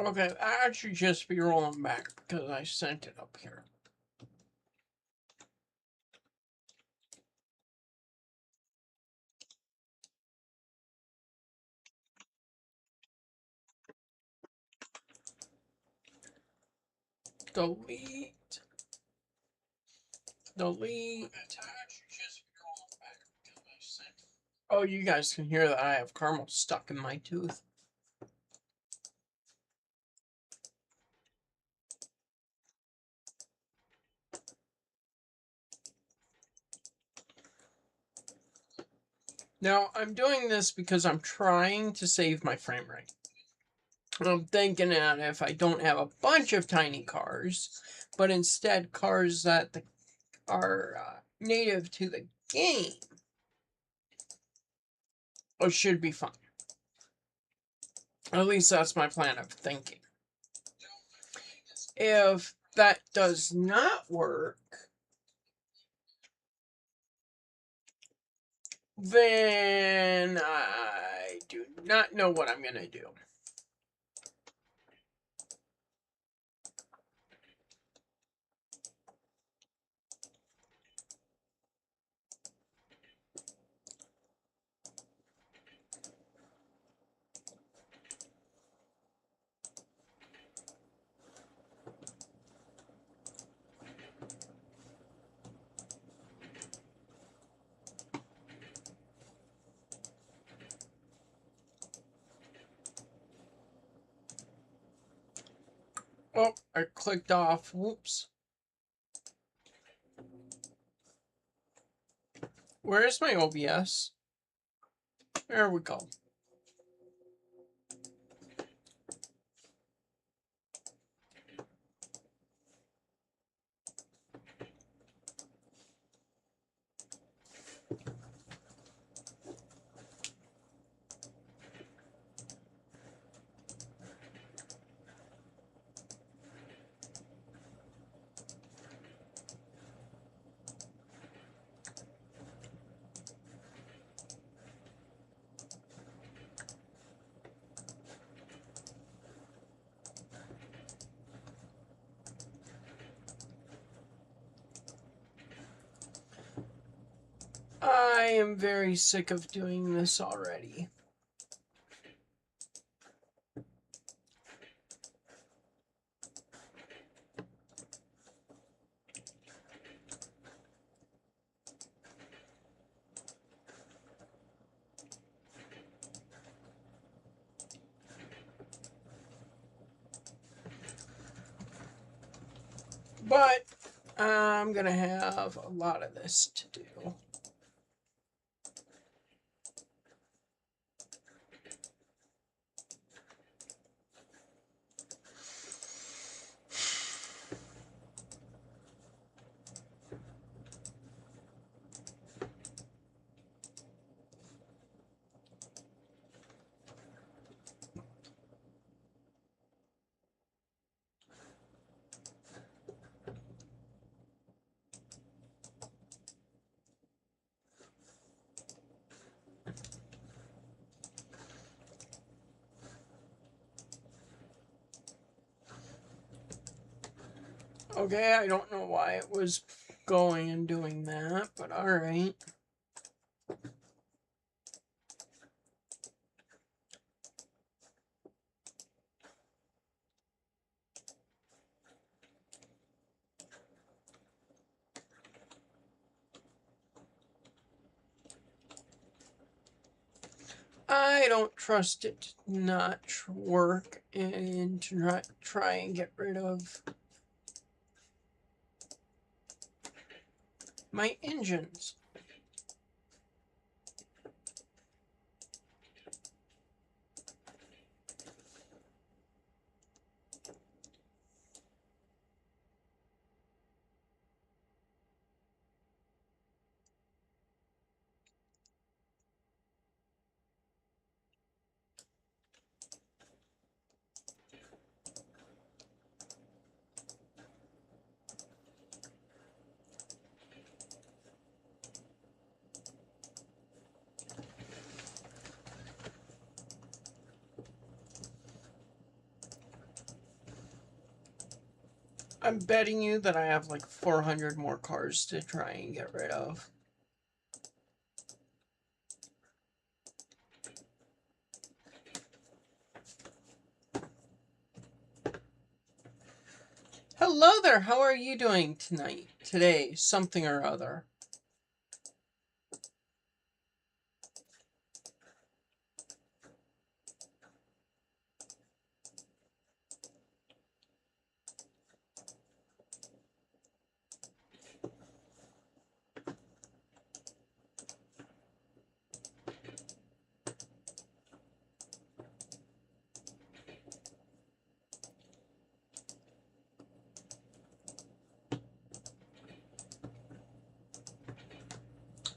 Okay, I should just be rolling back because I sent it up here. Delete. Delete. Oh, you guys can hear that I have caramel stuck in my tooth. Now, I'm doing this because I'm trying to save my frame rate. I'm thinking that if I don't have a bunch of tiny cars, but instead cars that are native to the game, it should be fun. At least that's my plan of thinking. If that does not work, then I do not know what I'm going to do. Oh, I clicked off. Whoops. Where is my OBS? There we go. I am very sick of doing this already. But I'm going to have a lot of this to do. Okay, I don't know why it was going and doing that, but alright. I don't trust it to not work and to try and get rid of my engines. I'm betting you that I have like 400 more cars to try and get rid of. Hello there, how are you doing tonight, today, something or other?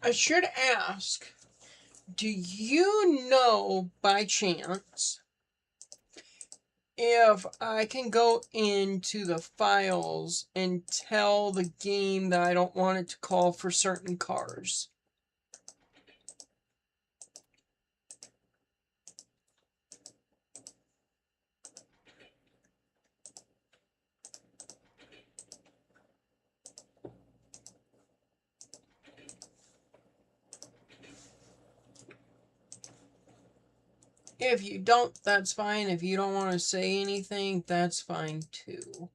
I should ask, do you know by chance if I can go into the files and tell the game that I don't want it to call for certain cars? If you don't, that's fine. If you don't want to say anything, that's fine too.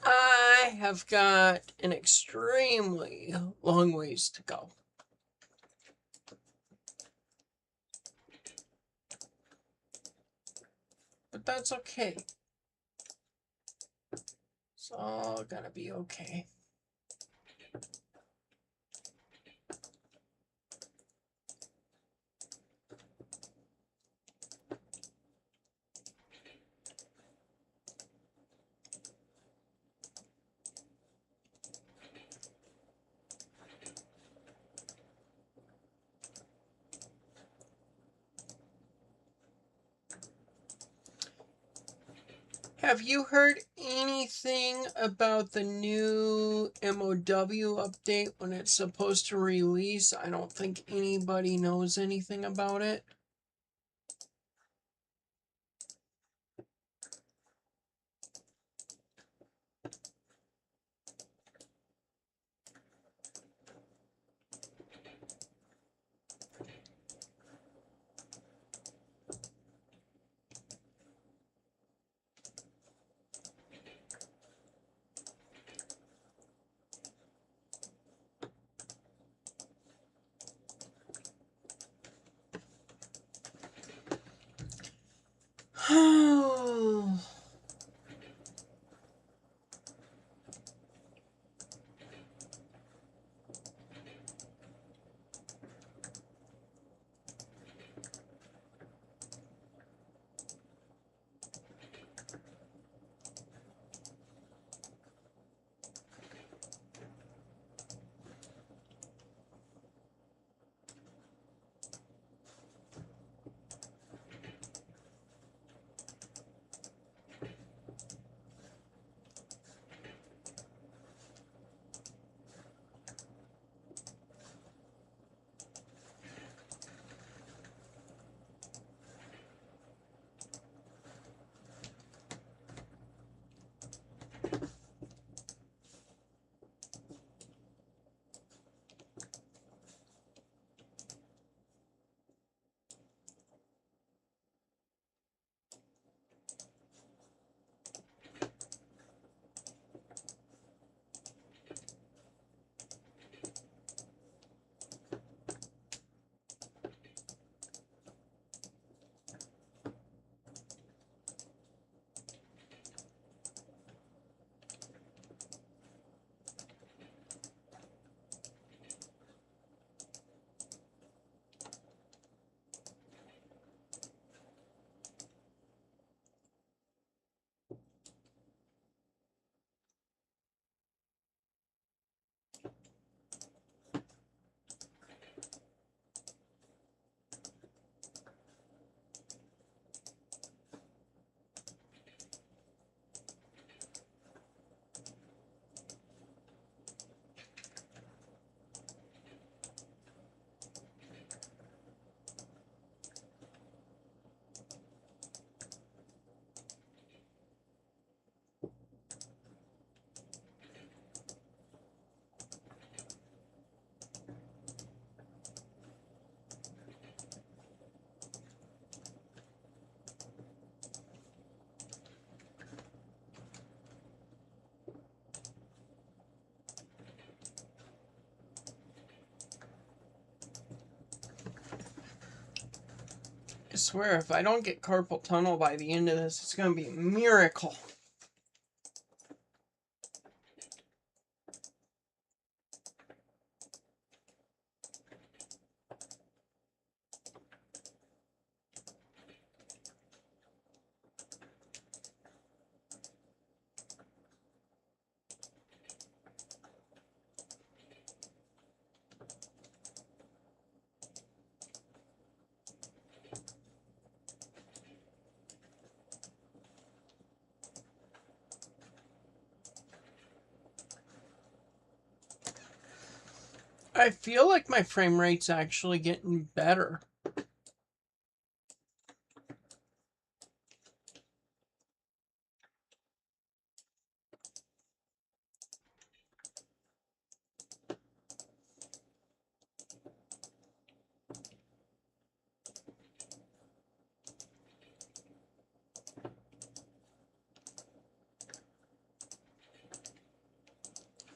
I have got an extremely long ways to go. But that's okay. It's all gonna be okay. Have you heard anything about the new MOW update when it's supposed to release? I don't think anybody knows anything about it. I swear, if I don't get carpal tunnel by the end of this, it's going to be a miracle. I feel like my frame rate's actually getting better.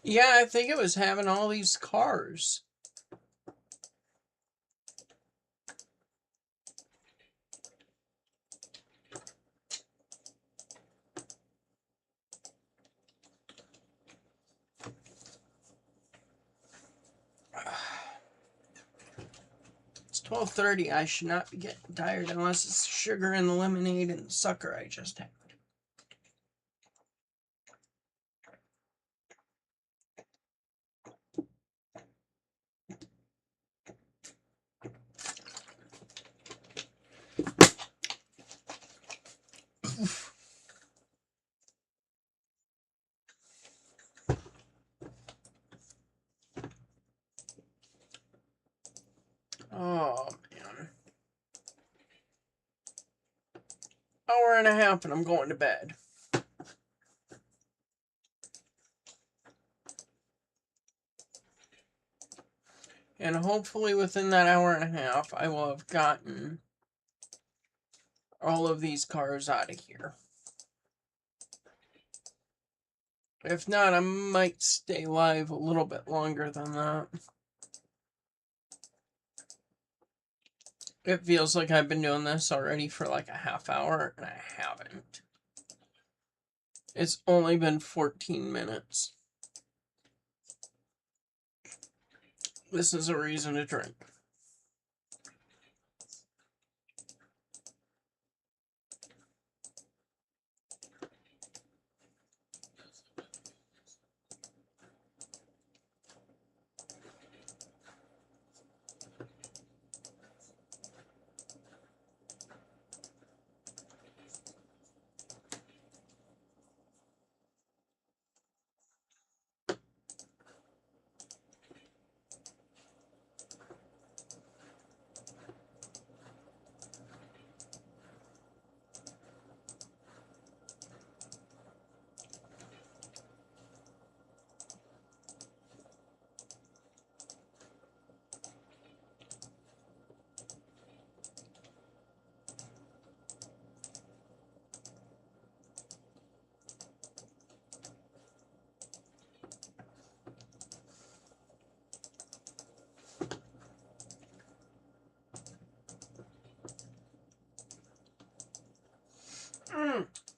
Yeah, I think it was having all these cars. It's 12:30. I should not be getting tired unless it's sugar in the lemonade and the sucker I just had. Oh, man. Hour and a half and I'm going to bed. And hopefully within that hour and a half, I will have gotten all of these cars out of here. If not, I might stay live a little bit longer than that. It feels like I've been doing this already for like a half hour, and I haven't. It's only been 14 minutes. This is a reason to drink.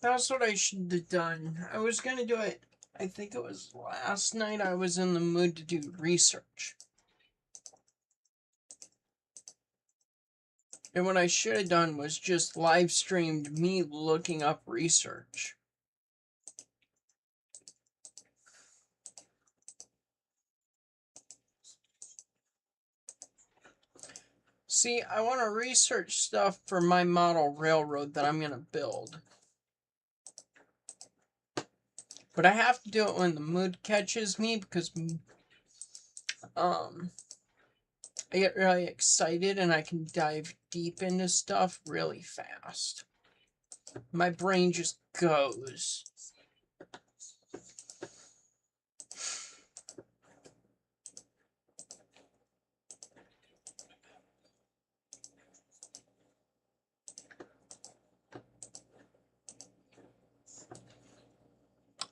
That's what I should have done. I was going to do it, I think it was last night. I was in the mood to do research. And what I should have done was just live streamed me looking up research. See, I want to research stuff for my model railroad that I'm going to build. But I have to do it when the mood catches me because I get really excited and I can dive deep into stuff really fast. My brain just goes.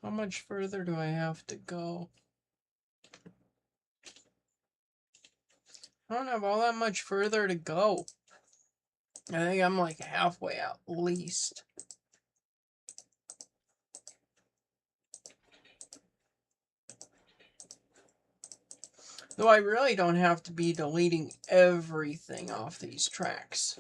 How much further do I have to go? I don't have all that much further to go. I think I'm like halfway at least. Though I really don't have to be deleting everything off these tracks.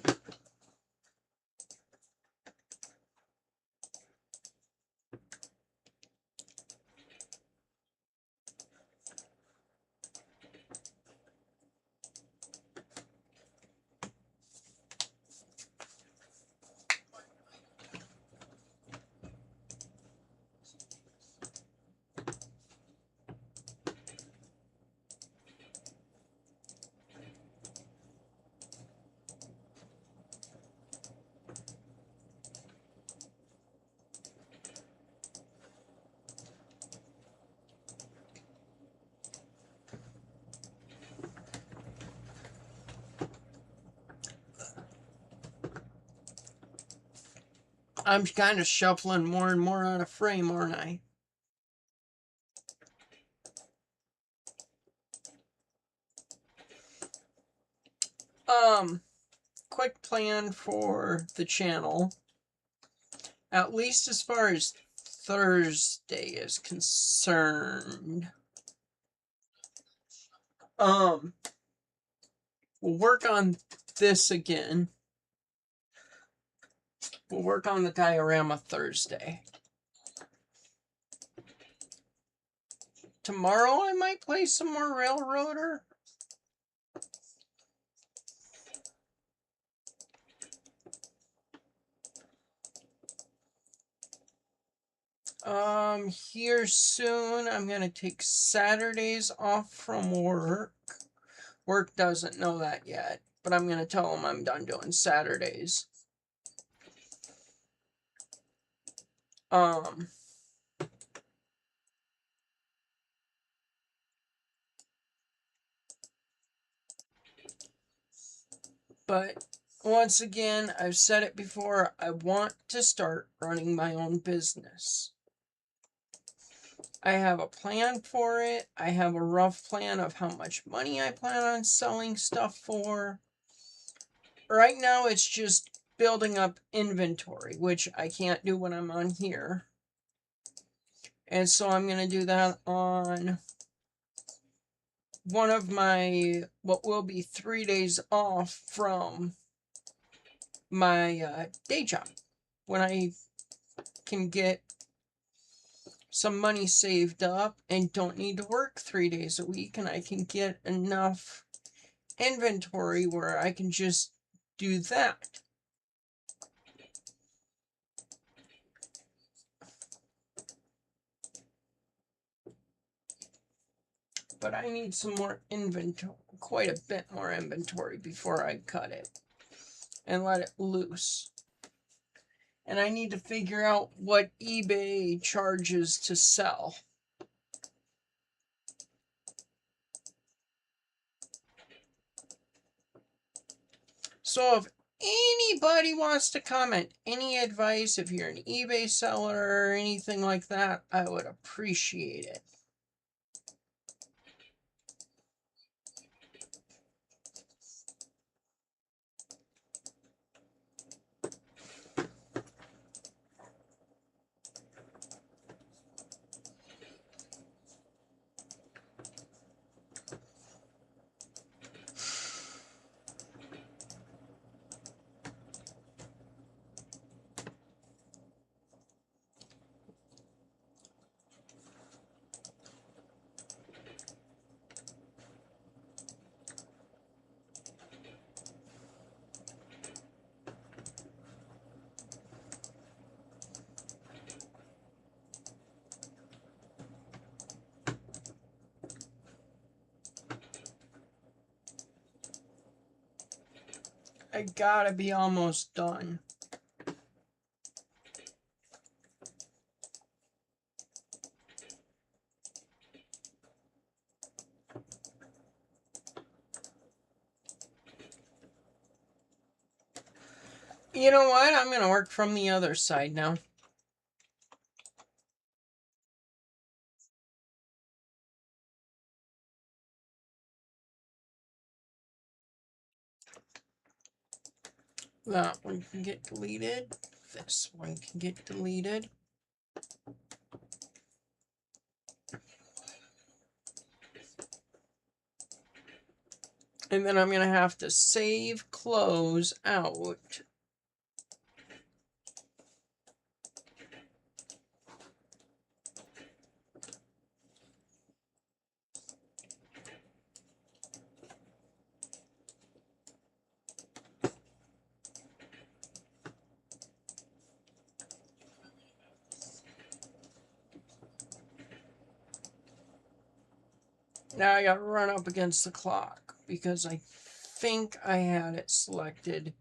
I'm kind of shuffling more and more out of frame, aren't I? Quick plan for the channel. At least as far as Thursday is concerned. We'll work on this again. We'll work on the diorama Thursday. Tomorrow I might play some more Railroader. Here soon, I'm going to take Saturdays off from work. Work doesn't know that yet, but I'm going to tell them I'm done doing Saturdays. But once again, I've said it before, I want to start running my own business. I have a plan for it. I have a rough plan of how much money I plan on selling stuff for. Right now, it's just building up inventory, which I can't do when I'm on here. And so I'm going to do that on one of my, what will be 3 days off from my day job. When I can get some money saved up and don't need to work 3 days a week, and I can get enough inventory where I can just do that. But I need some more inventory, quite a bit more inventory before I cut it and let it loose. And I need to figure out what eBay charges to sell. So if anybody wants to comment, any advice, if you're an eBay seller or anything like that, I would appreciate it. I gotta be almost done. You know what? I'm going to work from the other side now. That one can get deleted. This one can get deleted. And then I'm going to have to save close out. Now I got to run up against the clock because I think I had it selected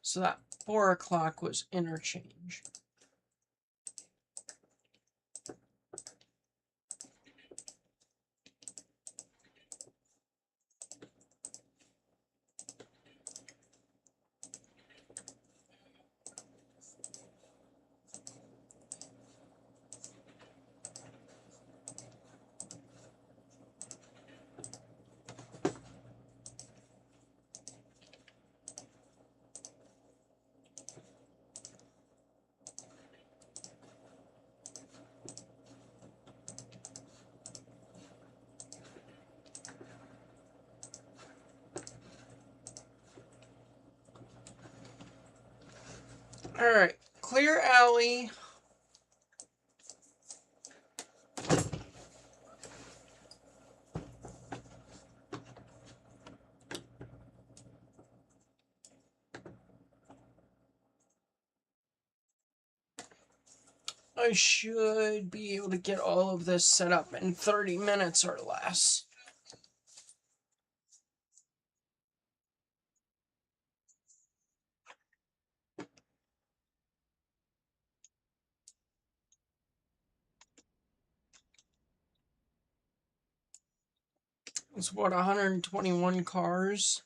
so that 4 o'clock was interchange. Alright, clear alley. I should be able to get all of this set up in 30 minutes or less. It's what, 121 cars?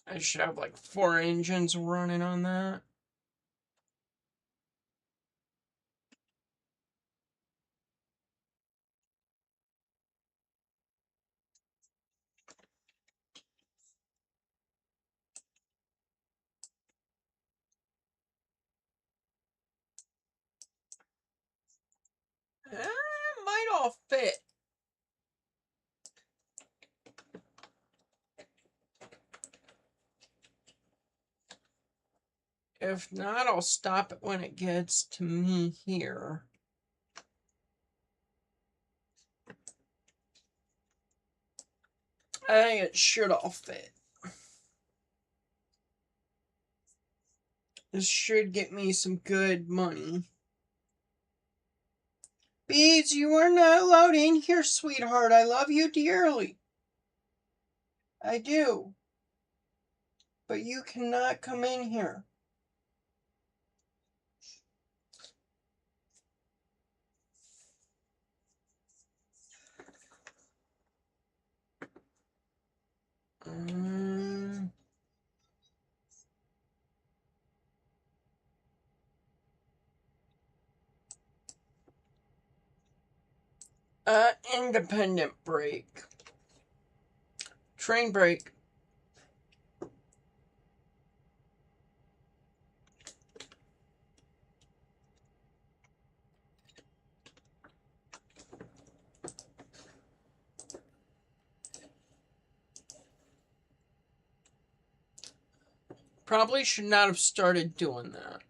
I should have like 4 engines running on that. Might all fit. If not, I'll stop it when it gets to me here. I think it should all fit. This should get me some good money. Beads, you are not allowed in here, sweetheart. I love you dearly. I do. But you cannot come in here. Independent brake. Train brake. Probably should not have started doing that.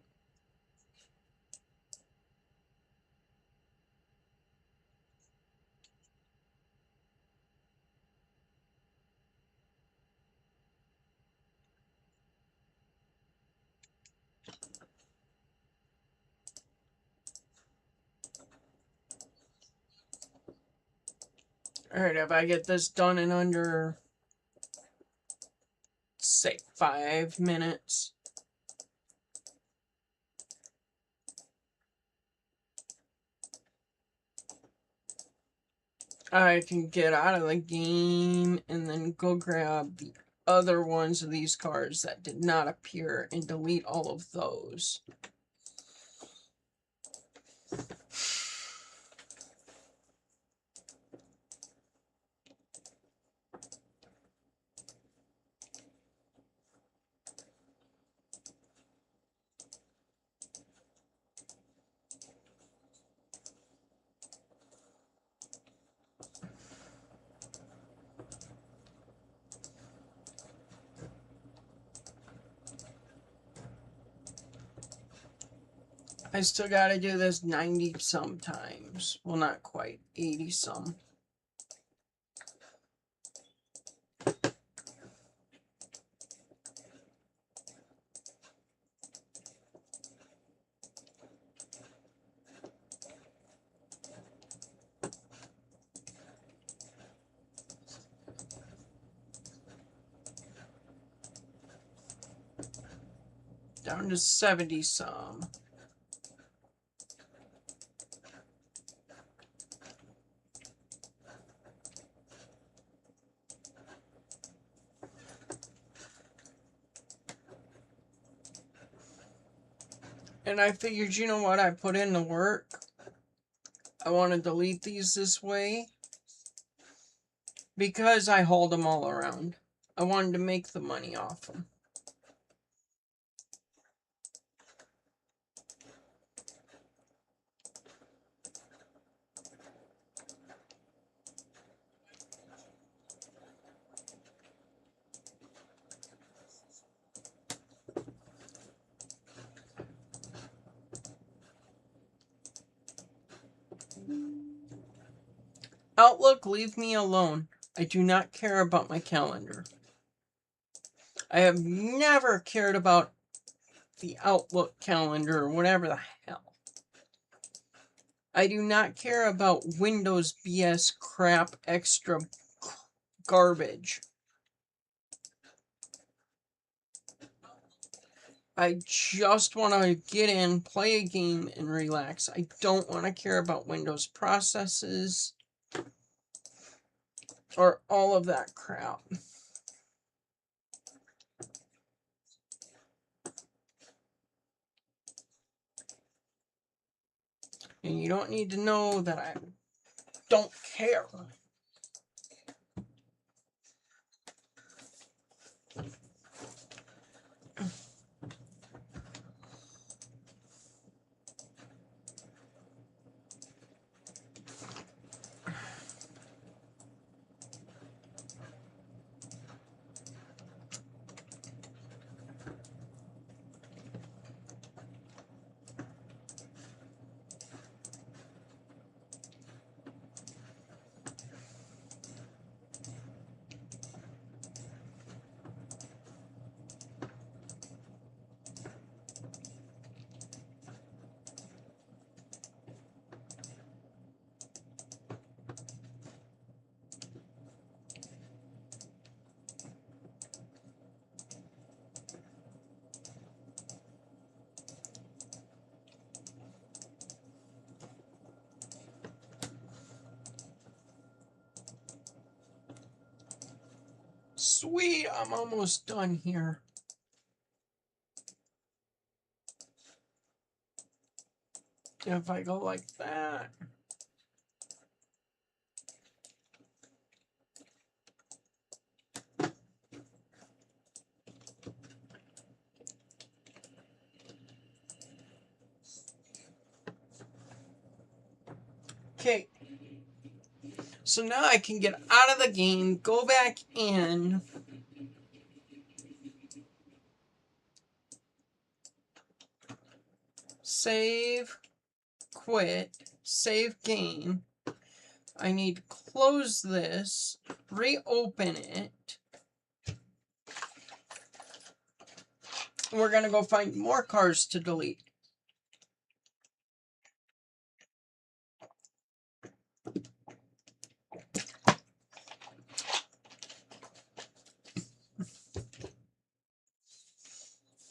Alright, if I get this done in under, say, 5 minutes. I can get out of the game and then go grab the other ones of these cars that did not appear and delete all of those. I still gotta do this 90 some times. Well, not quite, 80 some. Down to 70 some. And I figured, you know what, I put in the work. I want to delete these this way because I hauled them all around. I wanted to make the money off them. Outlook, leave me alone. I do not care about my calendar. I have never cared about the Outlook calendar or whatever the hell. I do not care about Windows BS crap extra garbage. I just want to get in, play a game, and relax. I don't want to care about Windows processes or all of that crap. And you don't need to know that I don't care. Sweet, I'm almost done here. If I go like that. Okay. So now I can get out of the game, go back in. Save, quit, save game. I need to close this, reopen it. We're going to go find more cars to delete.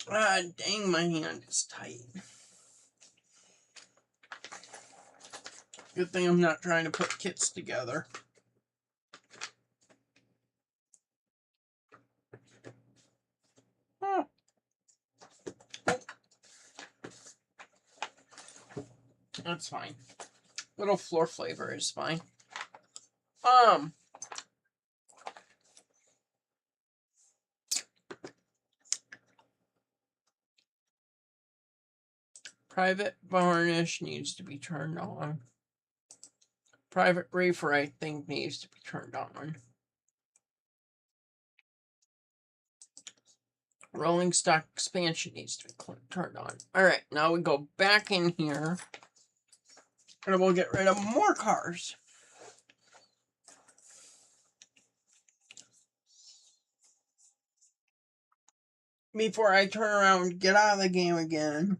Ah, dang, my hand is tight. Good thing I'm not trying to put kits together. Huh. That's fine. Little floor flavor is fine. Private varnish needs to be turned on. Private reefer, I think, needs to be turned on. Rolling stock expansion needs to be turned on. Alright, now we go back in here. And we'll get rid of more cars. Before I turn around and get out of the game again.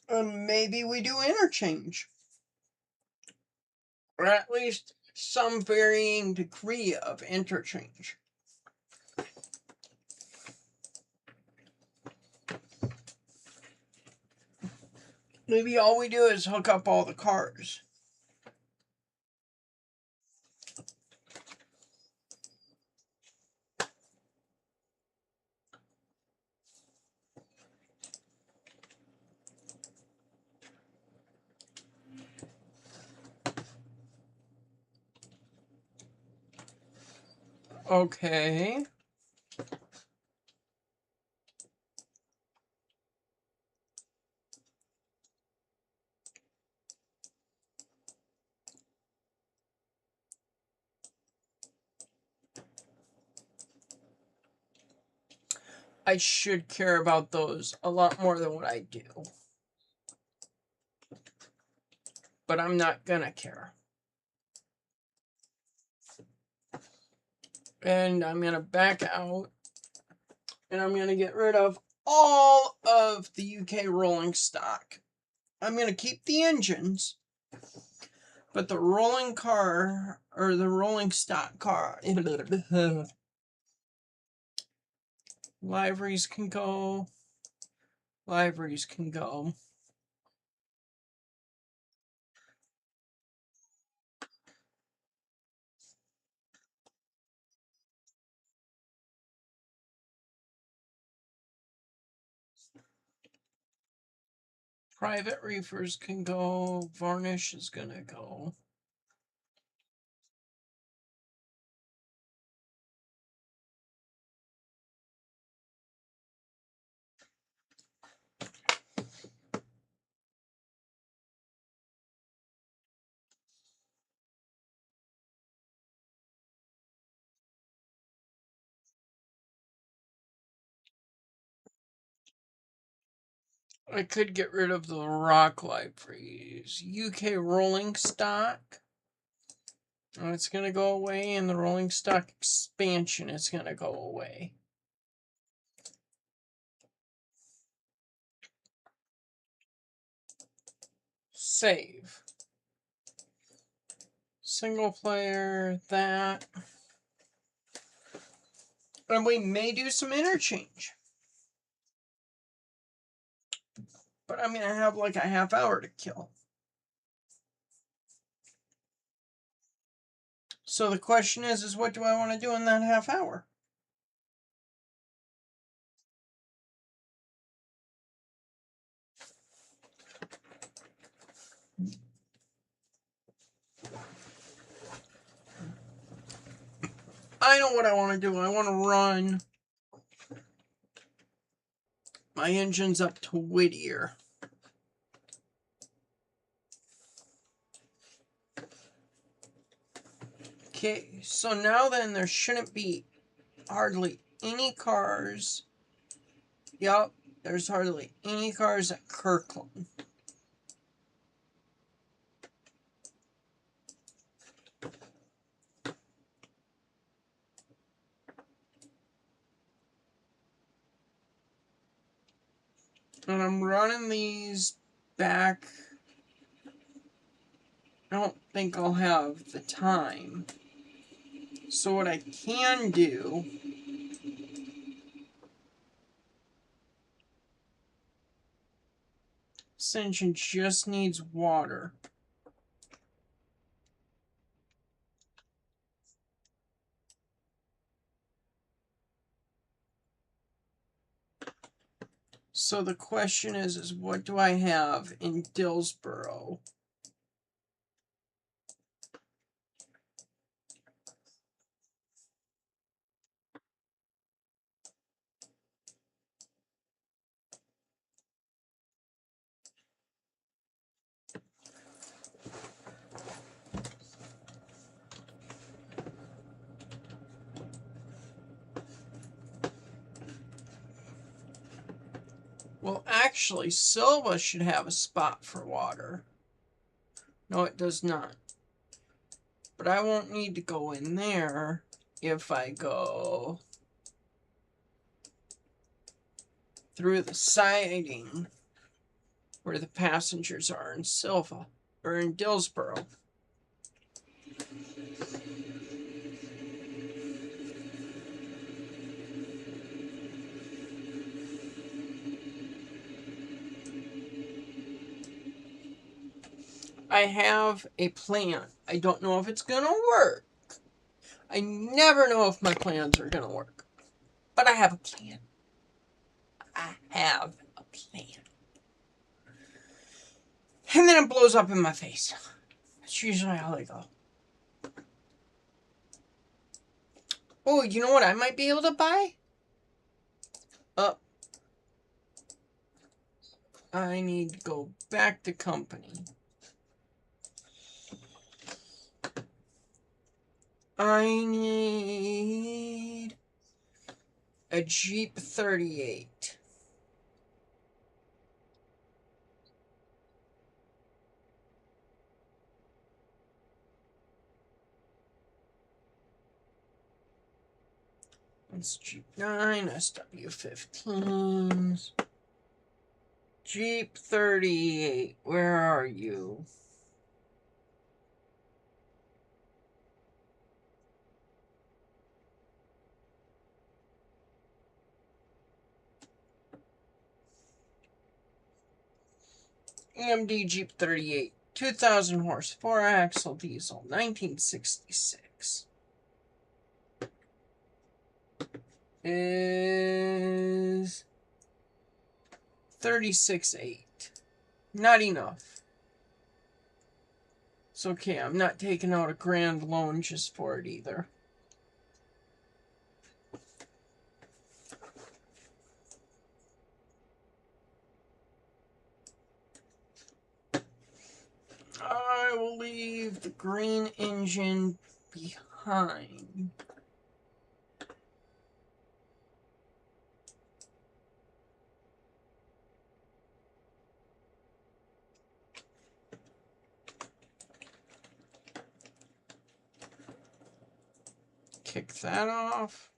Maybe we do interchange. Or at least some varying degree of interchange. Maybe all we do is hook up all the cars. Okay. I should care about those a lot more than what I do. But I'm not gonna care. And I'm gonna back out. And I'm gonna get rid of all of the UK rolling stock. I'm gonna keep the engines. But the rolling car, or the rolling stock car, liveries can go. Liveries can go. Private reefers can go. Varnish is gonna go. I could get rid of the rock liveries. UK rolling stock. Oh, it's going to go away, and the rolling stock expansion is going to go away. Save. Single player, that. And we may do some interchange. But I'm going to have like a half hour to kill. So the question is what do I want to do in that half hour? I know what I want to do. I want to run my engines up to Whittier. Okay, so now then there shouldn't be hardly any cars. Yup, there's hardly any cars at Kirkland. And I'm running these back. I don't think I'll have the time. So what I can do this engine just needs water. So the question is what do I have in Dillsboro? Actually, Silva should have a spot for water. No, it does not. But I won't need to go in there if I go through the siding where the passengers are in Silva or in Dillsboro. I have a plan. I don't know if it's going to work. I never know if my plans are going to work. But I have a plan. I have a plan. And then it blows up in my face. That's usually how they go. Oh, you know what I might be able to buy? I need to go back to company. I need a Jeep 38. It's Jeep 9, SW15s. Jeep 38, where are you? EMD Jeep 38, 2,000 horse, 4-axle diesel, 1966. Is 36.8. Not enough. It's okay, I'm not taking out a grand loan just for it either. I will leave the green engine behind. Kick that off.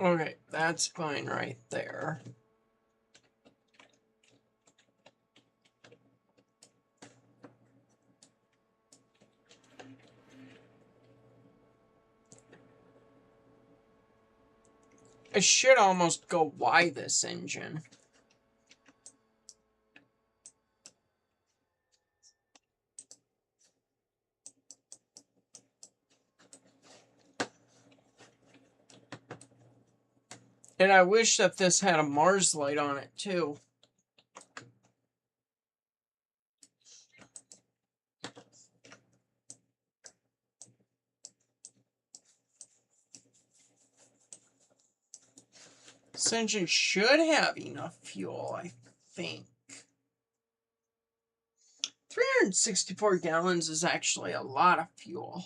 Okay, that's fine right there. I should almost go Y this engine. And I wish that this had a Mars light on it too. This engine should have enough fuel, I think. 364 gallons is actually a lot of fuel.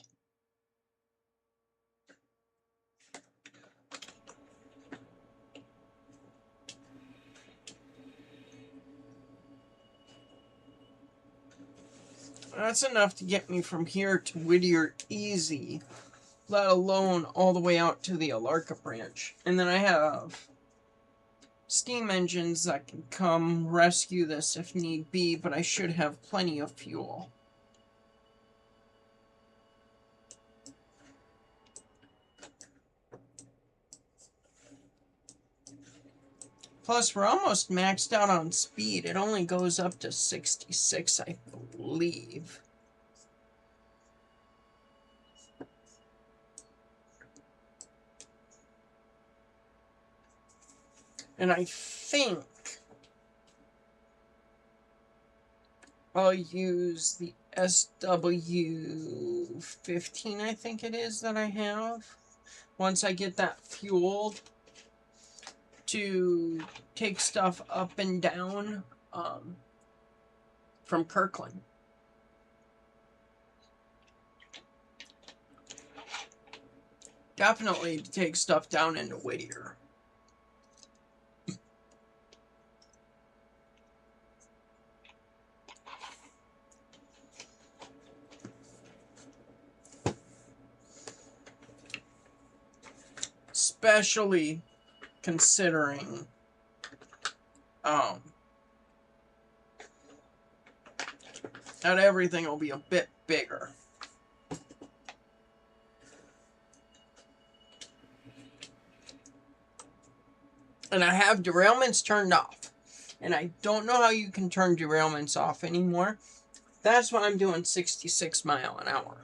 That's enough to get me from here to Whittier easy, let alone all the way out to the ALCo branch. And then I have steam engines that can come rescue this if need be, but I should have plenty of fuel. Plus, we're almost maxed out on speed. It only goes up to 66, I believe. And I think I'll use the SW15, I think it is, that I have. Once I get that fueled to take stuff up and down from Kirkland. Definitely to take stuff down into Whittier. Especially considering that everything will be a bit bigger. And I have derailments turned off. And I don't know how you can turn derailments off anymore. That's why I'm doing 66 miles an hour.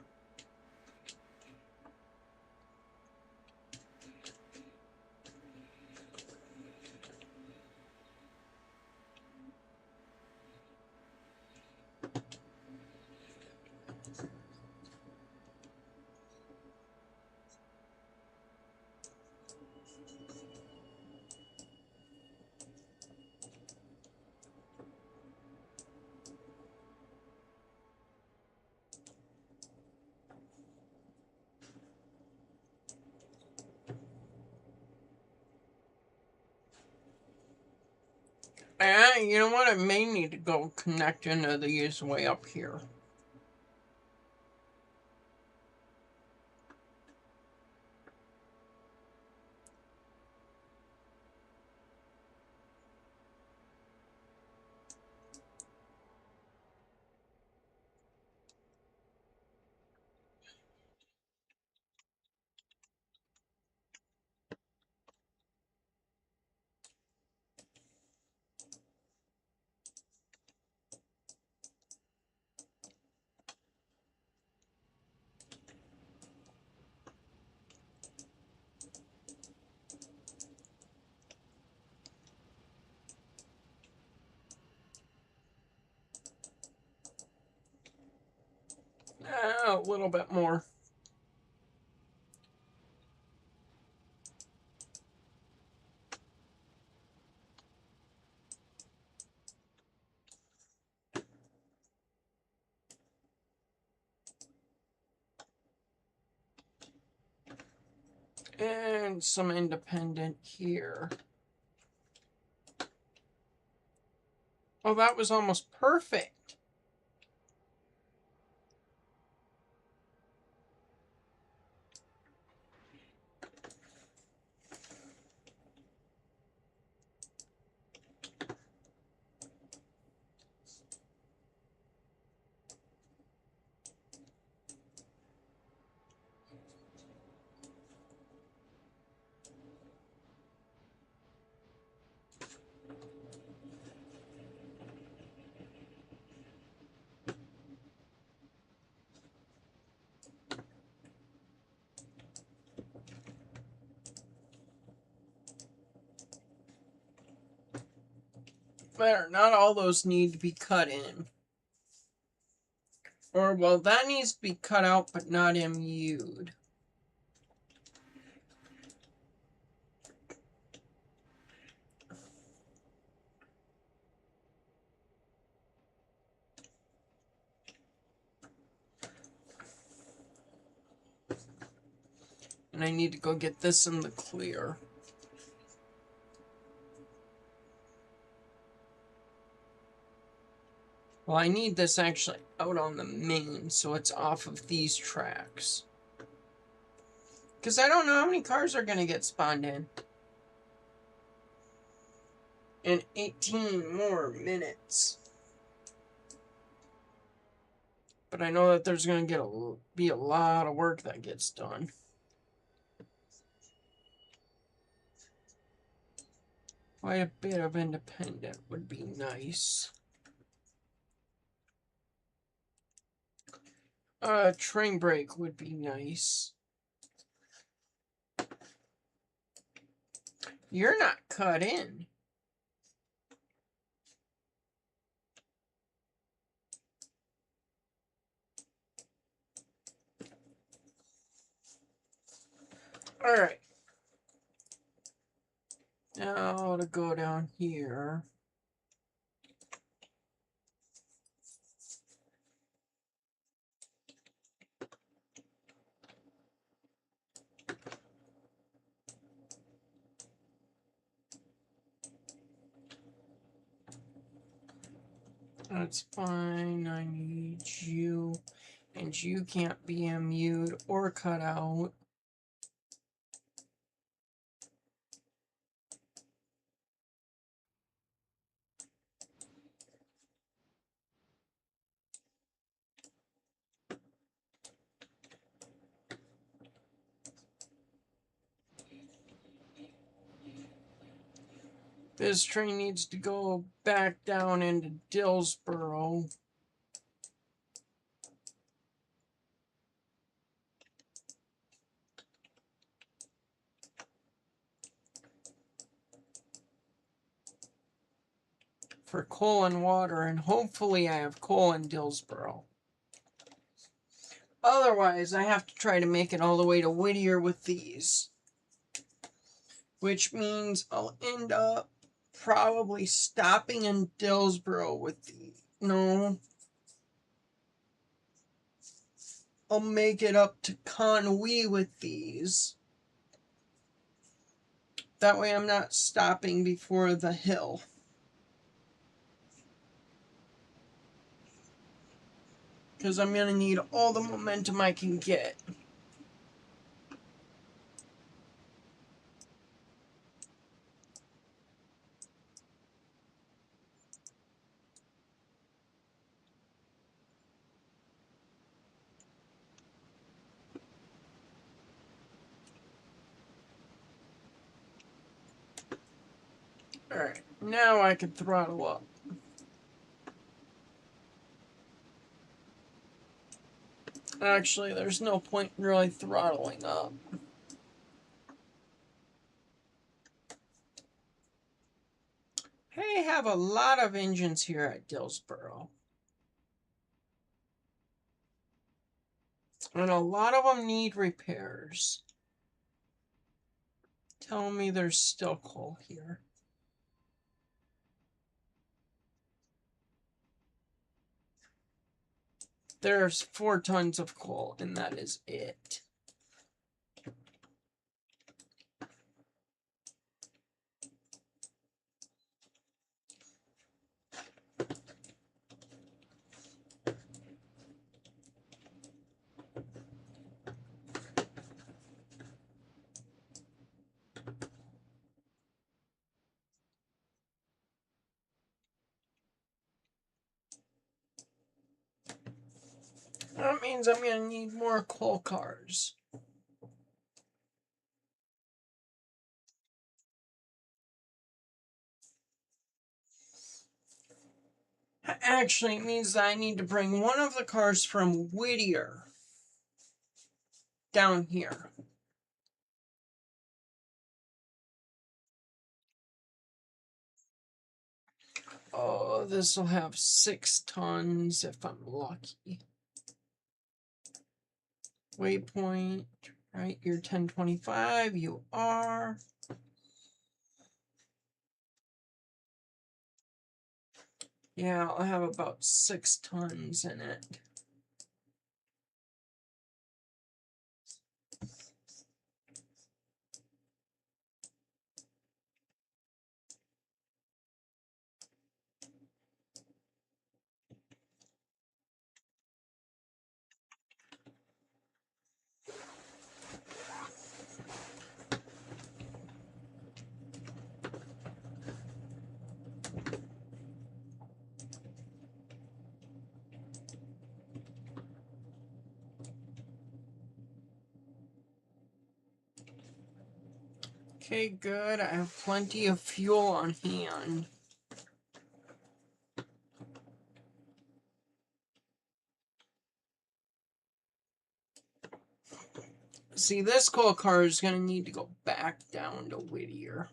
And you know what? I may need to go connect into these way up here. A little bit more. And some independent here. Oh, that was almost perfect. There, not all those need to be cut in. Or, well, that needs to be cut out, but not MU'd. And I need to go get this in the clear. Well, I need this actually out on the main, so it's off of these tracks. Because I don't know how many cars are going to get spawned in. In 18 more minutes. But I know that there's going to be a lot of work that gets done. Quite a bit of independent would be nice. Train brake would be nice. You're not cut in. All right. Now to go down here. That's fine. I need you. And you can't be MU'd or cut out. This train needs to go back down into Dillsboro. For coal and water, and hopefully I have coal in Dillsboro. Otherwise, I have to try to make it all the way to Whittier with these. Which means I'll end up probably stopping in Dillsboro with the... No. I'll make it up to Conway with these. That way I'm not stopping before the hill. Because I'm going to need all the momentum I can get. Alright, now I can throttle up. Actually, there's no point in really throttling up. They have a lot of engines here at Dillsboro. And a lot of them need repairs. Tell me there's still coal here. There's 4 tons of coal, and that is it. That means I'm going to need more coal cars. Actually, it means that I need to bring one of the cars from Whittier down here. Oh, this will have 6 tons if I'm lucky. Waypoint, right? You're 1025. You are. Yeah, I'll have about 6 tons in it. Okay, good. I have plenty of fuel on hand. See, this coal car is going to need to go back down to Whittier.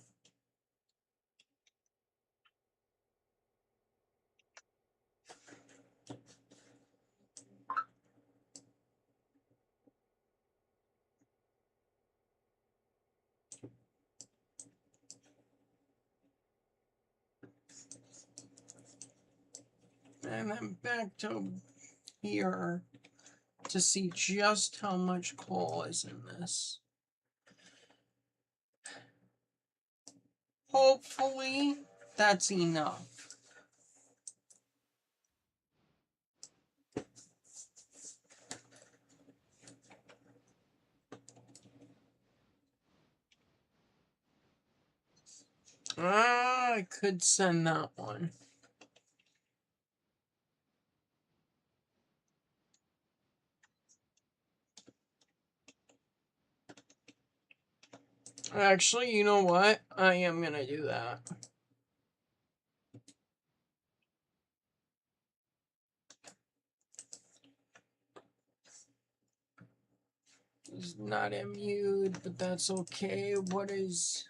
And then back to here to see just how much coal is in this. Hopefully that's enough. I could send that one. Actually, you know what? I am going to do that. It's not immued, but that's okay. What is...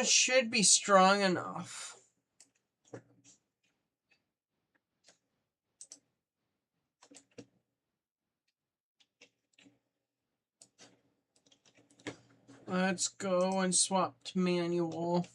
should be strong enough. Let's go and swap to manual.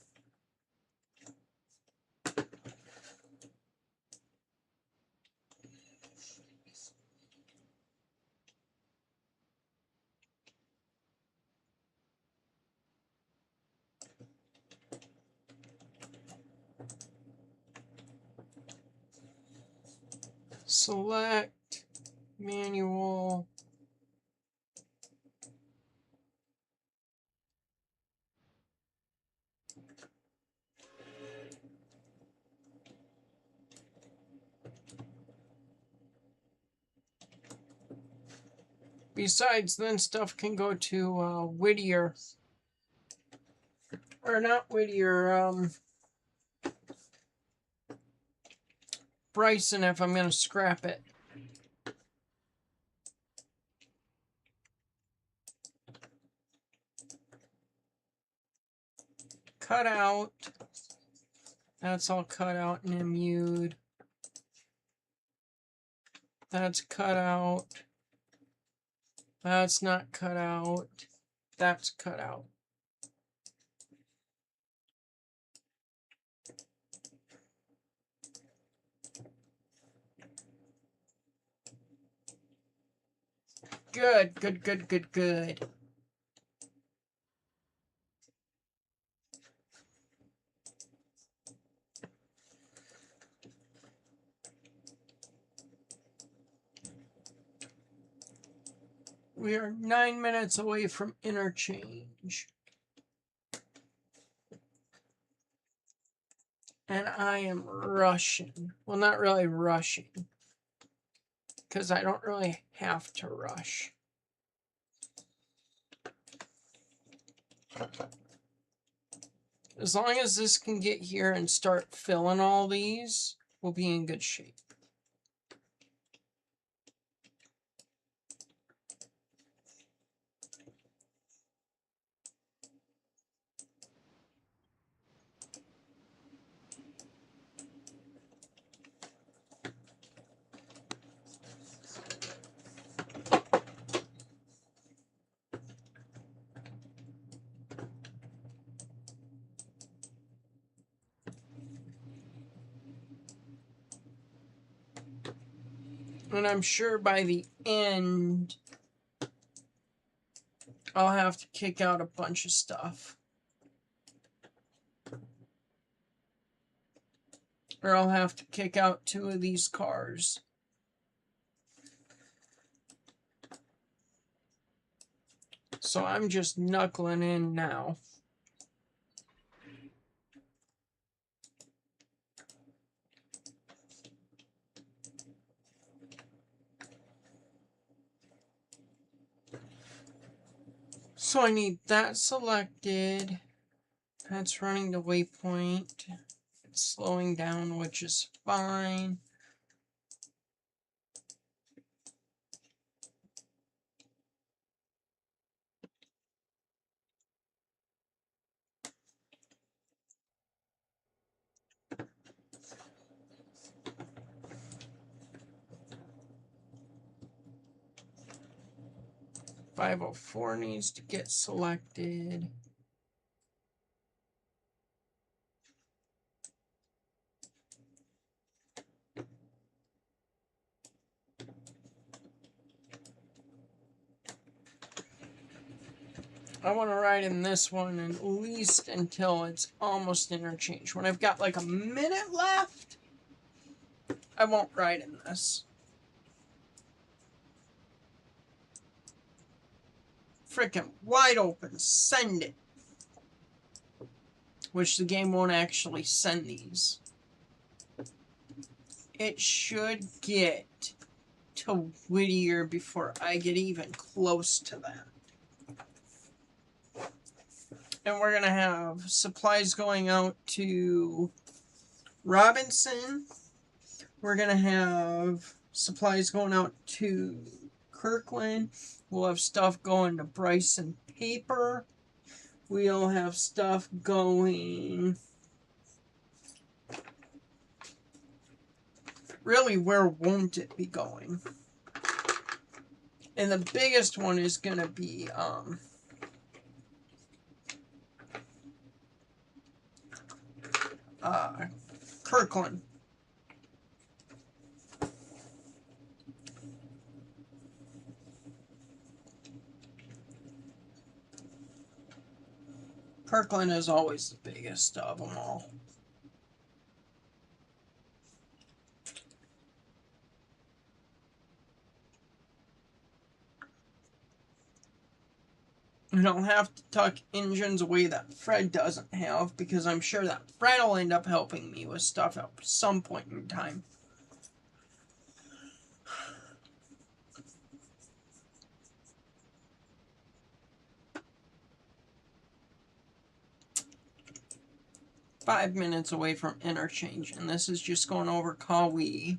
Select manual. Besides, then stuff can go to Whittier. Or not Whittier, Bryson if I'm going to scrap it. Cut out. That's all cut out and immued. That's cut out. That's not cut out. That's cut out. Good, good, good, good, good. We are 9 minutes away from interchange. And I am rushing. Well, not really rushing. Because I don't really have to rush. As long as this can get here and start filling all these, we'll be in good shape. And I'm sure by the end, I'll have to kick out a bunch of stuff. Or I'll have to kick out 2 of these cars. So I'm just knuckling in now. So I need that selected. That's running the waypoint. It's slowing down, which is fine. .504 needs to get selected. I want to ride in this one at least until it's almost interchange. When I've got like a minute left, I won't ride in this. Frickin' wide open. Send it. Which the game won't actually send these. It should get to Whittier before I get even close to that. And we're going to have supplies going out to Robinson. We're going to have supplies going out to Kirkland. We'll have stuff going to Bryson Paper. We'll have stuff going... Really, where won't it be going? And the biggest one is going to be... Kirkland. Kirkland is always the biggest of them all. And I'll have to tuck engines away that Fred doesn't have, because I'm sure that Fred will end up helping me with stuff at some point in time. Five minutes away from interchange, and this is just going over Kawi.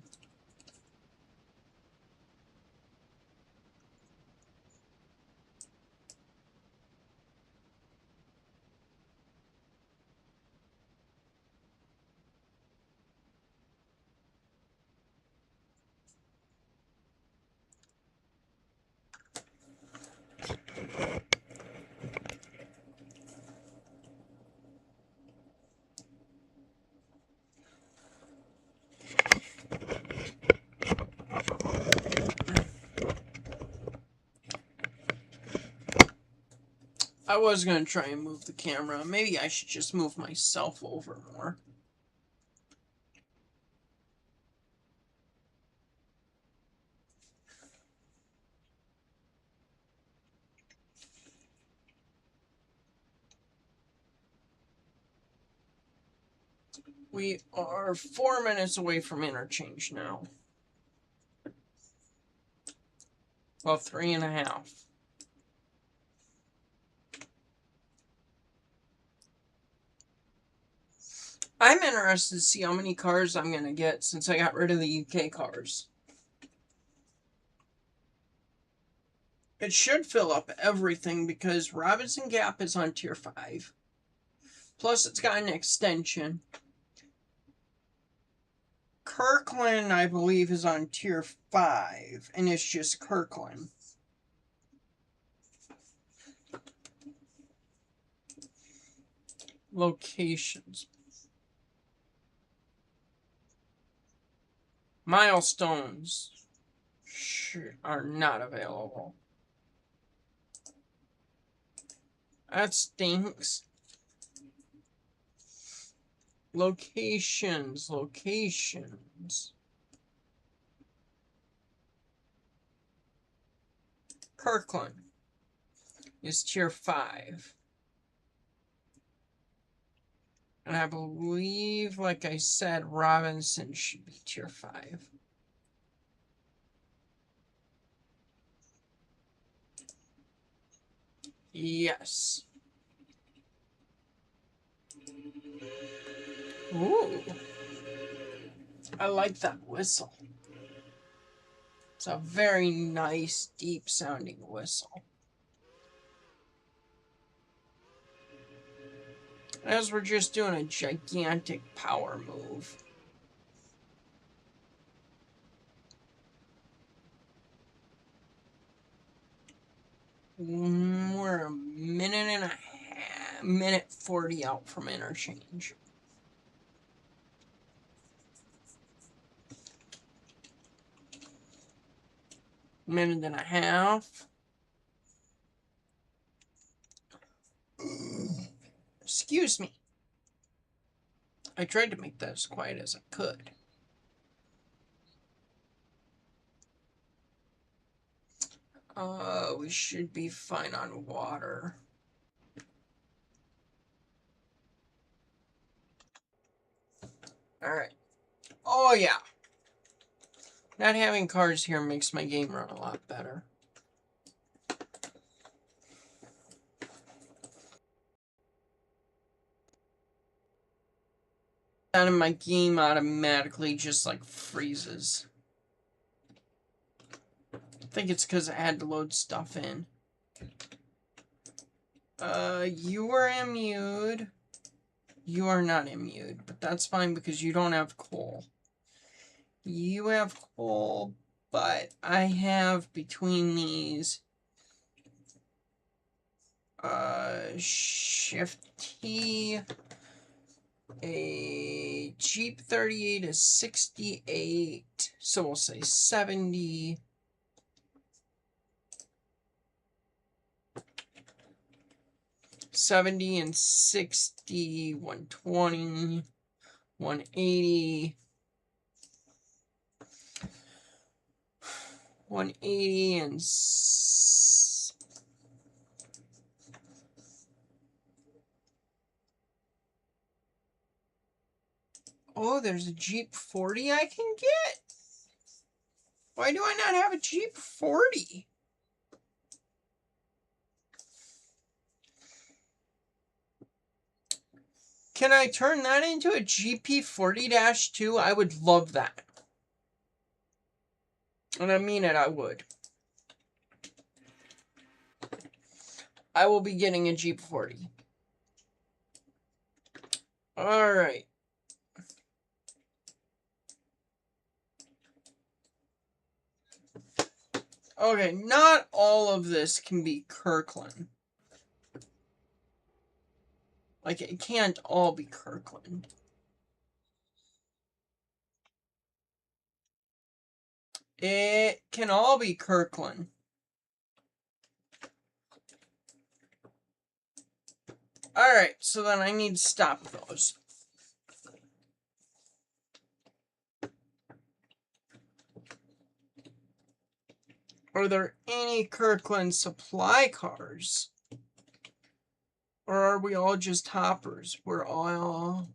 I was going to try and move the camera. Maybe I should just move myself over more. We are 4 minutes away from interchange now. Well, 3.5. I'm interested to see how many cars I'm going to get since I got rid of the UK cars. It should fill up everything because Robinson Gap is on tier 5. Plus it's got an extension. Kirkland, I believe, is on tier 5, and it's just Kirkland. Locations. Milestones are not available. That stinks. Locations. Kirkland is tier 5. And I believe, like I said, Robinson should be tier 5. Yes. Ooh. I like that whistle. It's a very nice, deep sounding whistle. As we're just doing a gigantic power move. We're a minute and a half, minute 40 out from interchange. Minute and a half. Excuse me. I tried to make that as quiet as I could. We should be fine on water. Alright. Oh, yeah. Not having cars here makes my game run a lot better. And my game automatically just like freezes. I think it's because I had to load stuff in. You are immured. You are not immured, but that's fine because you don't have coal. You have coal, but I have between these Shift T, a Jeep 38 is 68, so we'll say 70. 70 and 60, 120, 180, 180 and oh, there's a Jeep 40 I can get? Why do I not have a Jeep 40? Can I turn that into a GP40-2? I would love that. And I mean it, I would. I will be getting a Jeep 40. Alright. Okay, not all of this can be Kirkland. Like, it can't all be Kirkland. It can all be Kirkland. Alright, so then I need to stop those. Are there any Kirkland supply cars? Or are we all just hoppers? We're all...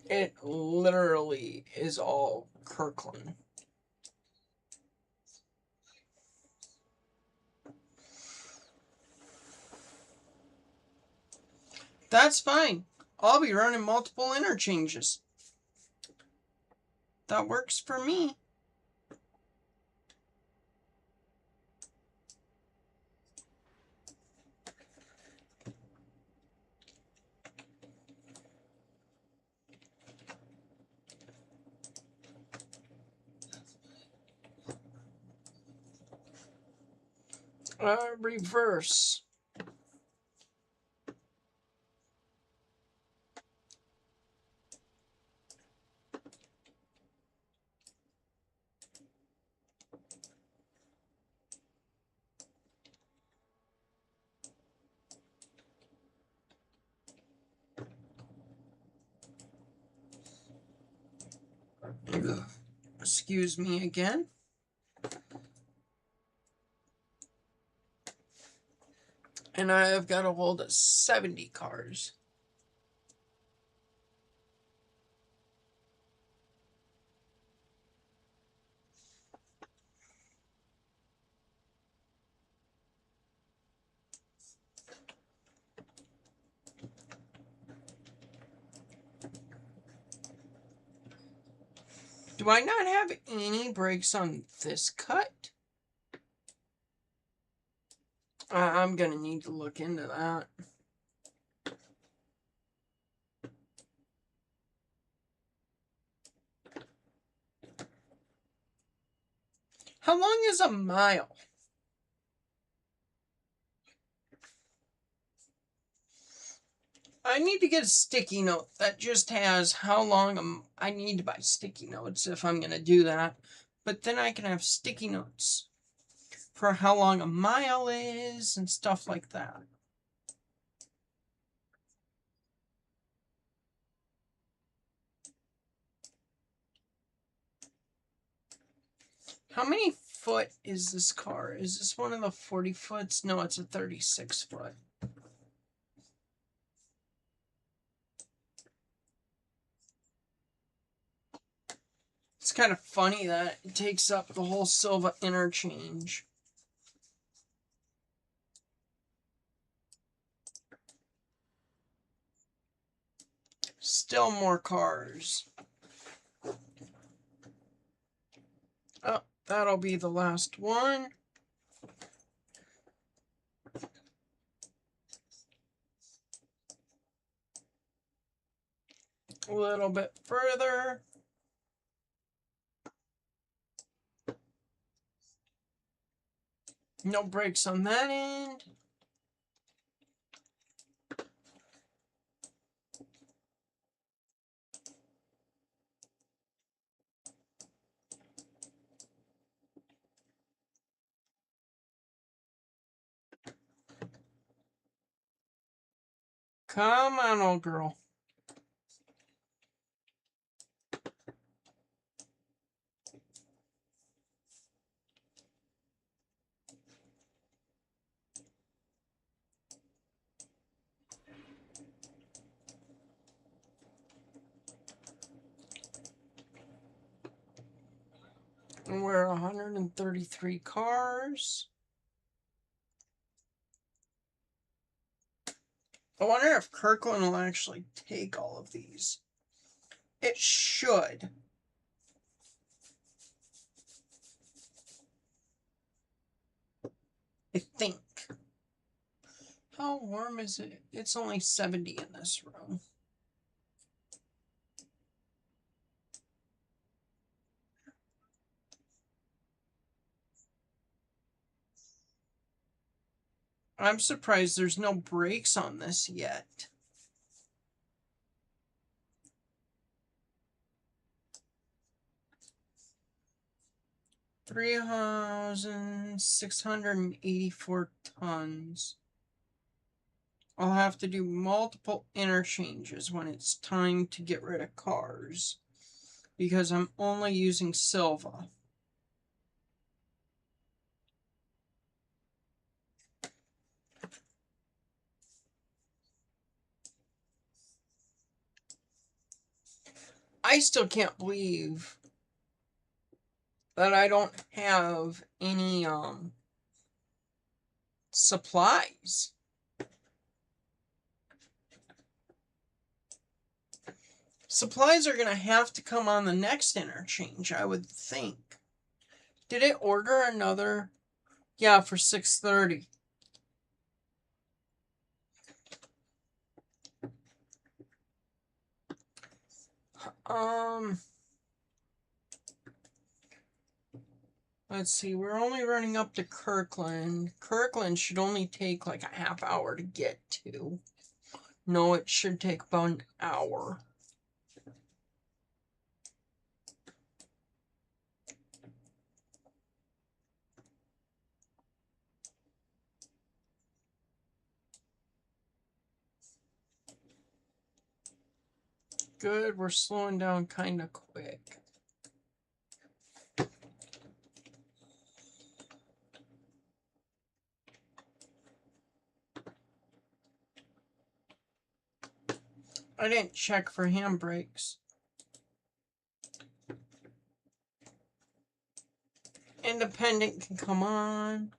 It literally is all Kirkland. That's fine. I'll be running multiple interchanges. That works for me. Reverse. Excuse me again. And I have got a hold of 70 cars. Do I not have any brakes on this cut? I'm gonna need to look into that. How long is a mile? I need to get a sticky note that just has how long I need to buy sticky notes if I'm going to do that. But then I can have sticky notes for how long a mile is and stuff like that. How many foot is this car? Is this one of the 40 foots? No, it's a 36 foot. It's kind of funny that it takes up the whole Silva interchange. Still more cars. Oh, that'll be the last one. A little bit further. No brakes on that end. Come on, old girl. And we're 133 cars. I wonder if Kirkland will actually take all of these. It should. I think. How warm is it? It's only 70 in this room. I'm surprised there's no brakes on this yet. $3,684 tons. I'll have to do multiple interchanges when it's time to get rid of cars because I'm only using Silva. I still can't believe that I don't have any supplies. Supplies are going to have to come on the next interchange, I would think. Did it order another? Yeah, for 6:30. Let's see, we're only running up to Kirkland. Kirkland should only take like a half hour to get to. No, it should take about an hour. Good, we're slowing down kind of quick. I didn't check for handbrakes. Independent can come on.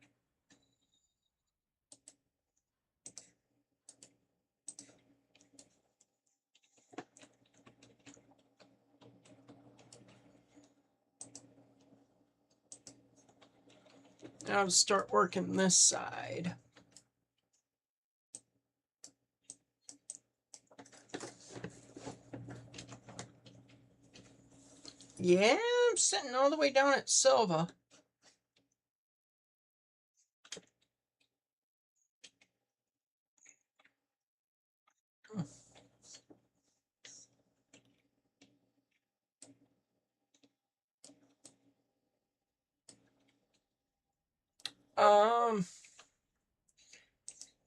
Now to start working this side. Yeah, I'm sitting all the way down at Silva.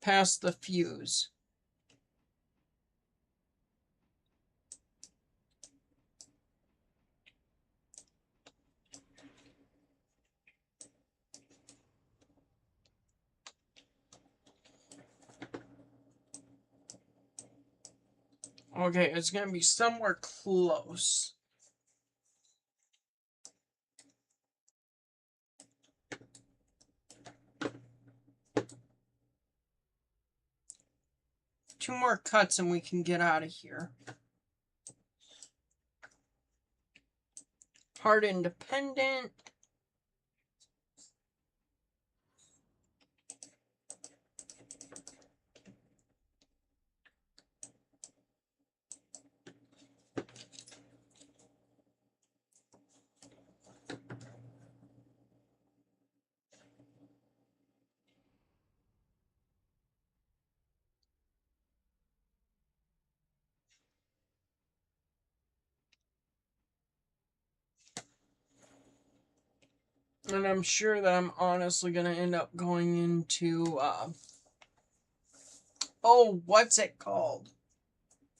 Past the fuse. Okay, it's gonna be somewhere close. Two more cuts and we can get out of here. Part independent. And I'm sure that I'm honestly going to end up going into, oh, what's it called?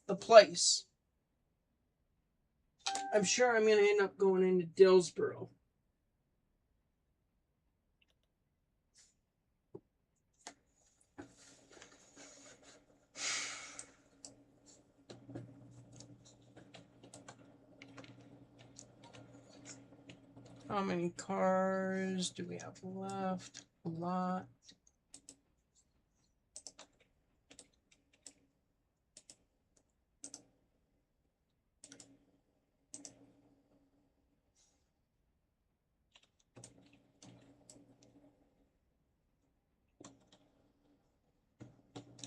The place. I'm sure I'm going to end up going into Dillsboro. How many cars do we have left? A lot.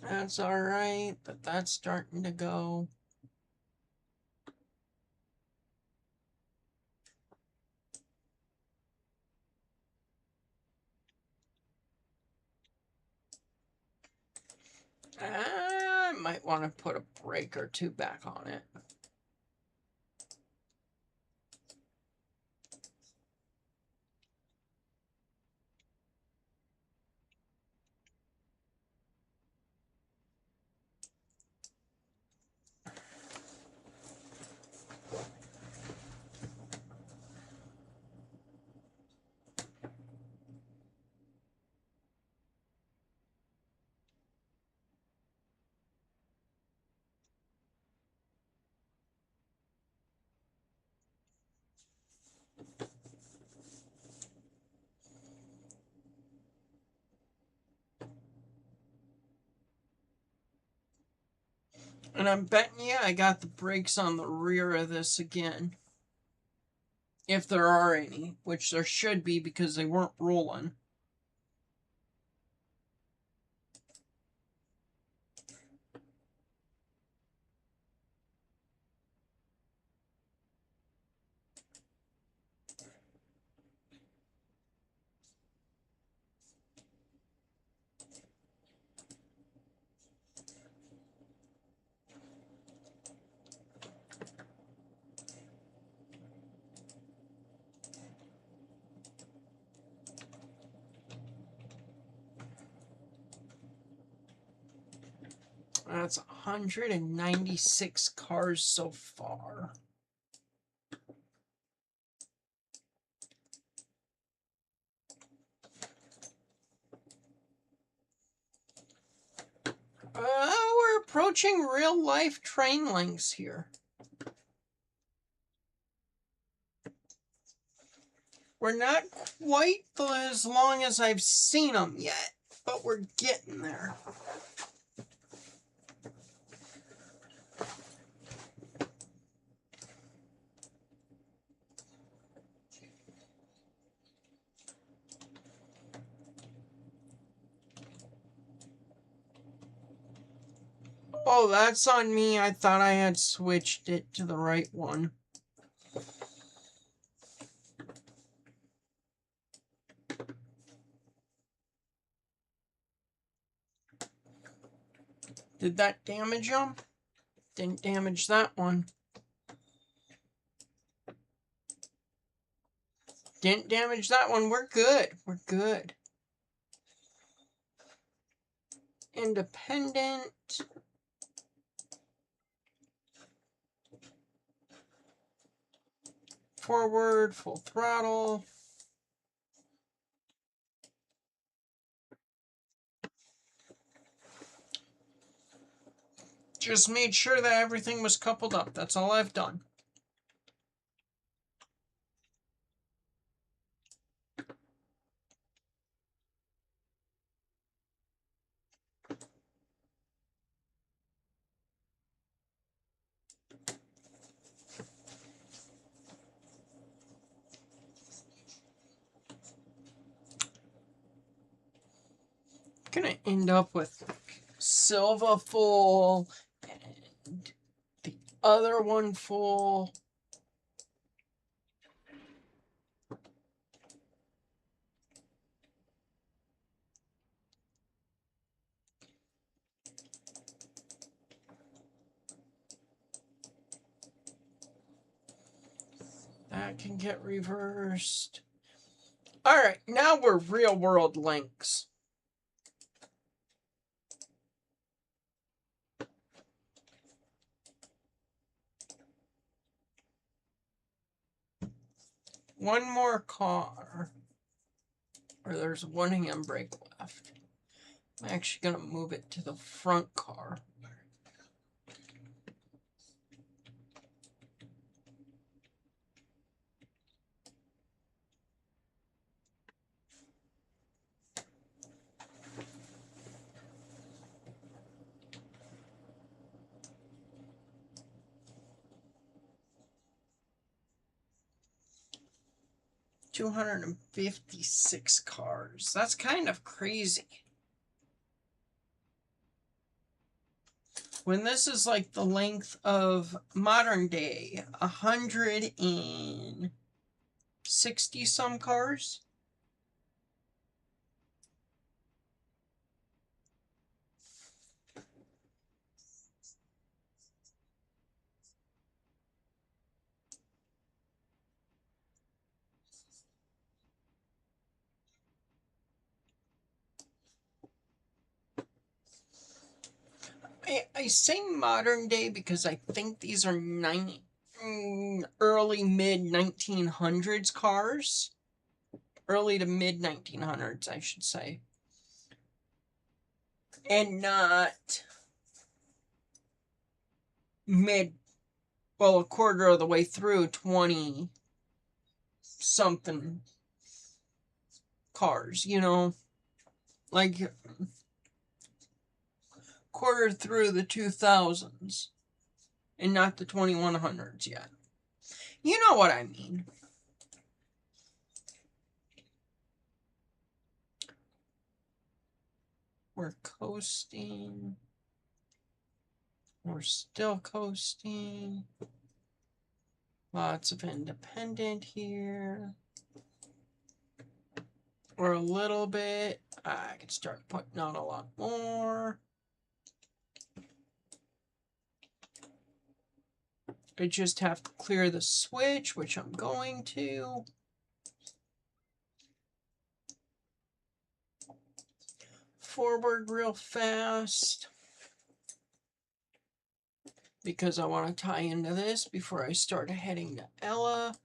That's alright, but that's starting to go. I might want to put a brake or two back on it. And I'm betting you I got the brakes on the rear of this again. If there are any, which there should be because they weren't rolling. That's 196 cars so far. We're approaching real life train lengths here. We're not quite as long as I've seen them yet, but we're getting there. Oh, that's on me. I thought I had switched it to the right one. Did that damage them? Didn't damage that one. Didn't damage that one. We're good. We're good. independent. Forward, full throttle. Just made sure that everything was coupled up. That's all I've done. Gonna end up with Silva full and the other one full. That can get reversed. All right, now we're real world links. One more car. Or there's one handbrake left. I'm actually going to move it to the front car. $256 cars. That's kind of crazy. When this is like the length of modern day, 160 some cars. I say modern day because I think these are early mid 1900s cars. Early to mid 1900s, I should say. And not a quarter of the way through 20 something cars, you know, like quarter through the 2000s and not the 2100s yet. You know what I mean. We're coasting. We're still coasting. Lots of independent here. Or a little bit. I can start putting on a lot more. I just have to clear the switch, which I'm going to. Forward real fast. Because I want to tie into this before I start heading to Ella.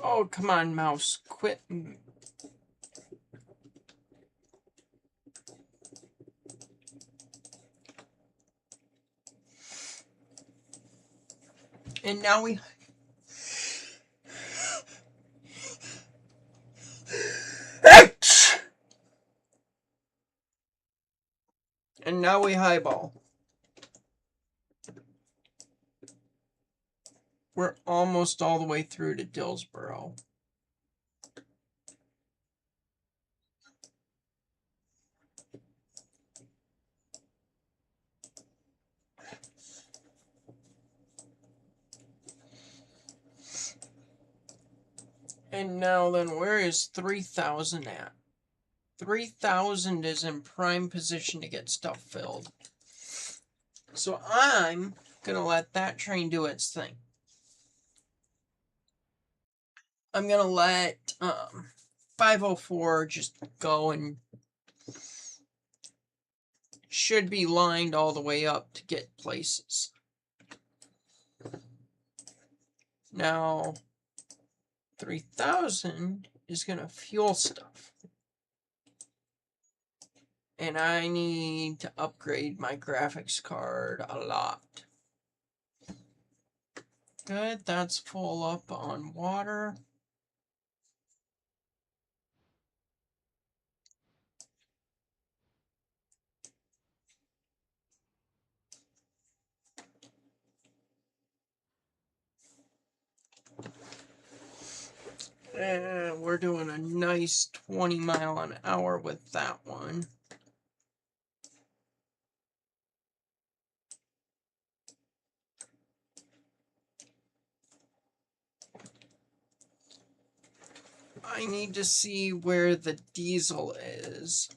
Oh, come on, mouse. Quit. And now we... And now we highball. We're almost all the way through to Dillsboro. And now then, where is 3,000 at? 3,000 is in prime position to get stuff filled. So I'm going to let that train do its thing. I'm going to let 504 just go, and should be lined all the way up to get places. Now, 3,000 is going to fuel stuff. And I need to upgrade my graphics card a lot. Good, that's full up on water. And we're doing a nice 20 mile an hour with that one. I need to see where the diesel is.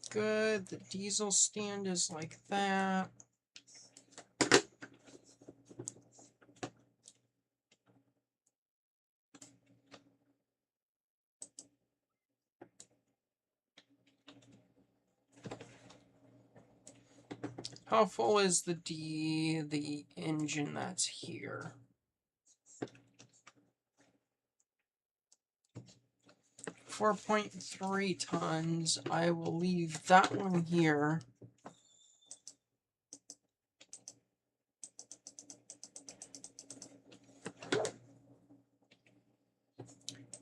Good, the diesel stand is like that. How full is the engine that's here? 4.3 tons. I will leave that one here.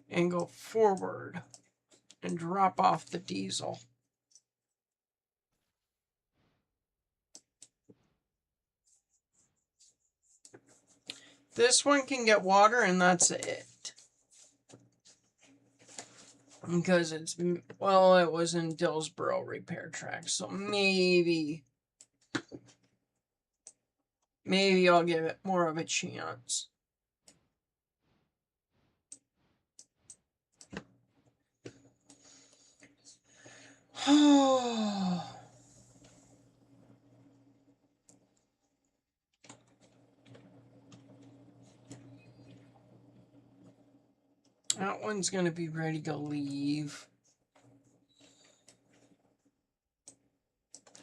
And go forward and drop off the diesel. This one can get water, and that's it. Because it's, well, it was in Dillsboro repair track, so maybe I'll give it more of a chance. That one's going to be ready to leave.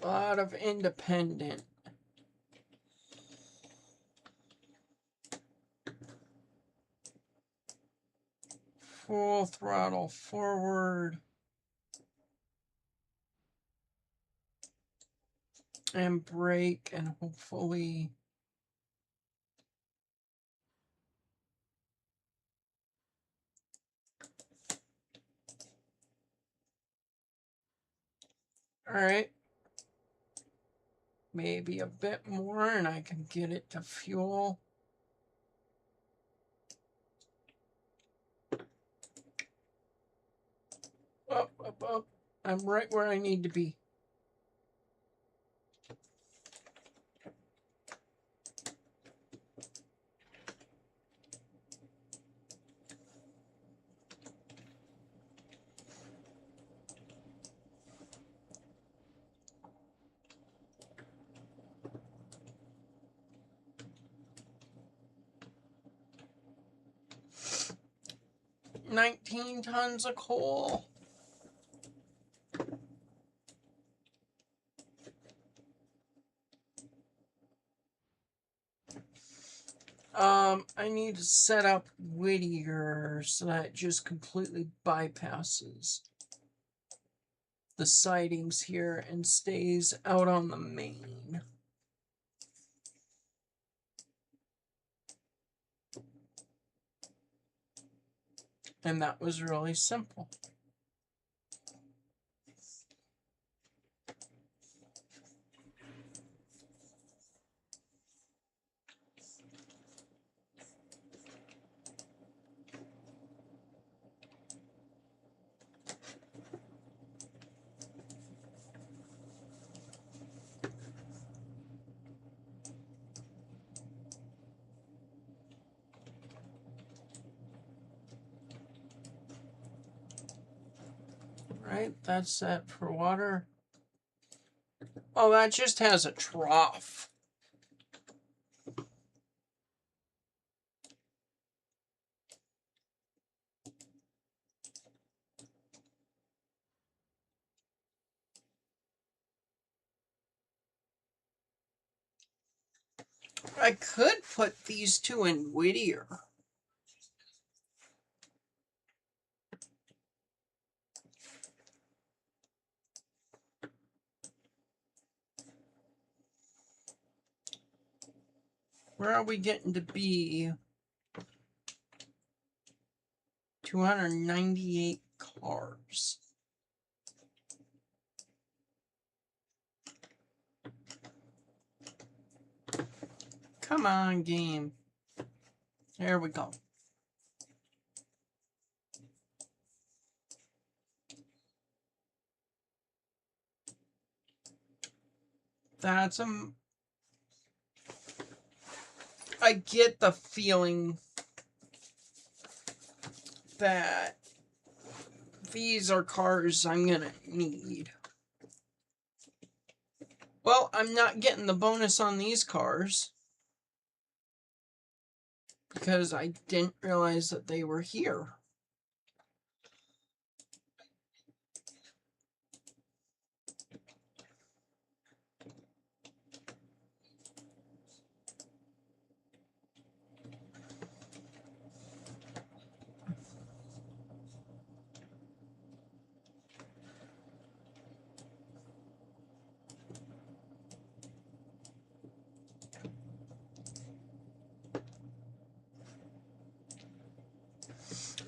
A lot of independent. Full throttle forward. And brake, and hopefully all right, maybe a bit more and I can get it to fuel. Up, up, up. I'm right where I need to be. $19 tons of coal. I need to set up Whittier so that it just completely bypasses the sidings here and stays out on the main. And that was really simple. Right, that's set for water. Oh, that just has a trough. I could put these two in Whittier. Where are we getting to be? 298 cars. Come on, game. There we go. That's I get the feeling that these are cars I'm gonna need. Well, I'm not getting the bonus on these cars because I didn't realize that they were here.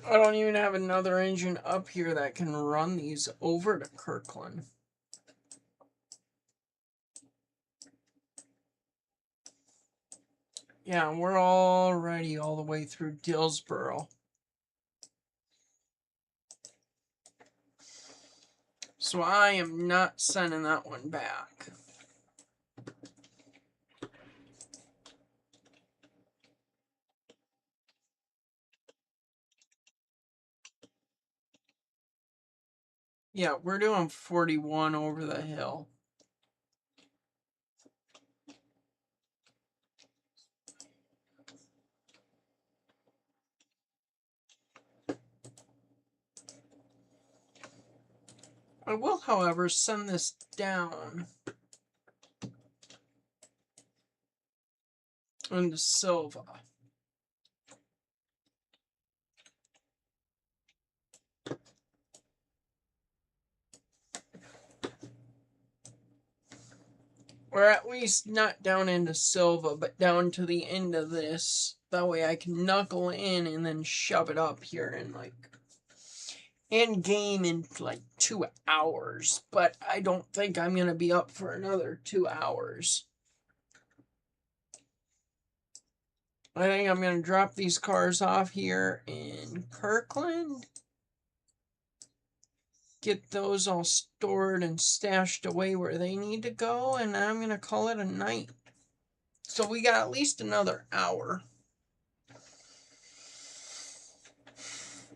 I don't even have another engine up here that can run these over to Kirkland. Yeah, we're already all the way through Dillsboro. So I am not sending that one back. Yeah, we're doing 41 over the hill. I will, however, send this down into Silva. Or at least not down into Silva, but down to the end of this. That way I can knuckle in and then shove it up here in like end game in like 2 hours. But I don't think I'm going to be up for another 2 hours. I think I'm going to drop these cars off here in Kirkland. Get those all stored and stashed away where they need to go, and I'm going to call it a night. So we got at least another hour,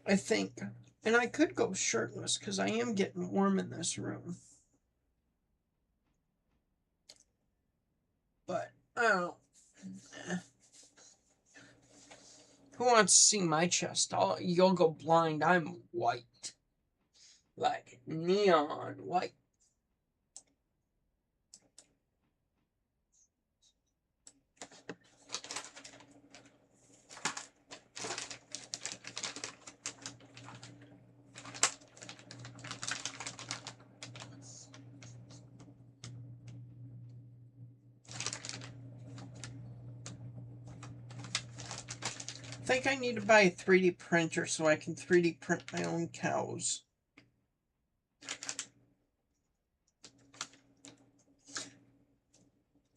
I think. And I could go shirtless because I am getting warm in this room. But, I don't know. Who wants to see my chest? You'll go blind. I'm white. Like neon white. I think I need to buy a 3D printer so I can 3D print my own cows.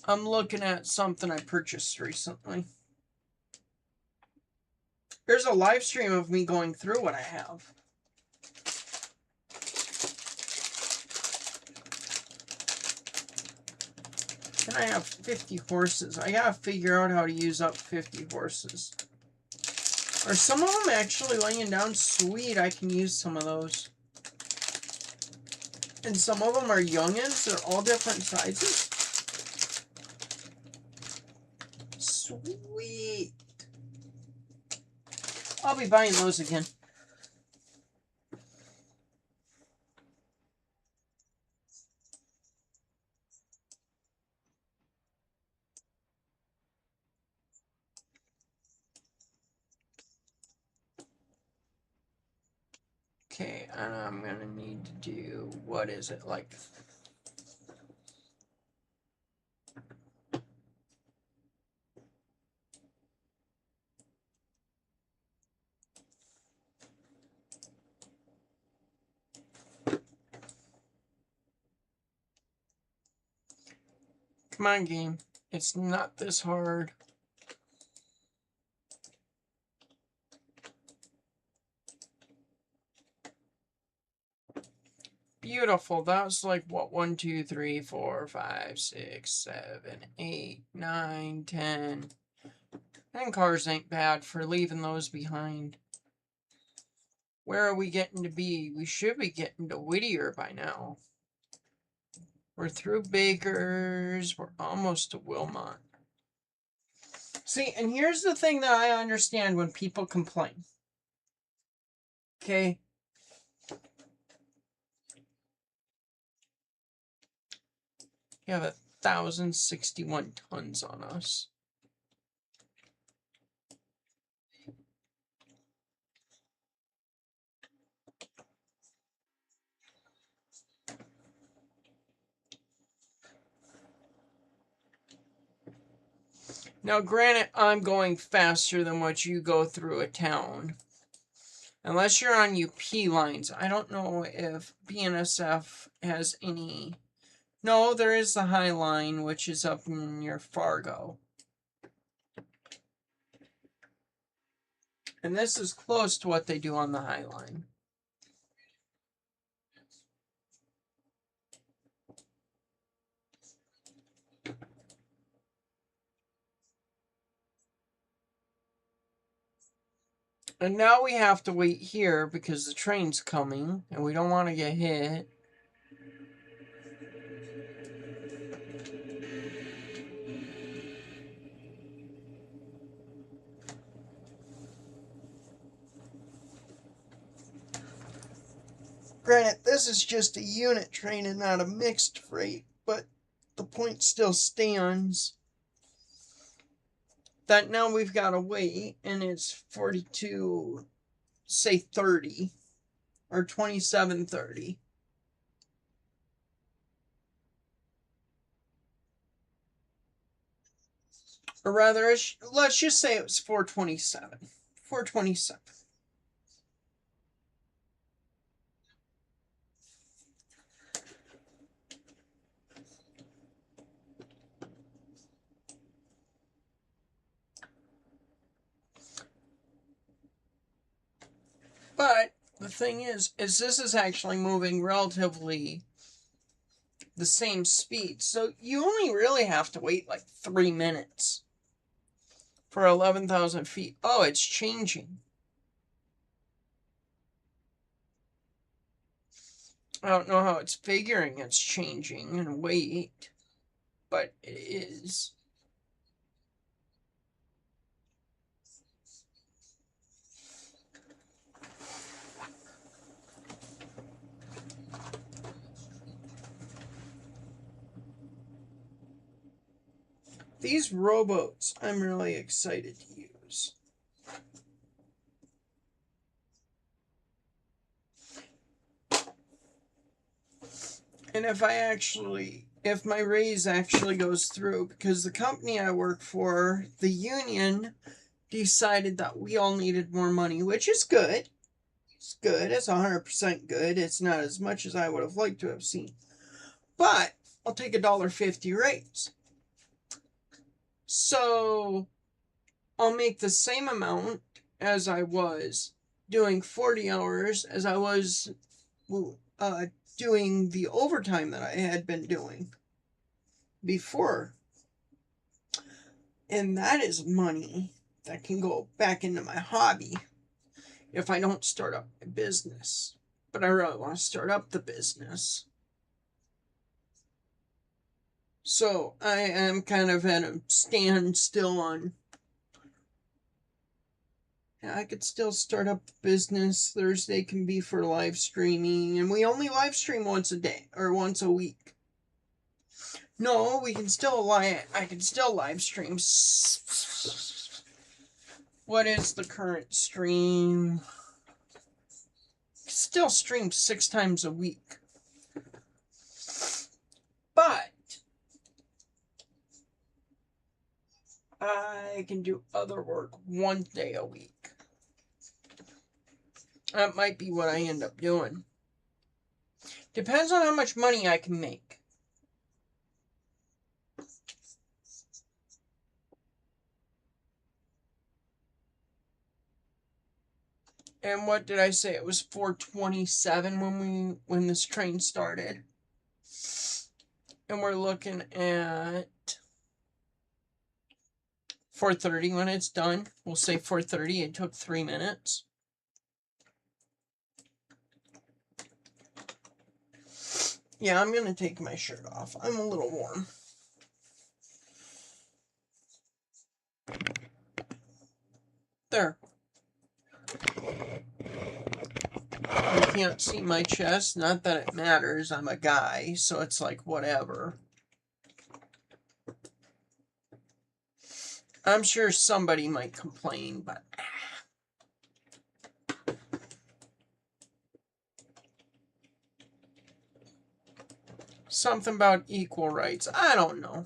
I'm looking at something I purchased recently. There's a live stream of me going through what I have. And I have 50 horses. I gotta figure out how to use up 50 horses. Are some of them actually laying down? Sweet, I can use some of those. And some of them are youngins. They're all different sizes. Sweet. I'll be buying those again. Okay, and I'm gonna need to do, what is it, like come on, game. It's not this hard. Beautiful. That was like, what, 1, 2, 3, 4, 5, 6, 7, 8, 9, 10. 10 cars ain't bad for leaving those behind. Where are we getting to be? We should be getting to Whittier by now. We're through Baker's. We're almost to Wilmot. See, and here's the thing that I understand when people complain. Okay? You have 1,061 tons on us. Now, granted, I'm going faster than what you go through a town. Unless you're on UP lines. I don't know if BNSF has any... No, there is the High Line, which is up near Fargo. And this is close to what they do on the High Line. And now we have to wait here because the train's coming and we don't want to get hit. Granted, this is just a unit train and not a mixed freight, but the point still stands that now we've got to wait, and it's 42, say 30, or 27:30. Or rather, let's just say it was 4:27. 4:27. But the thing is this is actually moving relatively the same speed. So you only really have to wait like 3 minutes for 11,000 feet. Oh, it's changing. I don't know how it's figuring it's changing in weight, but it is. These rowboats, I'm really excited to use. And if my raise actually goes through, because the company I work for, the union, decided that we all needed more money, which is good. It's good. It's 100% good. It's not as much as I would have liked to have seen. But I'll take $1.50 raise. So I'll make the same amount as I was doing 40 hours as I was doing the overtime that I had been doing before. And that is money that can go back into my hobby if I don't start up my business. But I really want to start up the business. So I am kind of at a standstill on. I could still start up a business. Thursday can be for live streaming, and we only live stream once a day or once a week. No, we can still I can still live stream. What is the current stream? Still stream 6 times a week. But I can do other work 1 day a week. That might be what I end up doing. Depends on how much money I can make. And what did I say? It was 4:27 when this train started. And we're looking at 4:30 when it's done. We'll say 4:30. It took 3 minutes. Yeah, I'm going to take my shirt off. I'm a little warm. There. You can't see my chest. Not that it matters. I'm a guy, so it's like whatever. I'm sure somebody might complain, but something about equal rights. I don't know.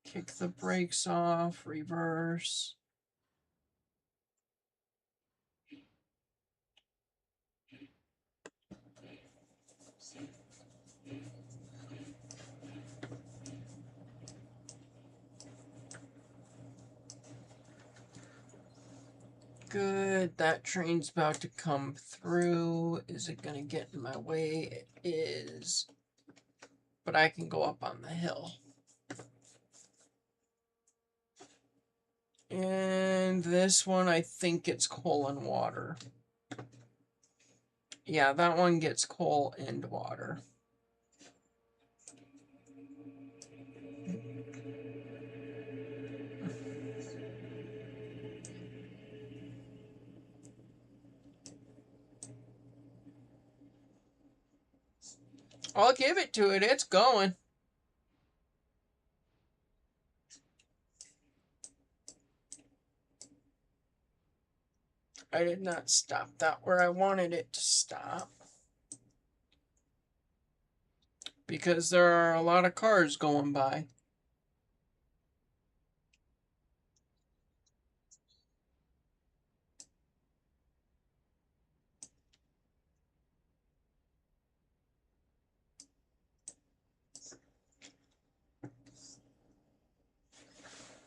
Kick the brakes off, reverse. Good, that train's about to come through. Is it gonna get in my way? It is. But I can go up on the hill. And this one, I think gets coal and water. Yeah, that one gets coal and water. I'll give it to it. It's going. I did not stop that where I wanted it to stop. Because there are a lot of cars going by.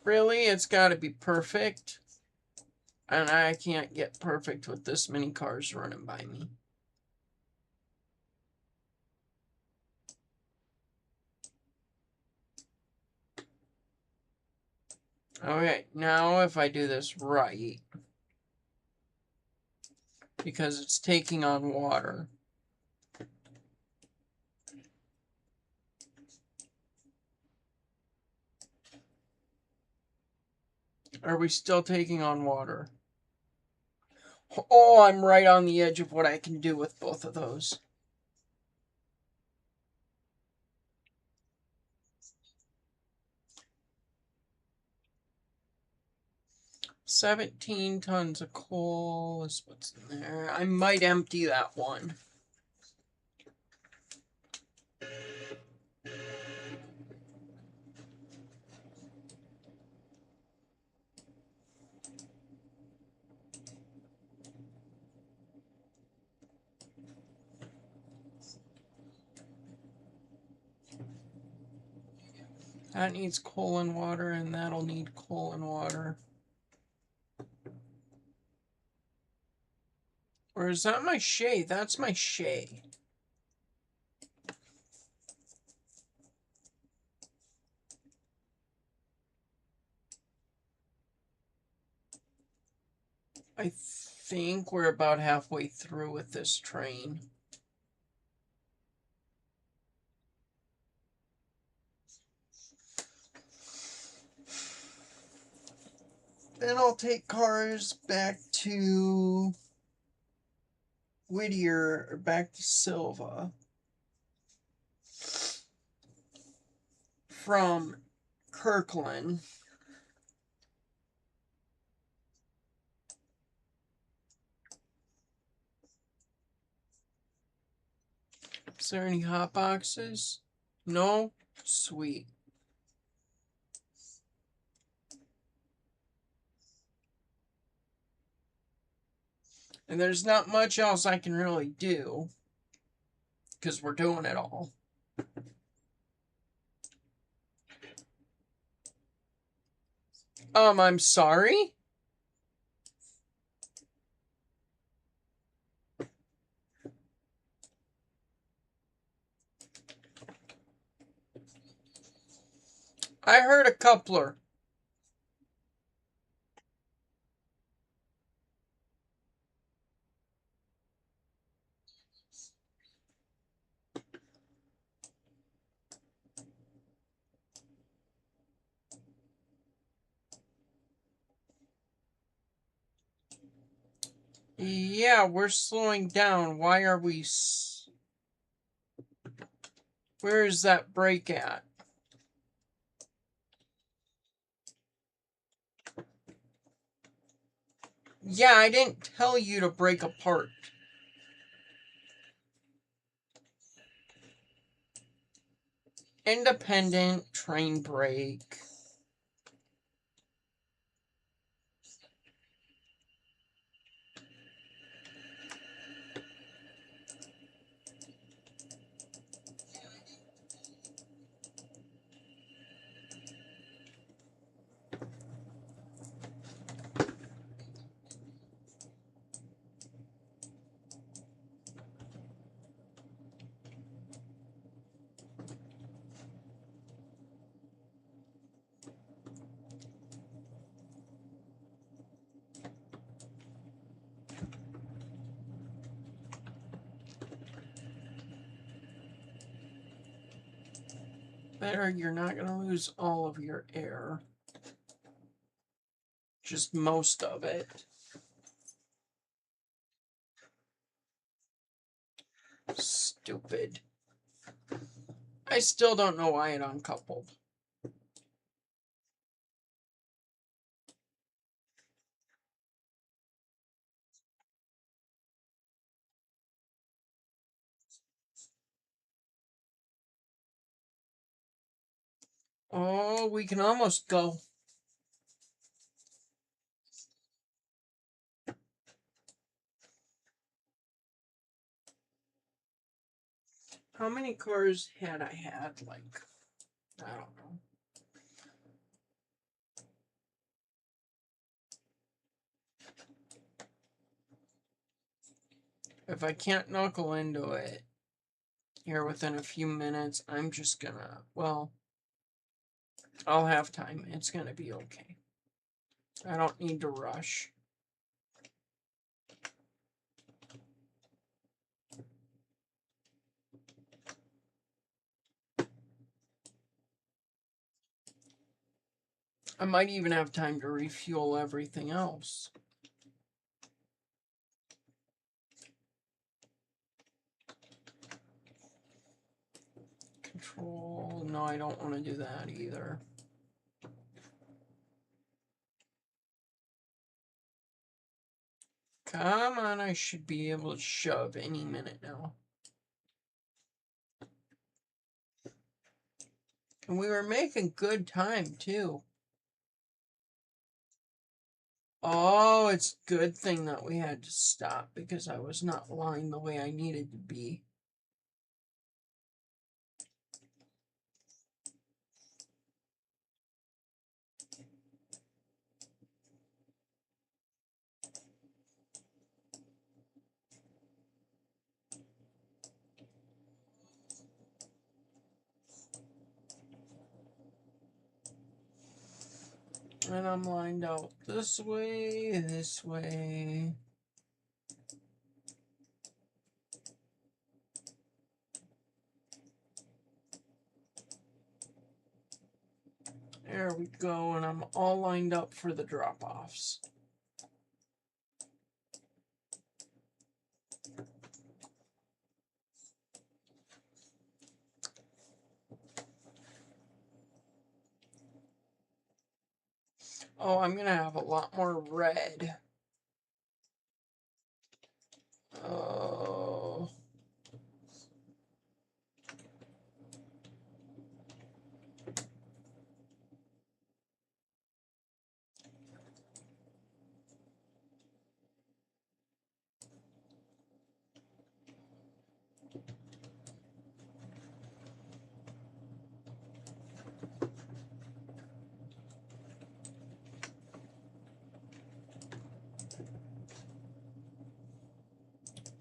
Really? It's got to be perfect. And I can't get perfect with this many cars running by me. Okay, now if I do this right, because it's taking on water. Are we still taking on water? Oh, I'm right on the edge of what I can do with both of those. $17 tons of coal is what's in there. I might empty that one. That needs coal and water, and that'll need coal and water. Or is that my shay? That's my shay. I think we're about halfway through with this train. Then I'll take cars back to Whittier, or back to Silva from Kirkland. Is there any hot boxes? No? Sweet. And there's not much else I can really do, because we're doing it all. I'm sorry? I heard a coupler. Yeah, we're slowing down. Why are we... Where is that brake at? Yeah, I didn't tell you to break apart. Independent train brake. Better, you're not going to lose all of your air. Just most of it. Stupid. I still don't know why it uncoupled. Oh, we can almost go. How many cars had I had? Like, I don't know. If I can't knuckle into it here within a few minutes, I'm just gonna, well, I'll have time. It's gonna be okay. I don't need to rush. I might even have time to refuel everything else. Control, no, I don't want to do that either. Come on, I should be able to shove any minute now. And we were making good time, too. Oh, it's a good thing that we had to stop because I was not lined the way I needed to be. And I'm lined out this way, this way. There we go, and I'm all lined up for the drop-offs. Oh, I'm gonna have a lot more red. Oh.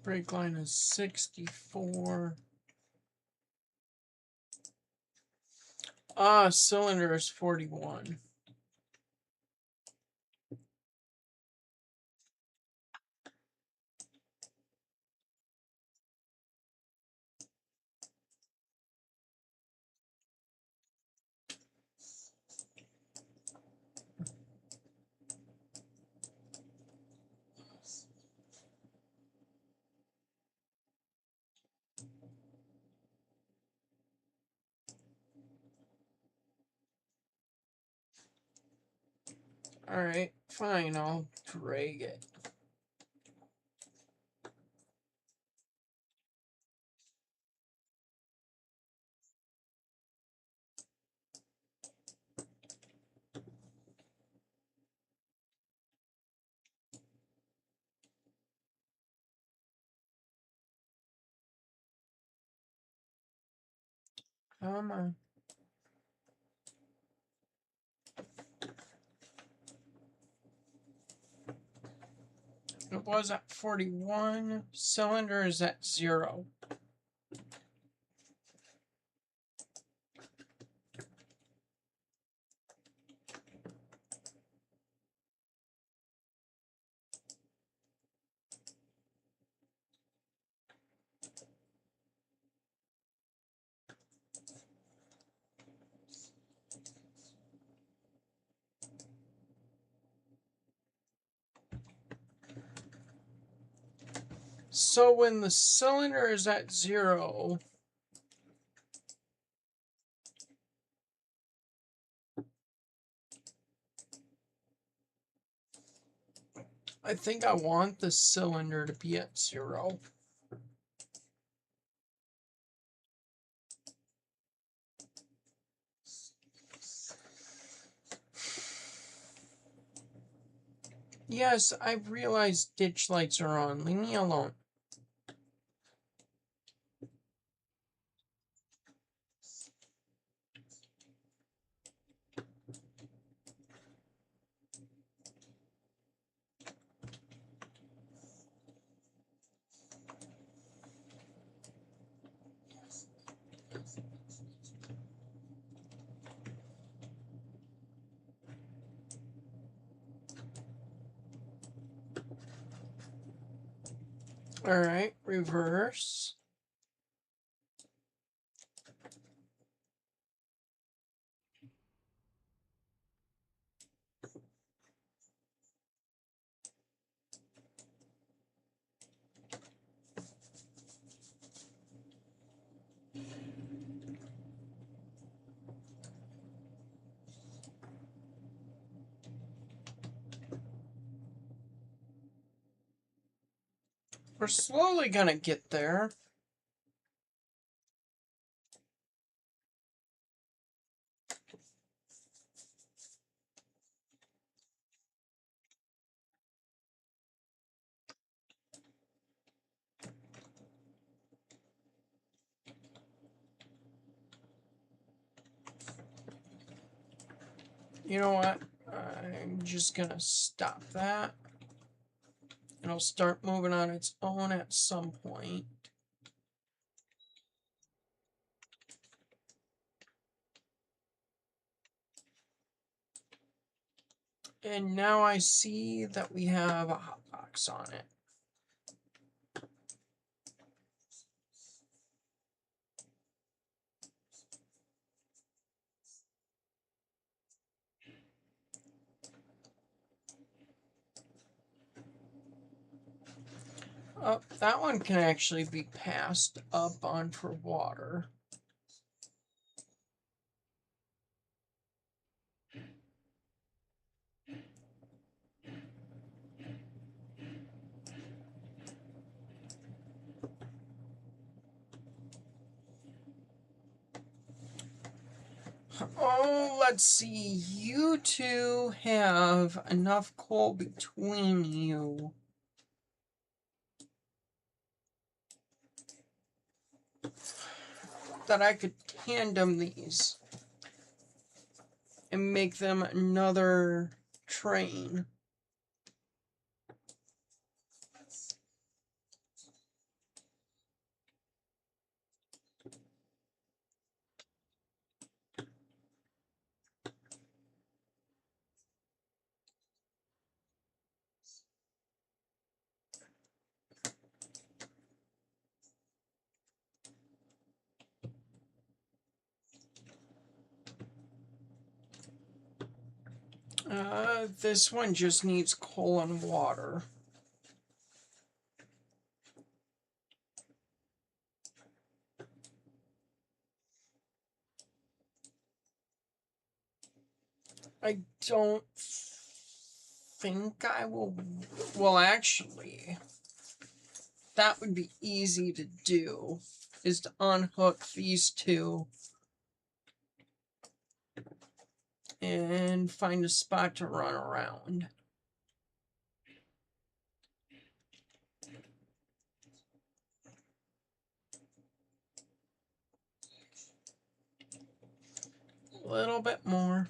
Brake line is 64. Cylinder is 41. Alright, fine, I'll drag it. Come on. It was at 41. Cylinder is at 0. So when the cylinder is at 0, I think I want the cylinder to be at 0. Yes, I've realized ditch lights are on. Leave me alone. Alright, reverse. We're slowly gonna get there. You know what? I'm just gonna stop that. It'll start moving on its own at some point. And now I see that we have a hotbox on it. Oh, that one can actually be passed up on for water. Oh, let's see. You two have enough coal between you that I could tandem these and make them another train. This one just needs coal and water. I don't think I will. Well, actually, that would be easy to do, is to unhook these two and find a spot to run around. A little bit more.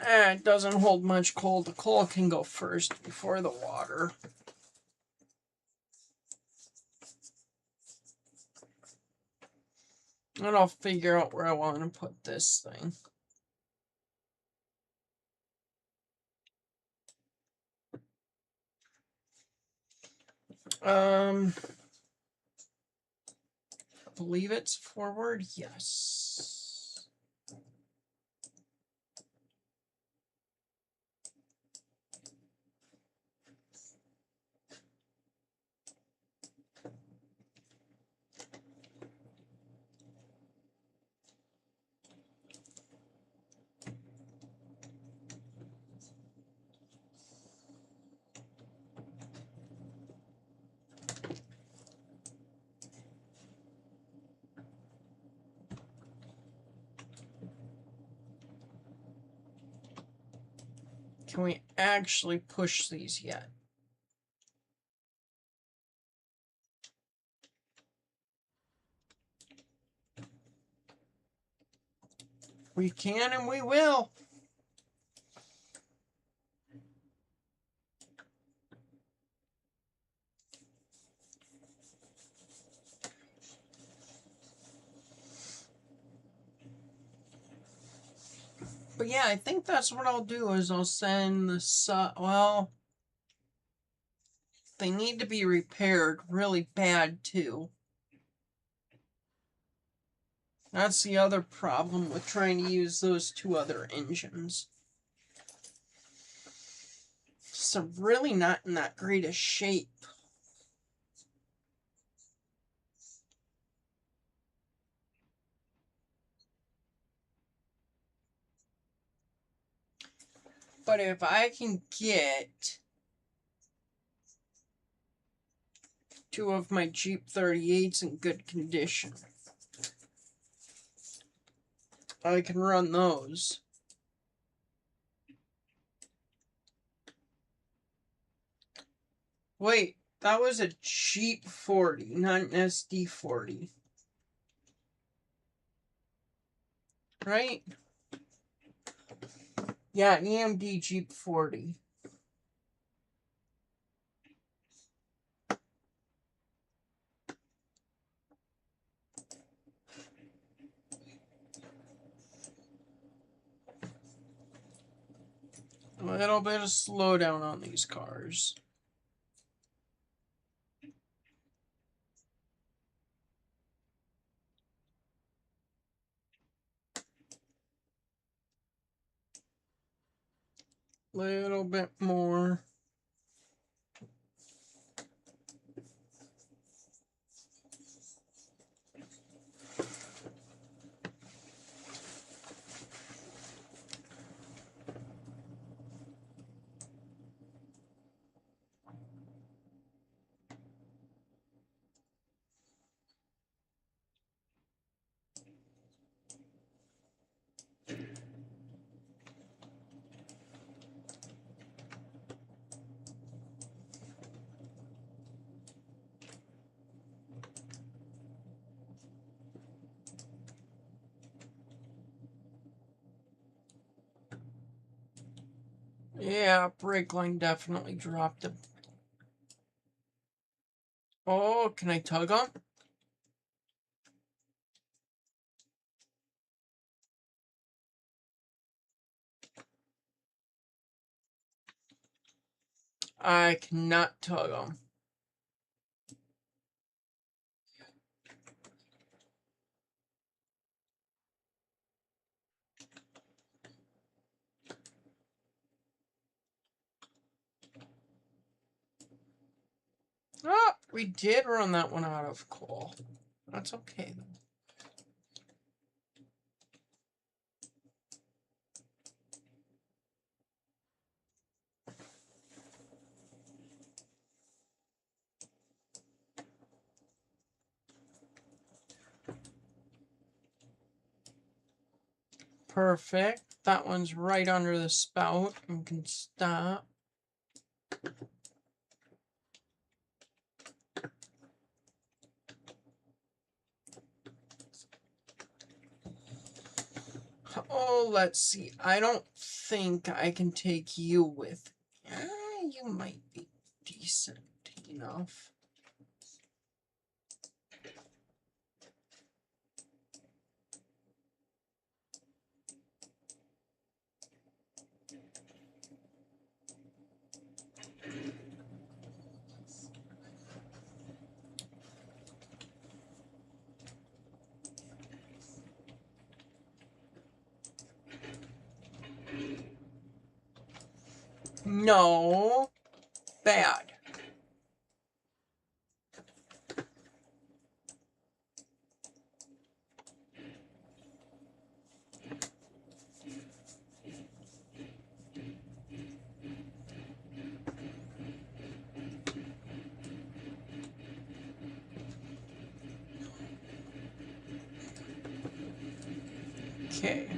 It doesn't hold much coal. The coal can go first before the water. And I'll figure out where I want to put this thing. I believe it's forward. Yes. Can we actually push these yet? We can and we will. But yeah, I think that's what I'll do is I'll send the well, they need to be repaired really bad too. That's the other problem with trying to use those two other engines. So really not in that great a shape. But if I can get two of my Jeep 38s in good condition, I can run those. Wait, that was a Jeep 40, not an SD 40. Right? Yeah, an EMD Jeep 40. A little bit of slowdown on these cars. Little bit more. Yeah, brake line definitely dropped a... Oh, can I tug them? I cannot tug them. Oh, we did run that one out of coal. That's okay, though. Perfect. That one's right under the spout and can stop. Oh, let's see. I don't think I can take you with. You might be decent enough. No. Bad. Okay.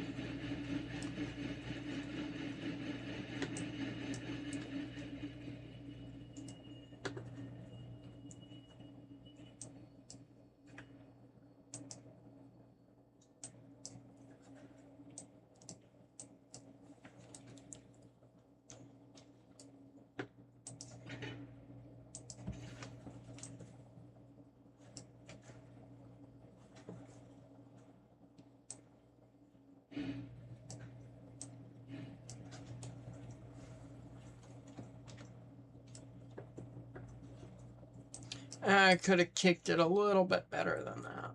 I could have kicked it a little bit better than that.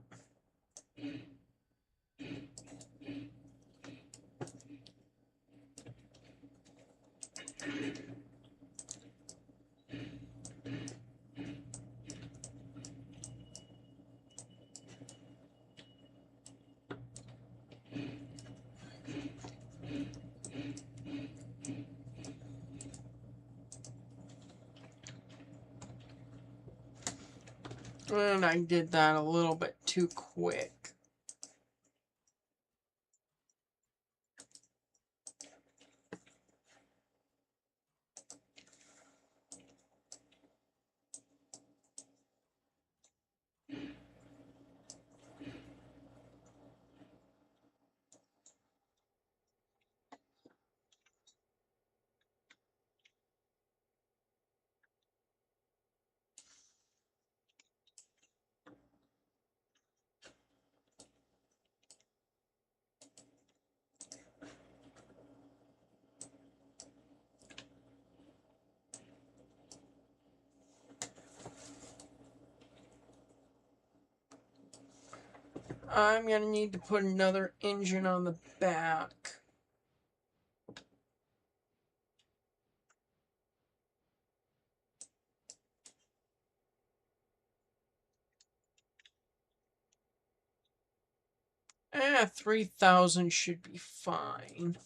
And I did that a little bit too quick. I'm going to need to put another engine on the back. 3,000 should be fine.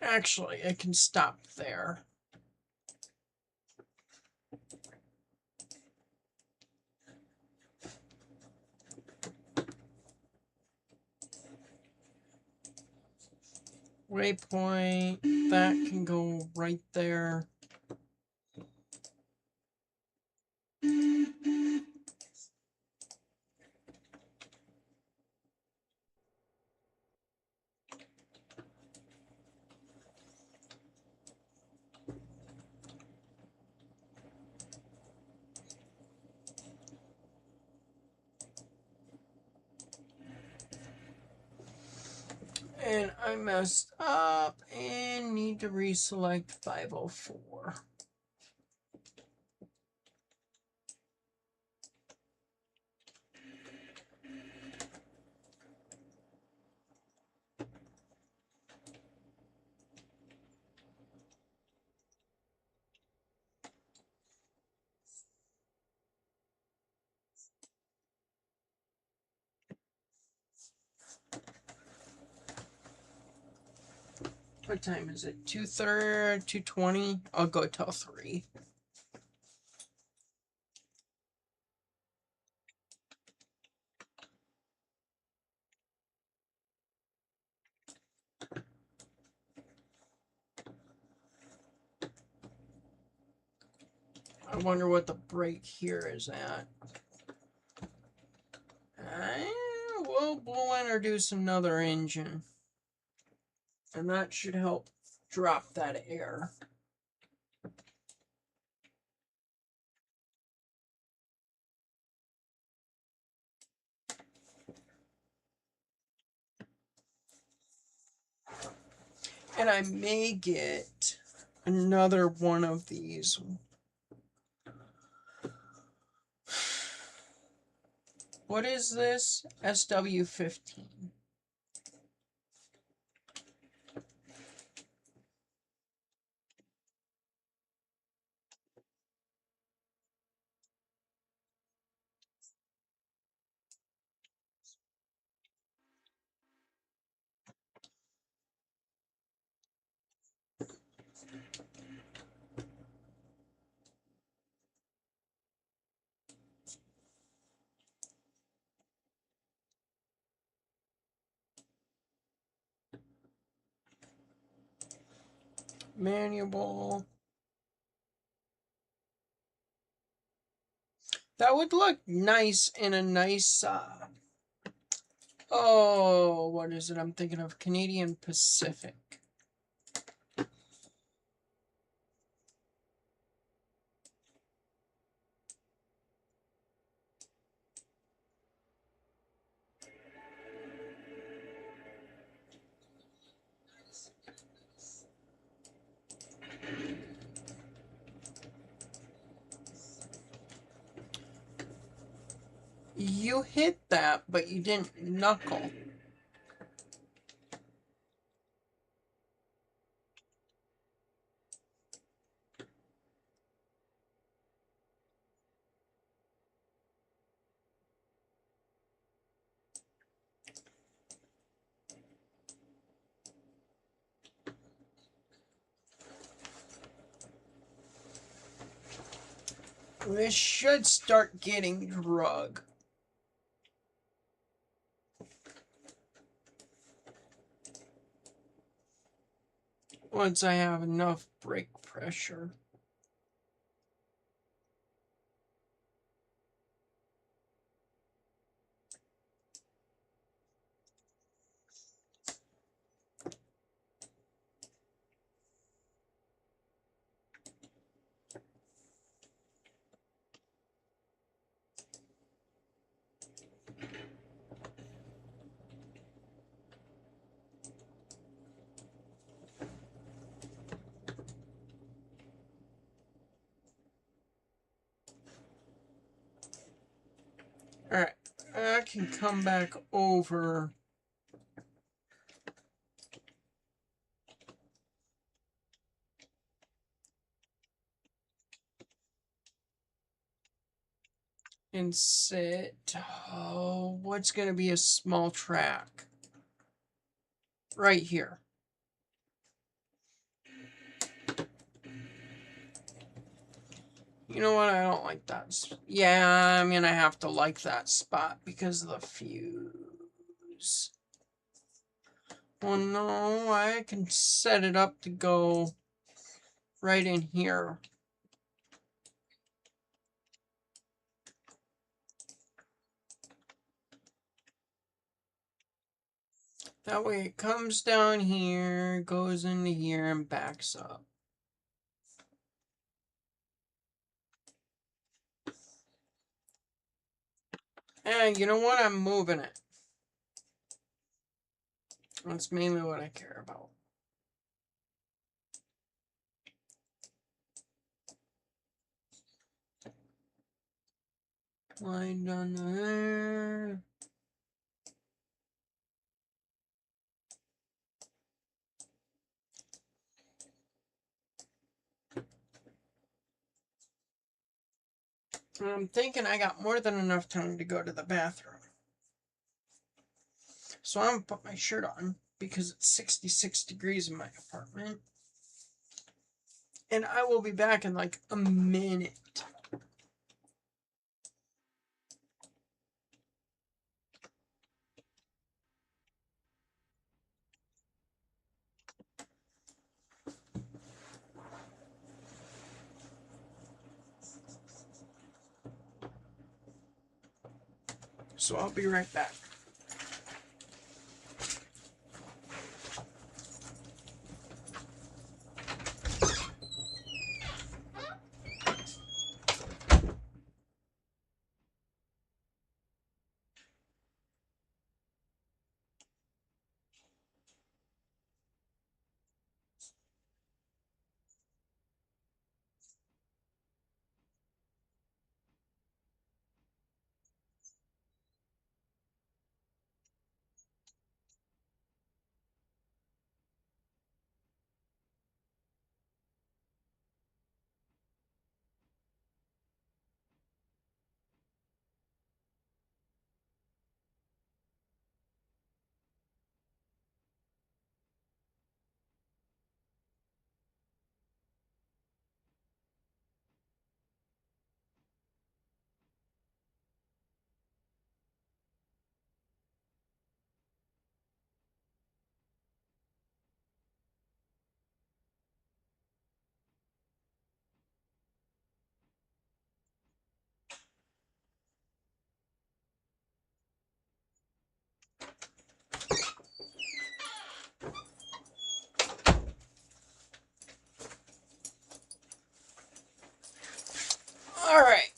Actually, I can stop there. Waypoint, that can go right there. And I messed up and need to reselect 504. What time is it? 2:30, 2:20? I'll go till 3. I wonder what the brake here is at. We'll introduce another engine. And that should help drop that air. And I may get another one of these. What is this? SW15. Manual. That would look nice in a nice, oh, what is it? I'm thinking of Canadian Pacific. You hit that, but you didn't knuckle. This should start getting drug. Once I have enough brake pressure. Alright, I can come back over. and sit. Oh, what's going to be a small track? Right here. You know what? I don't like that. Yeah, I'm going to have to like that spot because of the fuse. Well, no, I can set it up to go right in here. That way it comes down here, goes into here, and backs up. And you know what? I'm moving it. That's mainly what I care about. Line down there. I'm thinking I got more than enough time to go to the bathroom. So I'm going to put my shirt on because it's 66 degrees in my apartment. And I will be back in like a minute. So I'll be right back. Alright.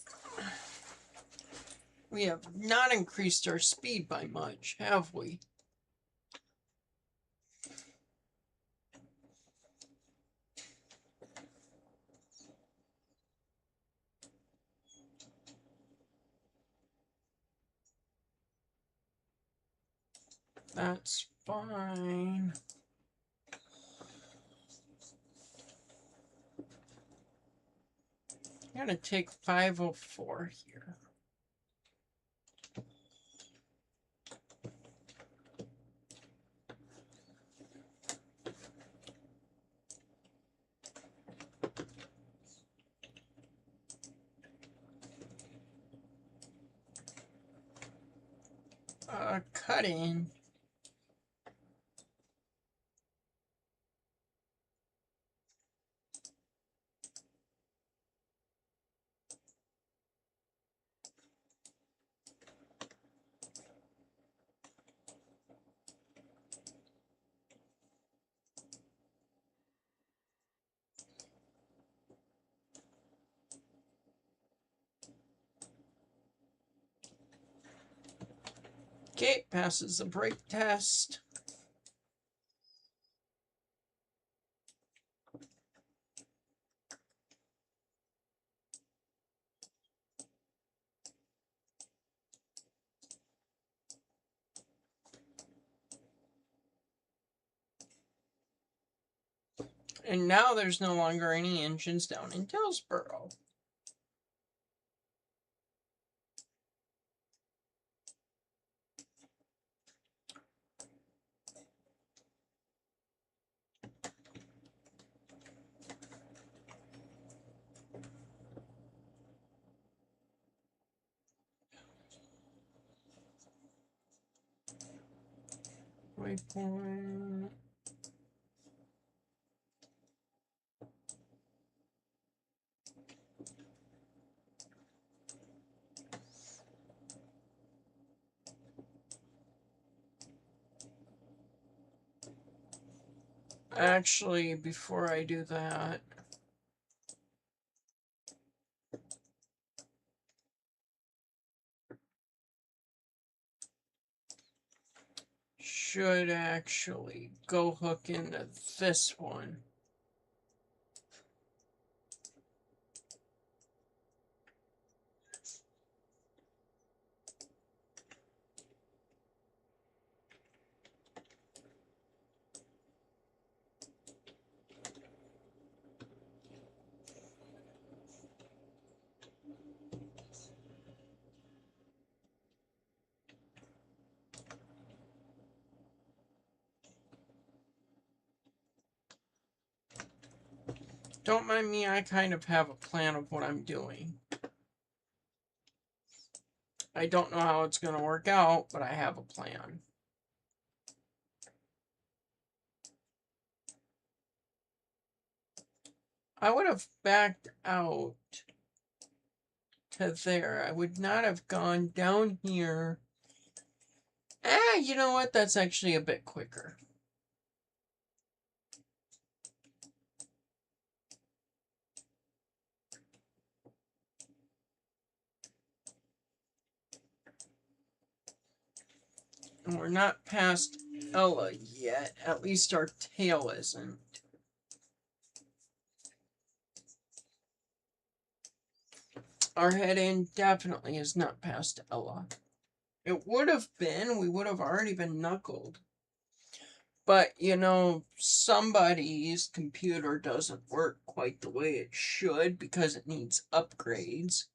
We have not increased our speed by much, have we? That's fine. I'm gonna take 504 here. Cut in. Okay, passes the brake test. And now there's no longer any engines down in Dillsboro. waypoint. Actually, before I do that, should actually go hook into this one. Don't mind me, I kind of have a plan of what I'm doing. I don't know how it's going to work out, but I have a plan. I would have backed out to there. I would not have gone down here. You know what? That's actually a bit quicker. And we're not past Ella yet. At least our tail isn't. Our head end definitely is not past Ella. It would have been. We would have already been knuckled. But, you know, somebody's computer doesn't work quite the way it should because it needs upgrades.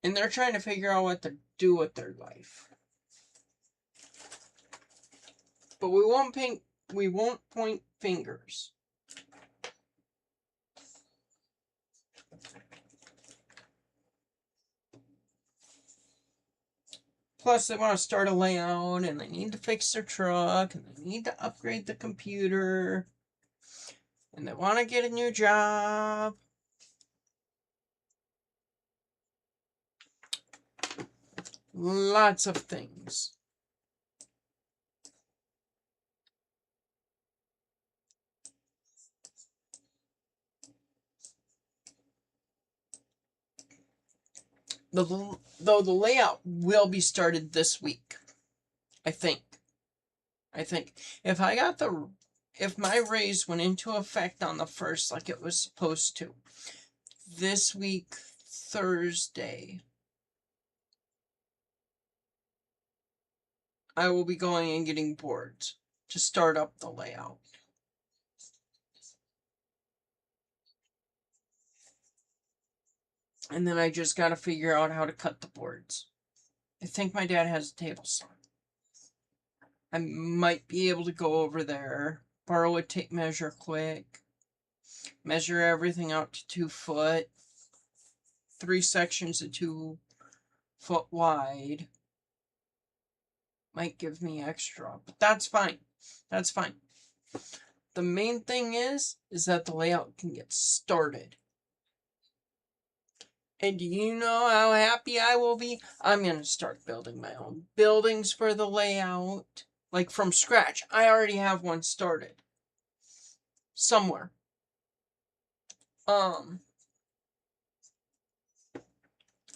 And they're trying to figure out what to do with their life. But we won't point fingers. Plus, they want to start a layout, and they need to fix their truck, and they need to upgrade the computer, and they want to get a new job. Lots of things. Though the layout will be started this week, I think. If my raise went into effect on the 1st like it was supposed to, this week, Thursday, I will be going and getting boards to start up the layout. And then I just got to figure out how to cut the boards. I think my dad has a table saw. I might be able to go over there, borrow a tape measure quick, measure everything out to 2 foot, 3 sections of 2 foot wide. Might give me extra, but that's fine. That's fine. The main thing is that the layout can get started. And do you know how happy I will be? I'm going to start building my own buildings for the layout. Like from scratch. I already have one started. Somewhere.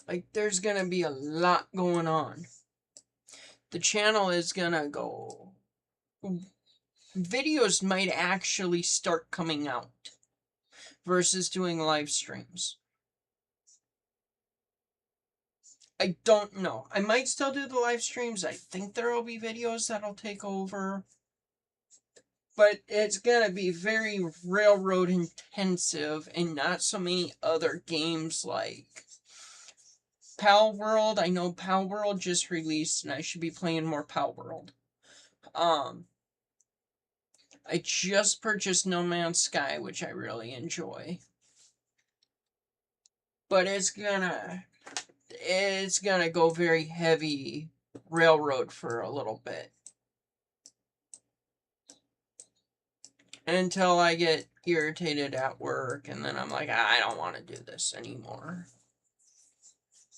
Like there's going to be a lot going on. The channel is going to go... Videos might actually start coming out. Versus doing live streams. I don't know. I might still do the live streams. I think there will be videos that'll take over. But it's going to be very railroad intensive and not so many other games like Pal World. I know Pal World just released and I should be playing more Pal World. I just purchased No Man's Sky, which I really enjoy. But it's gonna go very heavy railroad for a little bit. Until I get irritated at work, and then I'm like, I don't want to do this anymore.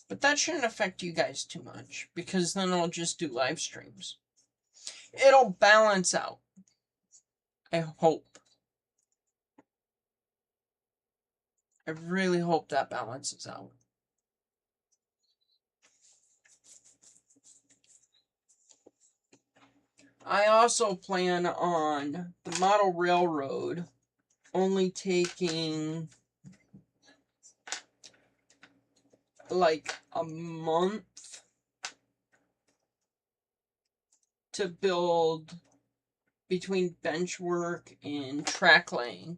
But that shouldn't affect you guys too much, because then I'll just do live streams. It'll balance out. I hope. I really hope that balances out. I also plan on the model railroad only taking like a month to build between bench work and track laying.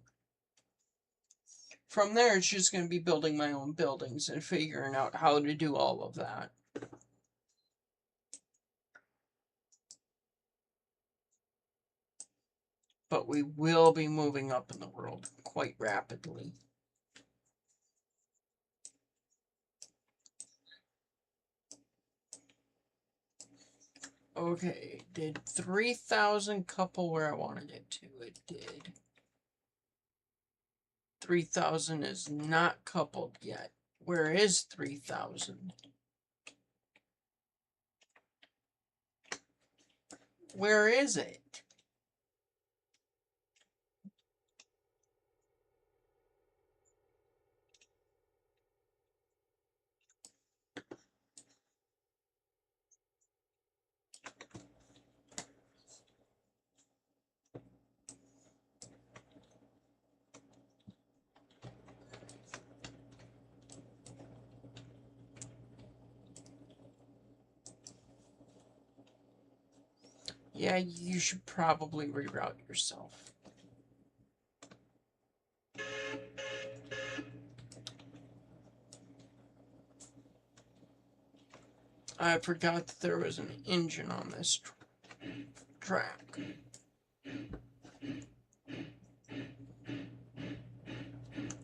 From there, it's just going to be building my own buildings and figuring out how to do all of that. But we will be moving up in the world quite rapidly. Okay, did 3,000 couple where I wanted it to? It did. 3,000 is not coupled yet. Where is 3,000? Where is it? Yeah, you should probably reroute yourself. I forgot that there was an engine on this track.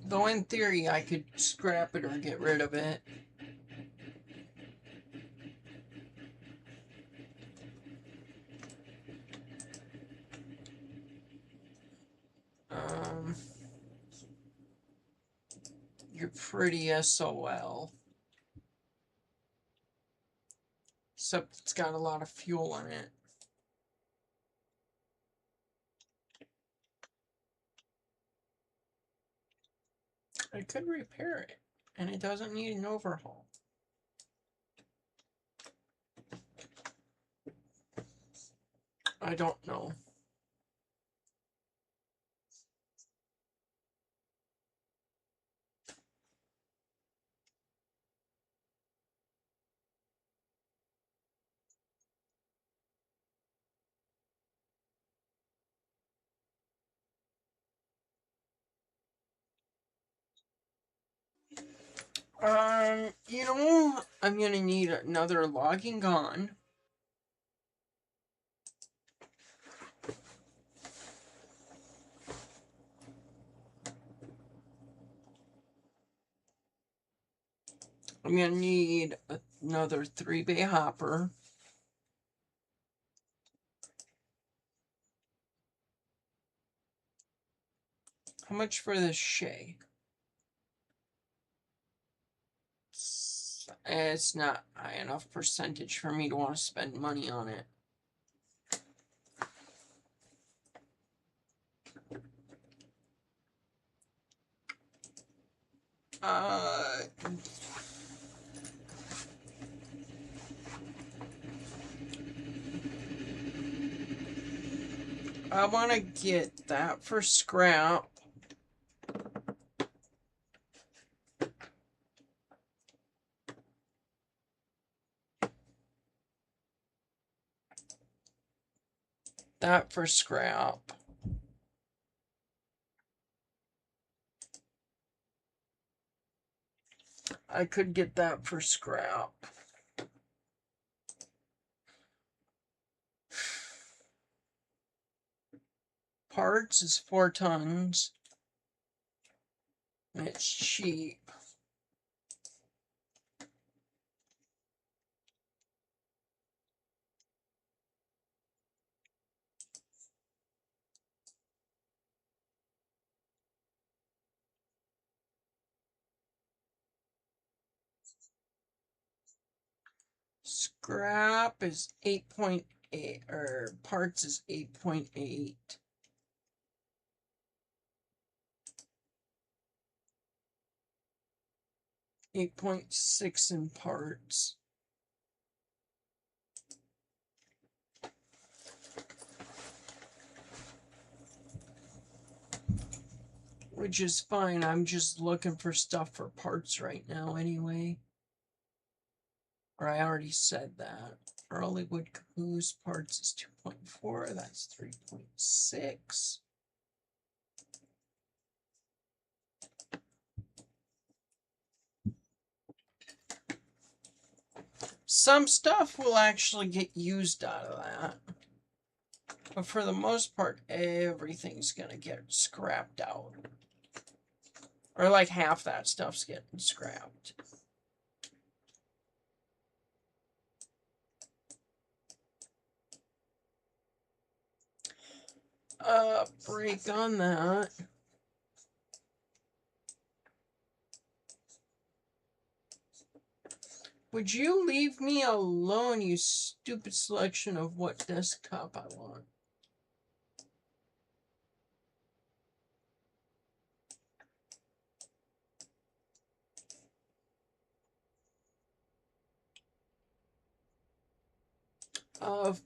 Though in theory I could scrap it or get rid of it. You're pretty SOL. Except it's got a lot of fuel in it. I could repair it, and it doesn't need an overhaul. I don't know. You know, I'm gonna need another logging gun. I'm gonna need another 3-bay hopper. How much for this shay? It's not high enough percentage for me to want to spend money on it. I want to get that for scrap. That for scrap. I could get that for scrap. Parts is 4 tons. And it's cheap. Scrap is 8.8, or parts is 8.8. $8.6 in parts. Which is fine. I'm just looking for stuff for parts right now anyway. Or I already said that. Early wood caboose parts is 2.4. That's 3.6. Some stuff will actually get used out of that. But for the most part, everything's going to get scrapped out. Or like half that stuff's getting scrapped. Break on that. Would you leave me alone, you stupid selection of what desktop I want?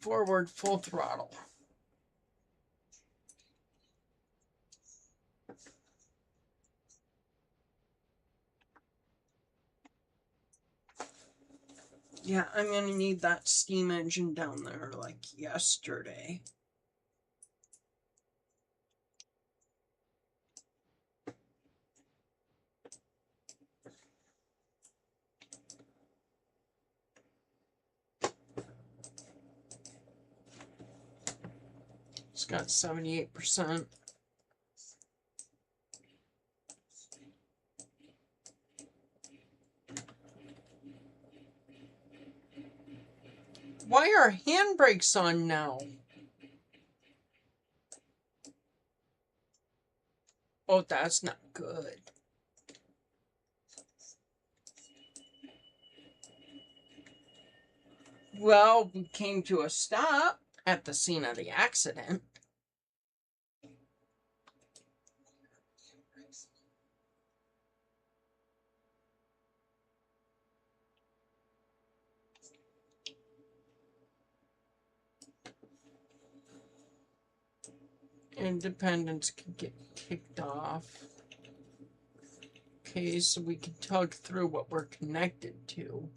Forward full throttle. Yeah, I'm gonna need that steam engine down there like yesterday. It's got 78%. Why are handbrakes on now? Oh, that's not good. Well, we came to a stop at the scene of the accident. Independence can get kicked off. Okay, so we can tug through what we're connected to.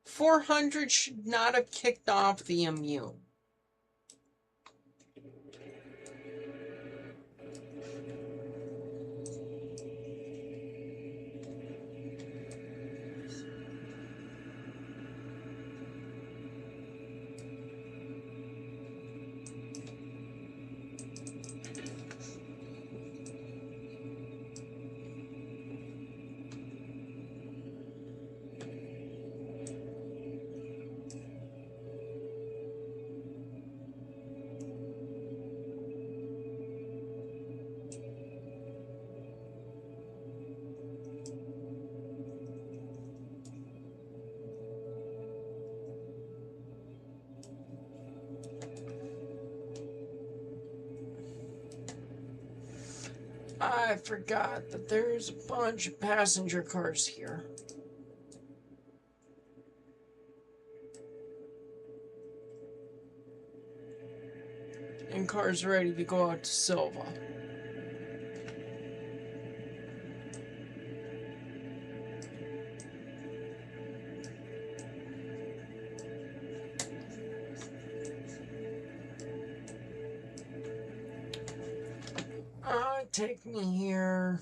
$400 should not have kicked off the immune. I forgot that there's a bunch of passenger cars here. And cars ready to go out to Silva. Take me here.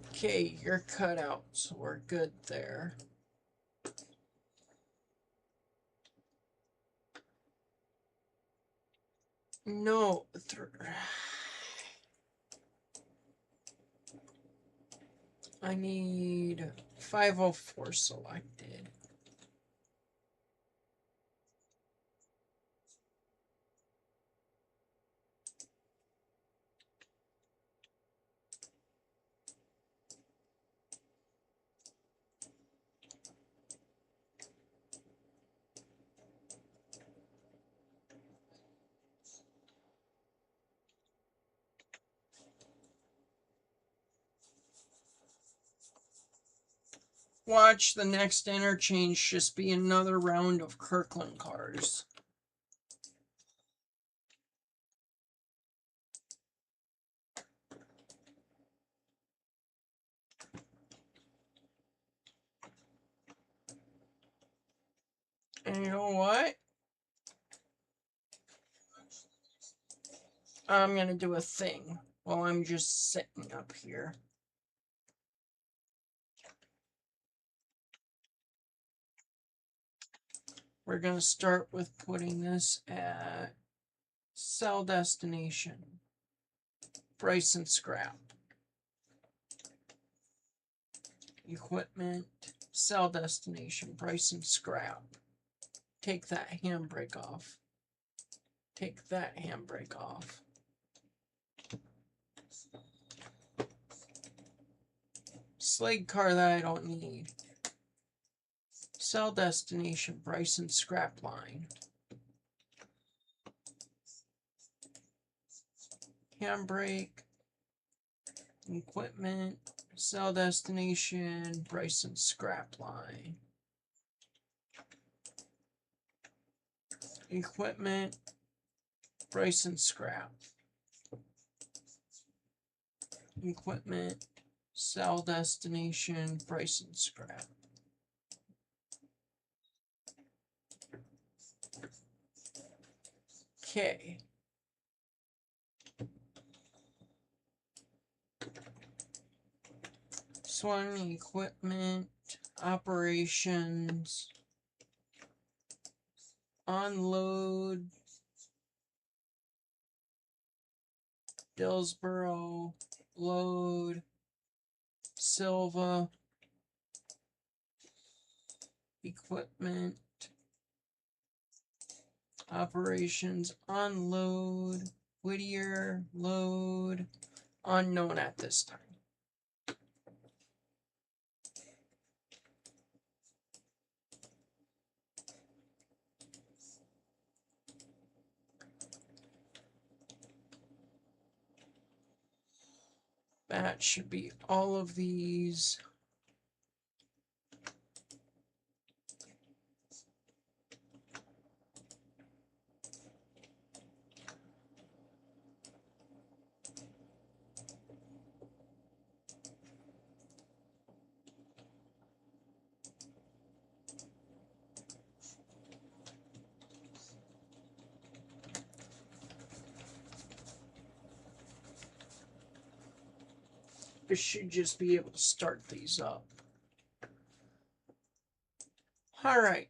Okay, you're cut out, so we're good there. No, I need 504 selected. Watch the next interchange just be another round of Kirkland cars. And you know what? I'm going to do a thing while I'm just sitting up here. We're going to start with putting this at sell destination, price and scrap. Equipment, sell destination, price and scrap. Take that handbrake off. Take that handbrake off. Slate car that I don't need. Sell destination, price and scrap line. Handbrake, equipment, sell destination, price and scrap line. Equipment, price and scrap. Equipment, sell destination, price and scrap. Okay. This one, equipment, operations, unload, Dillsboro, load, Silva, equipment, operations, unload, Whittier, load, unknown at this time. That should be all of these. I should just be able to start these up. All right.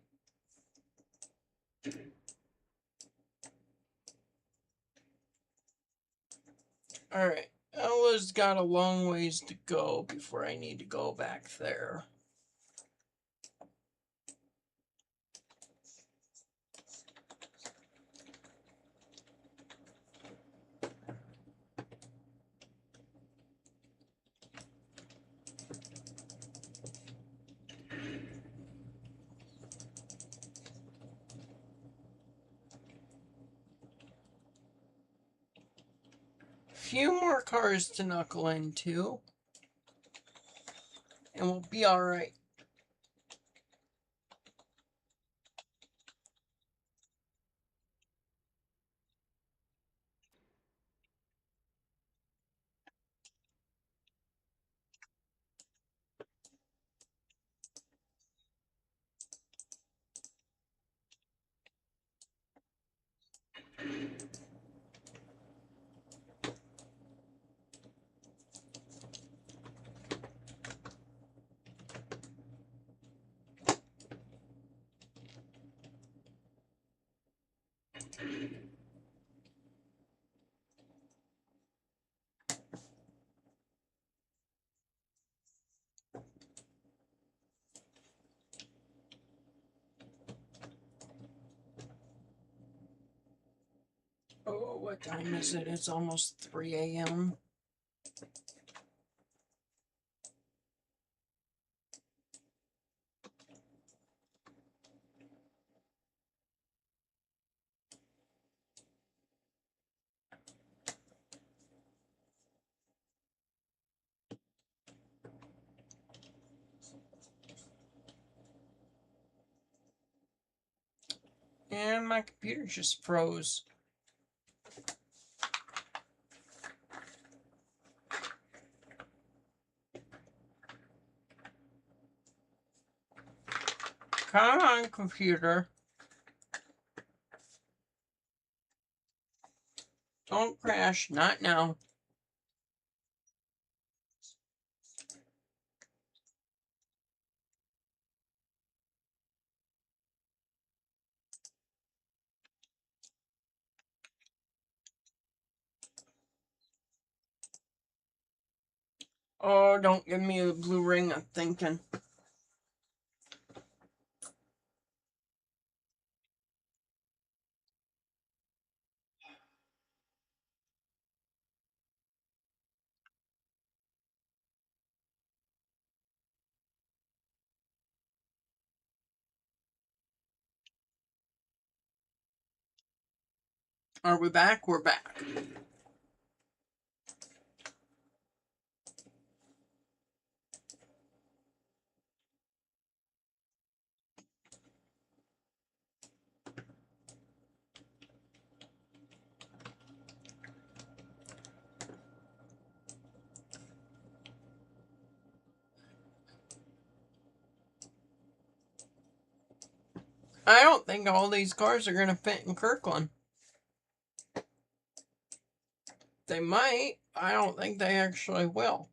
All right. Ella's got a long ways to go before I need to go back there. Few more cars to knuckle into, and we'll be all right. What time is it? It's almost 3 a.m. And my computer just froze. Come on, computer. Don't crash. Not now. Oh, don't give me the blue ring of thinking. Are we back? We're back. I don't think all these cars are going to fit in Kirkland. They might. I don't think they actually will.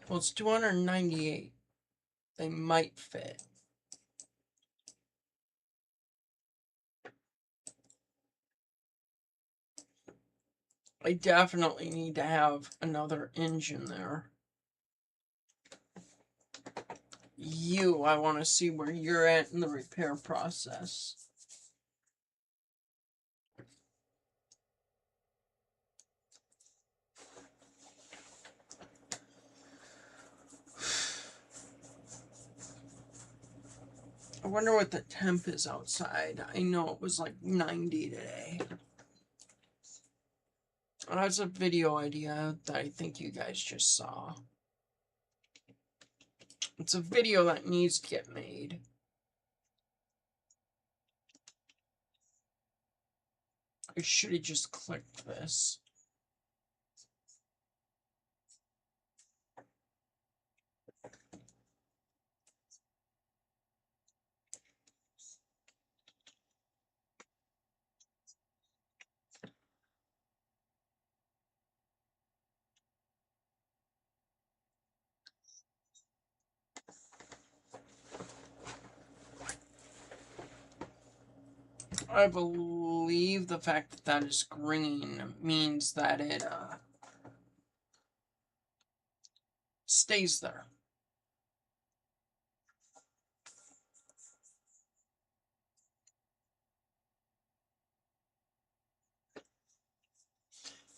Well, it's 298. They might fit. I definitely need to have another engine there. I want to see where you're at in the repair process. I wonder what the temp is outside. I know it was like 90 today. That's a video idea that I think you guys just saw. It's a video that needs to get made. I should have just clicked this. I believe the fact that that is green means that it stays there.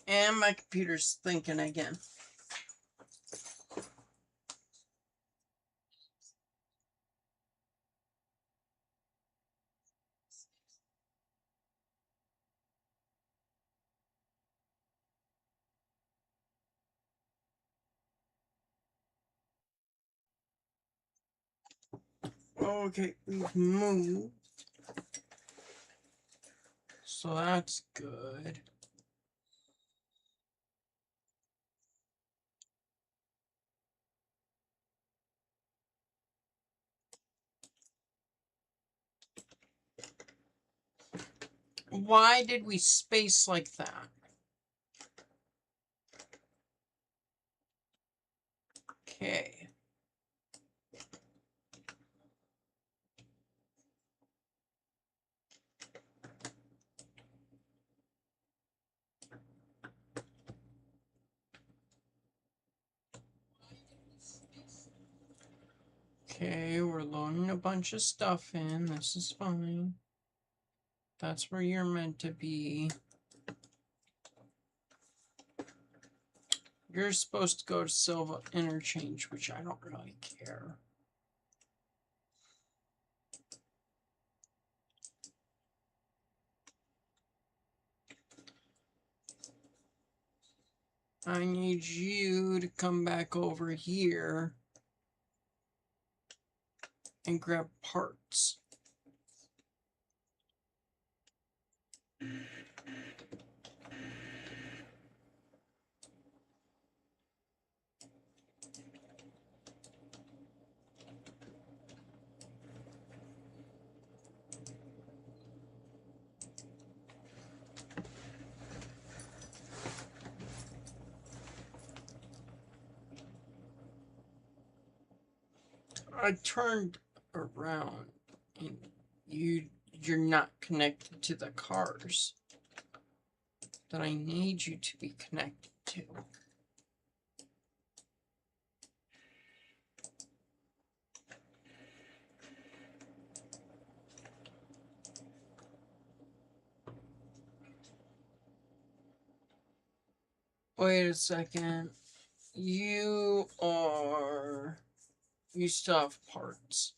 And my computer's thinking again. Okay, we've moved. So that's good. Why did we space like that? Okay. Okay, we're loading a bunch of stuff in. This is fine. That's where you're meant to be. You're supposed to go to Silva Interchange, which I don't really care. I need you to come back over here and grab parts. I turned around and you're not connected to the cars that I need you to be connected to. Wait a second. You still have parts.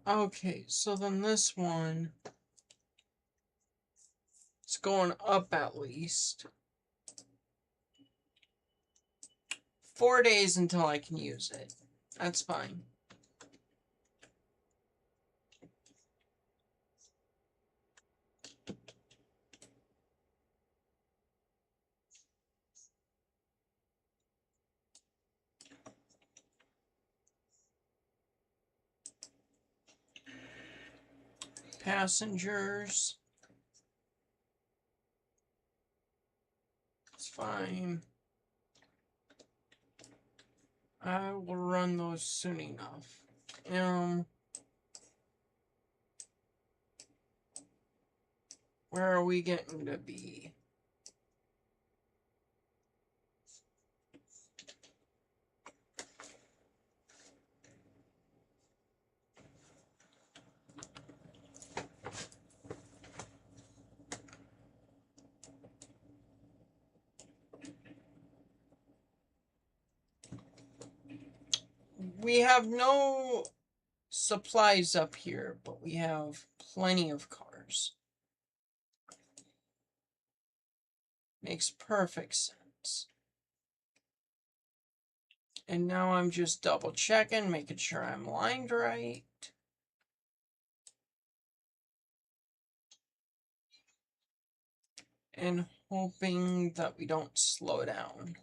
Okay, so then this one, it's going up at least. 4 days until I can use it. That's fine. Passengers. It's fine. I will run those soon enough. Where are we getting to be? We have no supplies up here, but we have plenty of cars. Makes perfect sense. And now I'm just double checking, making sure I'm lined right. And hoping that we don't slow down.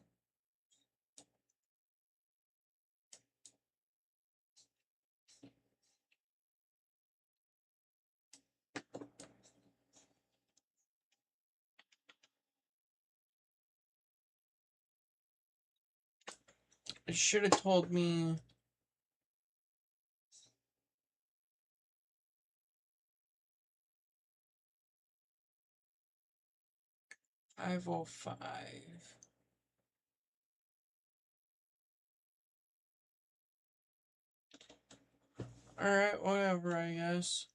It should have told me. $505. Alright, whatever, I guess.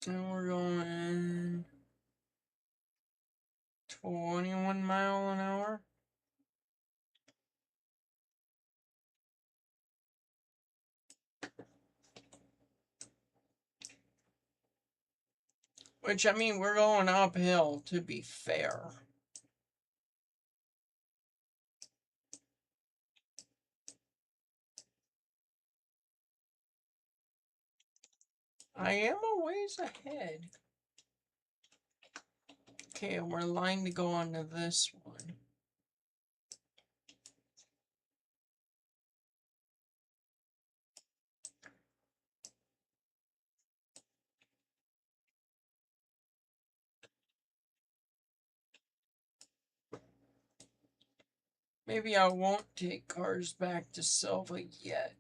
And we're going 21 mile an hour. Which, I mean, we're going uphill, to be fair. I am a ways ahead. Okay, we're lined to go onto this one. Maybe I won't take cars back to Silva yet.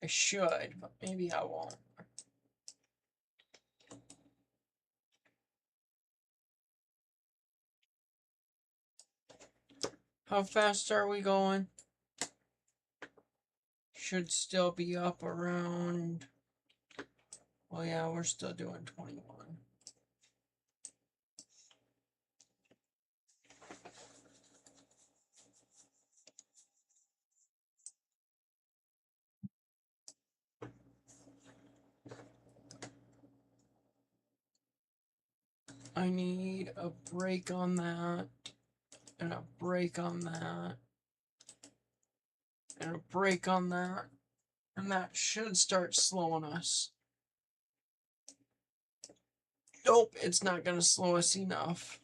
I should, but maybe I won't. How fast are we going? Should still be up around... Oh yeah, we're still doing 21. I need a brake on that, and a brake on that, and a brake on that, and that should start slowing us. Nope, it's not going to slow us enough.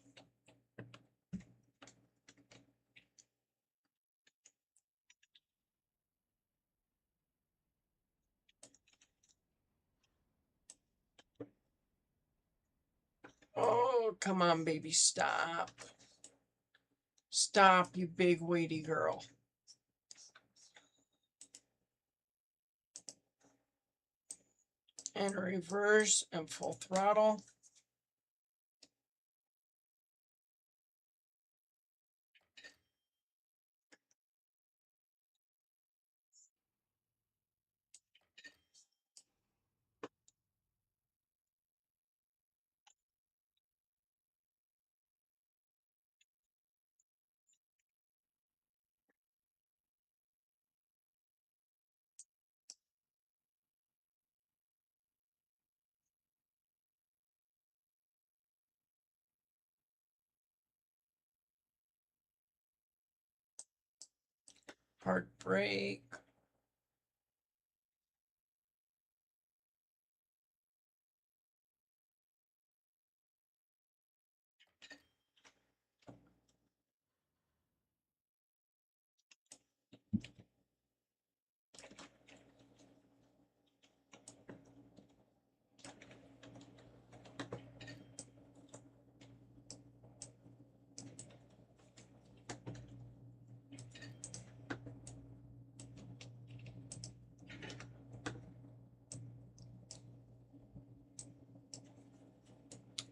Oh, come on, baby, stop. Stop, you big weighty girl. And reverse and full throttle. Hard brake.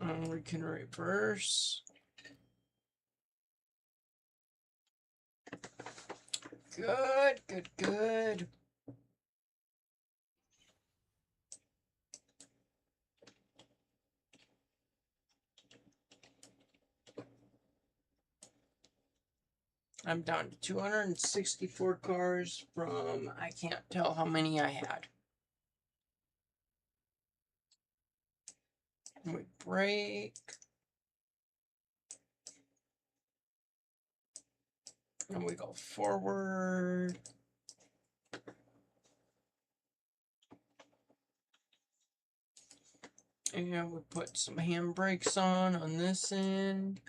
And we can reverse. Good, good, good. I'm down to 264 cars from, I can't tell how many I had. And we brake. And we go forward. And we put some handbrakes on this end.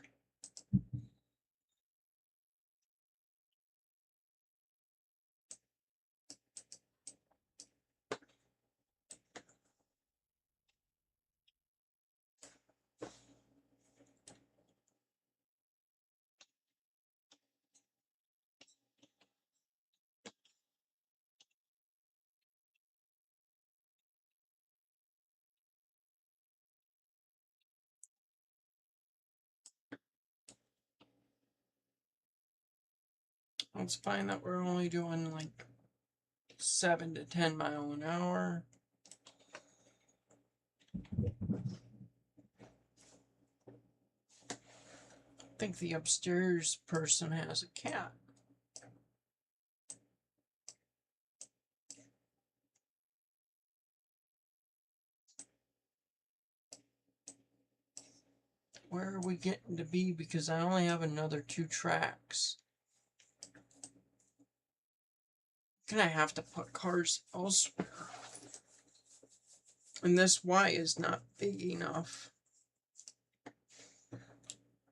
Let's find that we're only doing like 7 to 10 miles an hour. I think the upstairs person has a cat. Where are we getting to be? Because I only have another 2 tracks. Gonna have to put cars elsewhere. And this Y is not big enough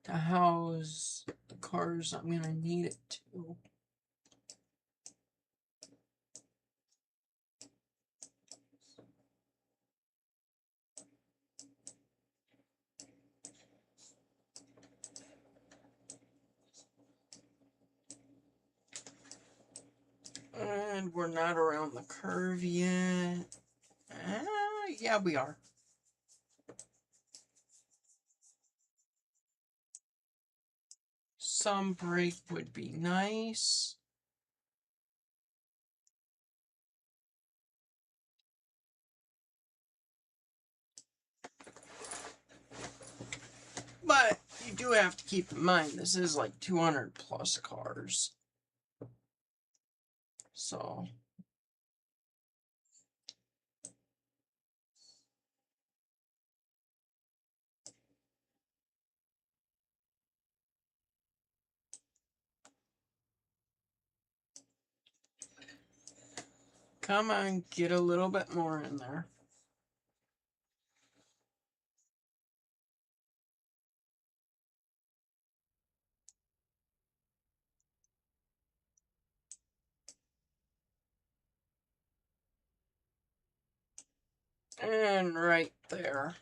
to house the cars I'm gonna need it to. And we're not around the curve yet. Yeah, we are. Some brake would be nice. But you do have to keep in mind, this is like 200 plus cars. So. Come on, get a little bit more in there. And right there.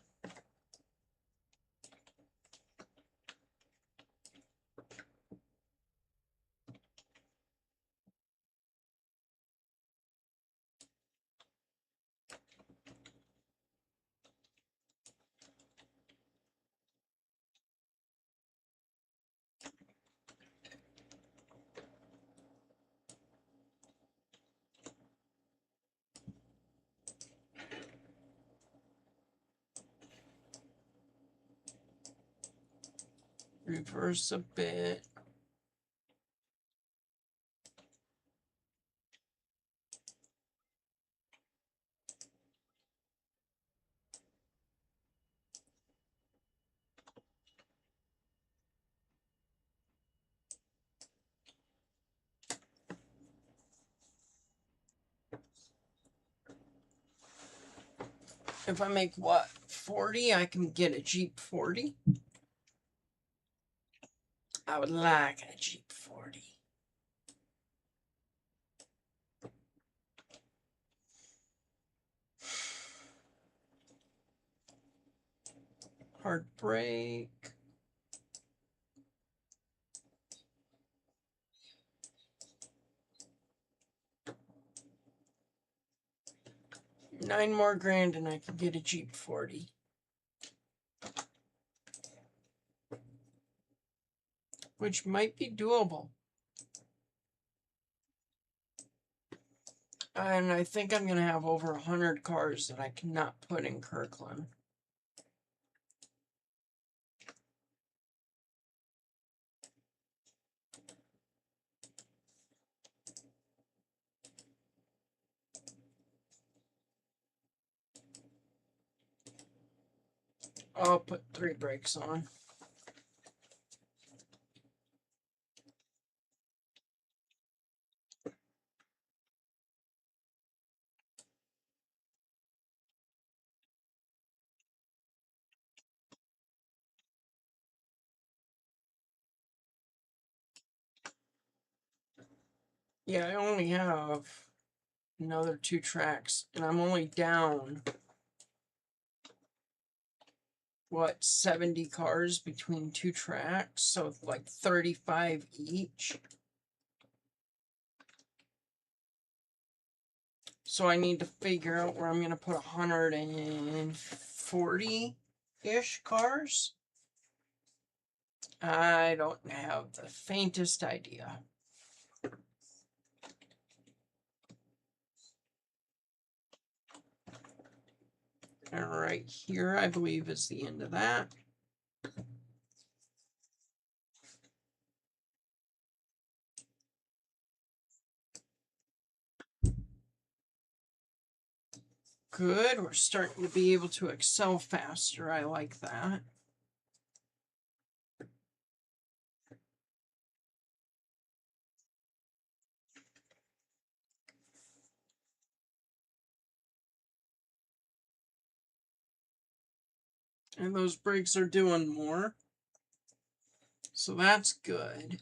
Reverse a bit. If I make what, 40, I can get a Jeep 40. I would like a Jeep 40. Hard brake. $9 more grand and I could get a Jeep 40. Which might be doable. And I think I'm going to have over 100 cars that I cannot put in Kirkland. I'll put 3 brakes on. Yeah, I only have another 2 tracks, and I'm only down, what, 70 cars between 2 tracks, so like 35 each. So I need to figure out where I'm going to put 140-ish cars. I don't have the faintest idea. And right here, I believe, is the end of that. Good, we're starting to be able to excel faster. I like that. And those brakes are doing more. So that's good.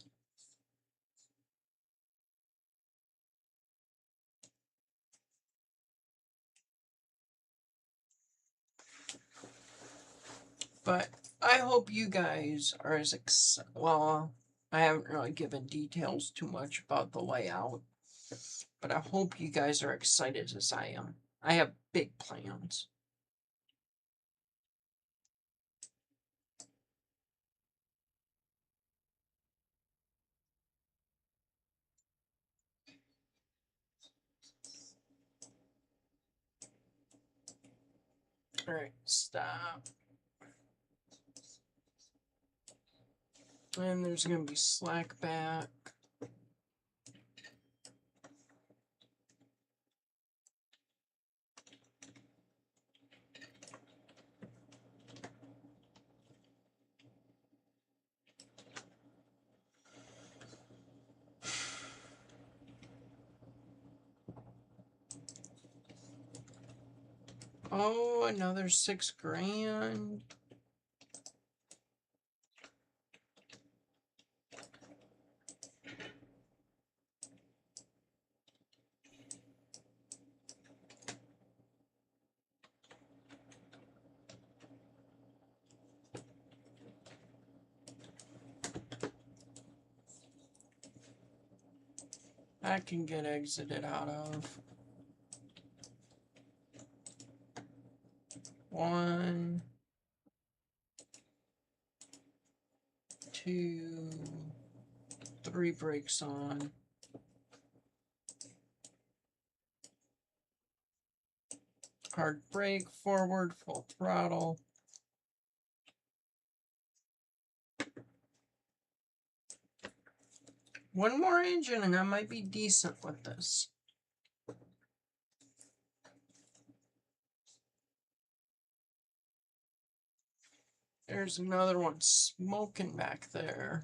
But I hope you guys are as well, I haven't really given details too much about the layout. But I hope you guys are excited as I am. I have big plans. All right, stop. And there's going to be slack back. Oh, another $6,000. I can get exited out of. 1, 2, 3 brakes on. Hard brake, forward, full throttle. One more engine and I might be decent with this. There's another one smoking back there.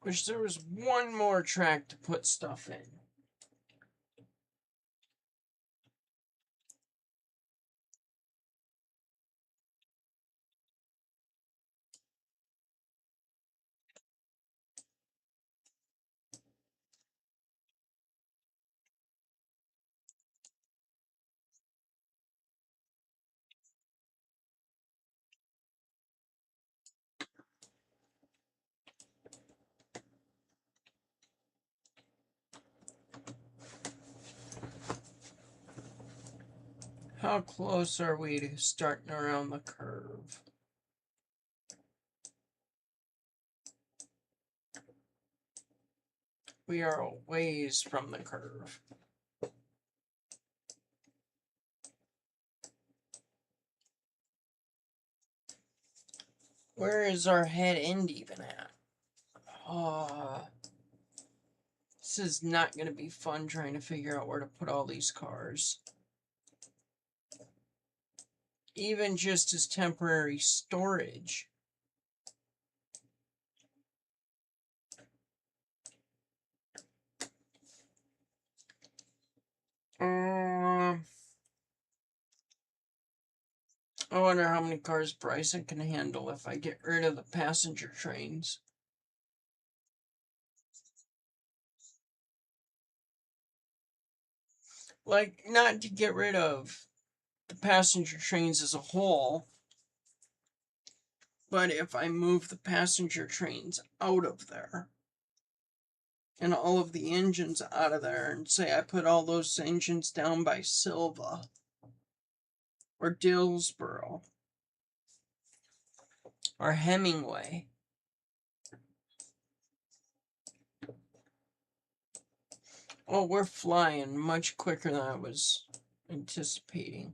Wish there was one more track to put stuff in. How close are we to starting around the curve? We are a ways from the curve. Where is our head end even at? This is not going to be fun trying to figure out where to put all these cars. Even just as temporary storage. I wonder how many cars Bryson can handle if I get rid of the passenger trains. Like, not to get rid of the passenger trains as a whole, but if I move the passenger trains out of there and all of the engines out of there, and say I put all those engines down by Silva or Dillsboro or Hemingway. Oh, we're flying much quicker than I was anticipating.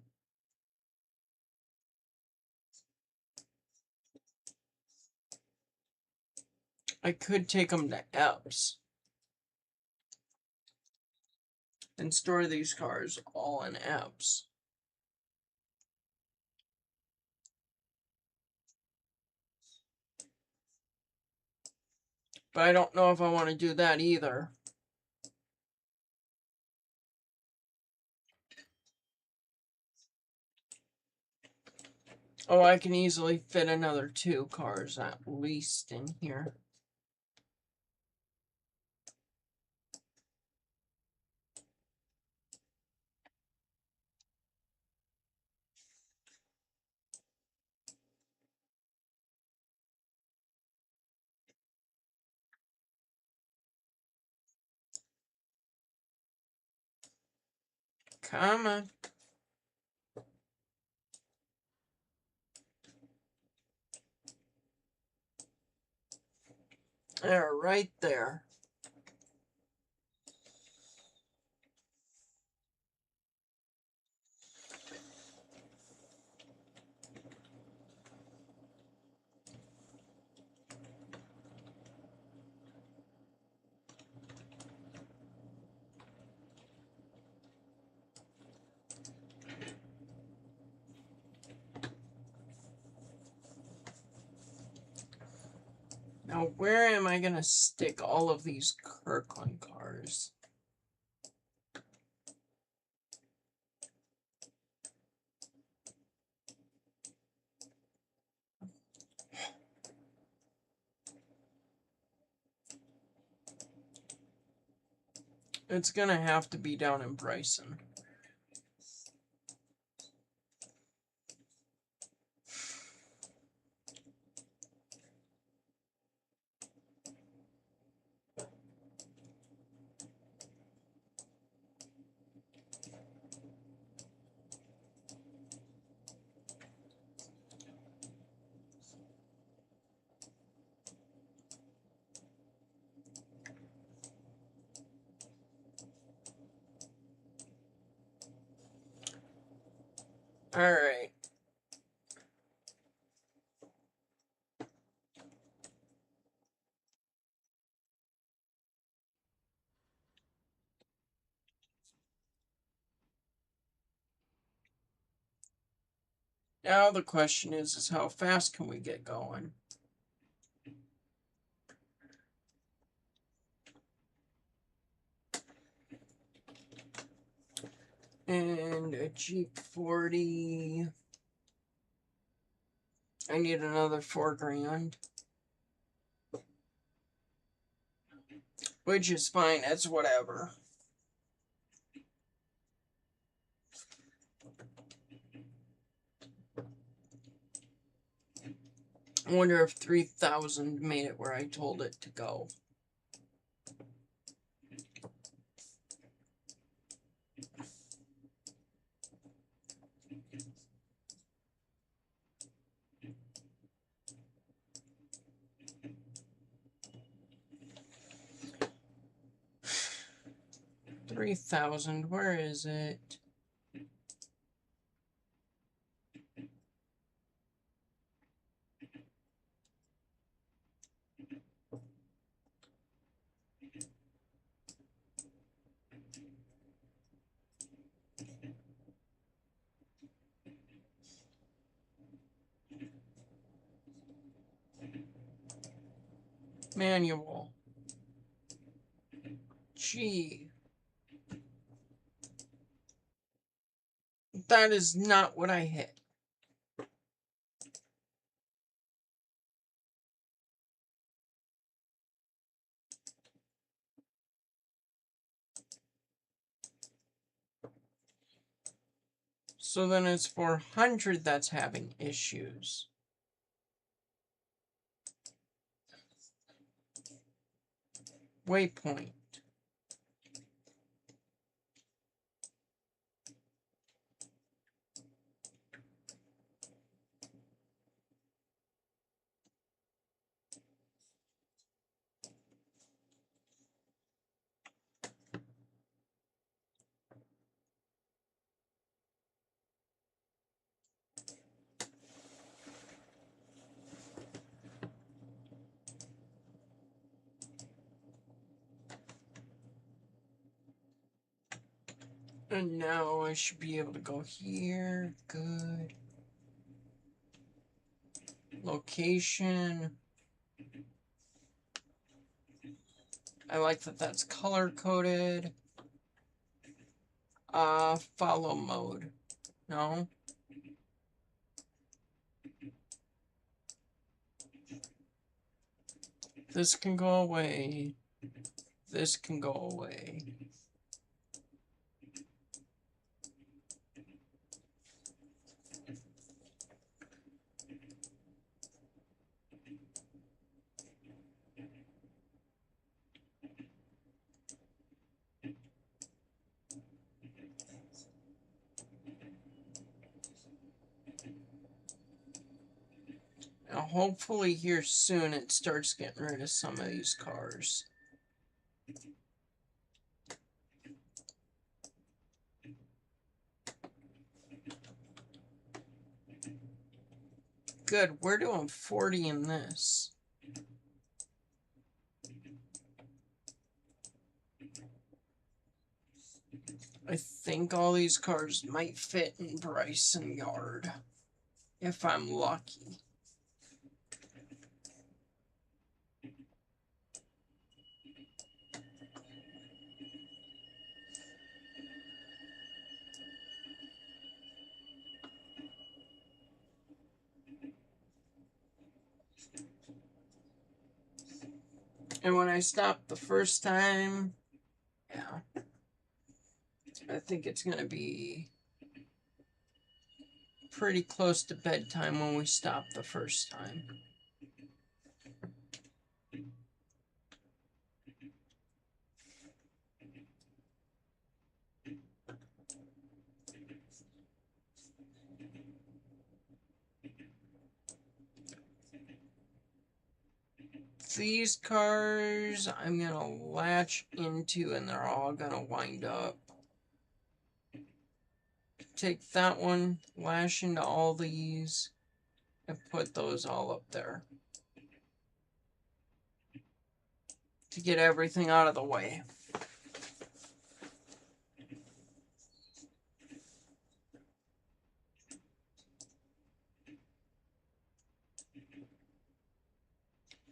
I could take them to Epps and store these cars all in Epps. But I don't know if I want to do that either. Oh, I can easily fit another 2 cars at least in here. Come on. There, right there. Now, where am I going to stick all of these Kirkland cars? It's going to have to be down in Bryson. All right. Now the question is how fast can we get going? And a Jeep 40. I need another $4,000. Which is fine, it's whatever. I wonder if 3,000 made it where I told it to go. $3,000, where is it? Manual. Gee. That is not what I hit. So then it's 400 that's having issues. Waypoint. And now I should be able to go here. Good. Location. I like that that's color coded. Follow mode. No. This can go away. This can go away. hopefully here soon it starts getting rid of some of these cars. Good, we're doing 40 in this. I think all these cars might fit in Bryson Yard, if I'm lucky. And when I stopped the first time, yeah, I think it's going to be pretty close to bedtime when we stop the first time. These cars I'm going to latch into and they're all going to wind up. Take that one, lash into all these, and put those all up there. To get everything out of the way.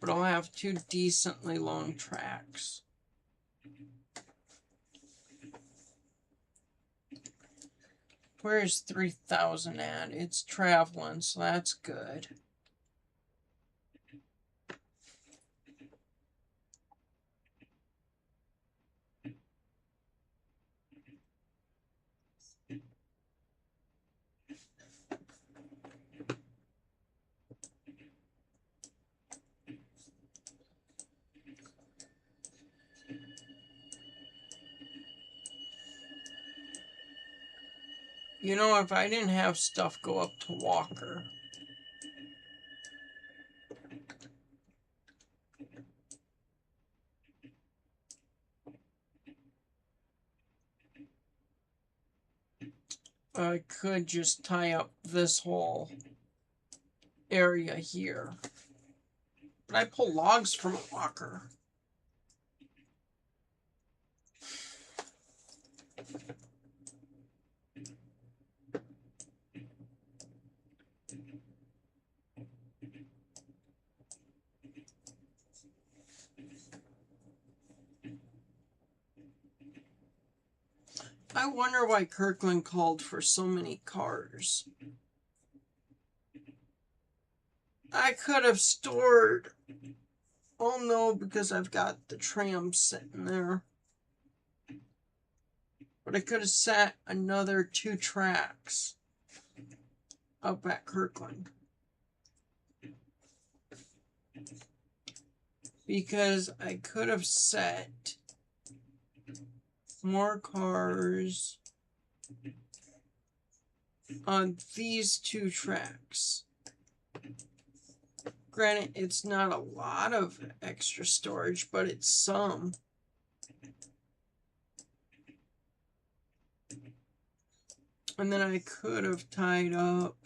But I'll have two decently long tracks. Where's 3,000 at? It's traveling, so that's good. You know, if I didn't have stuff go up to Walker, I could just tie up this whole area here. But I pull logs from Walker. I wonder why Kirkland called for so many cars. I could have stored... Oh no, because I've got the tram sitting there. But I could have set another 2 tracks up at Kirkland. Because I could have set more cars on these 2 tracks. Granted, it's not a lot of extra storage, but it's some. And then I could have tied up...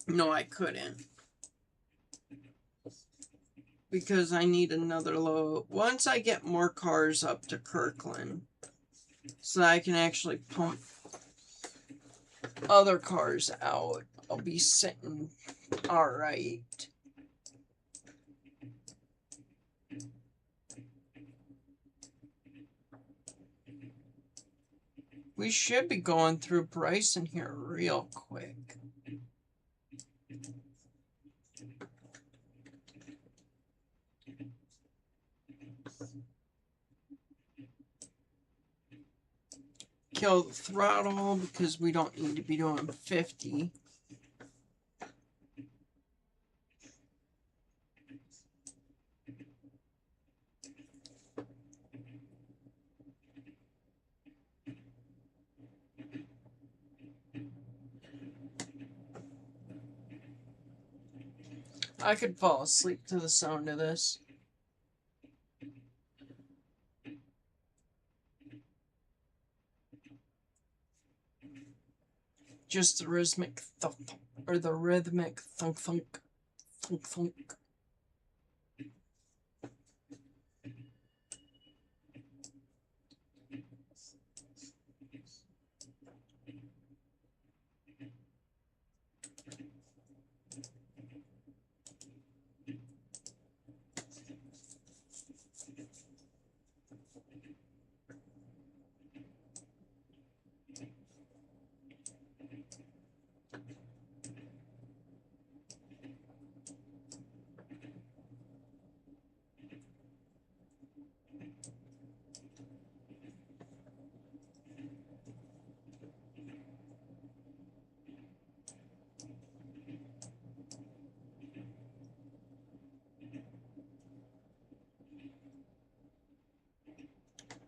No, I couldn't. Because I need another load. Once I get more cars up to Kirkland, so that I can actually pump other cars out, I'll be sitting alright. We should be going through Bryson here real quick. Kill the throttle because we don't need to be doing 50. I could fall asleep to the sound of this. Just the rhythmic thump, or the rhythmic thunk thunk, thunk thunk.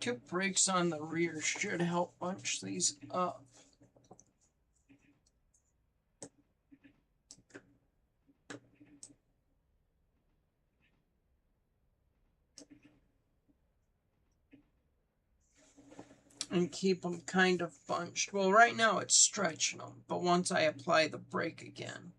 Two brakes on the rear should help bunch these up. And keep them kind of bunched. Well, right now it's stretching them, but once I apply the brake again.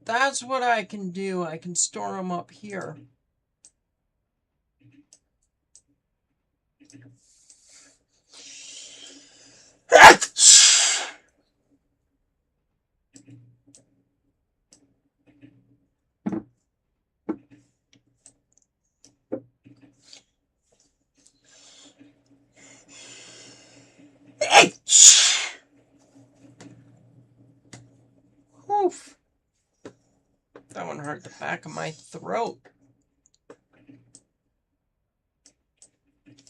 That's what I can do. I can store them up here. Oof. That one hurt the back of my throat.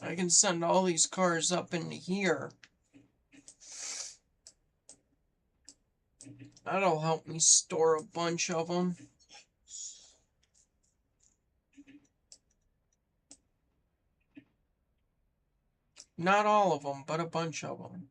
I can send all these cars up into here. That'll help me store a bunch of them. Not all of them, but a bunch of them.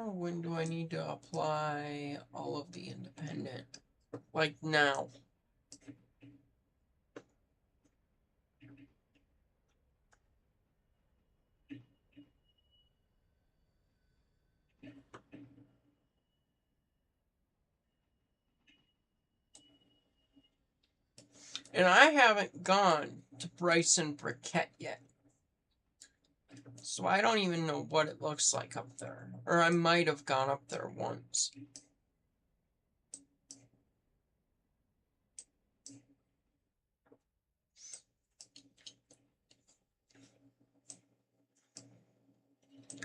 When do I need to apply all of the independent? Like now. And I haven't gone to Bryson Briquette yet. So I don't even know what it looks like up there. Or I might have gone up there once.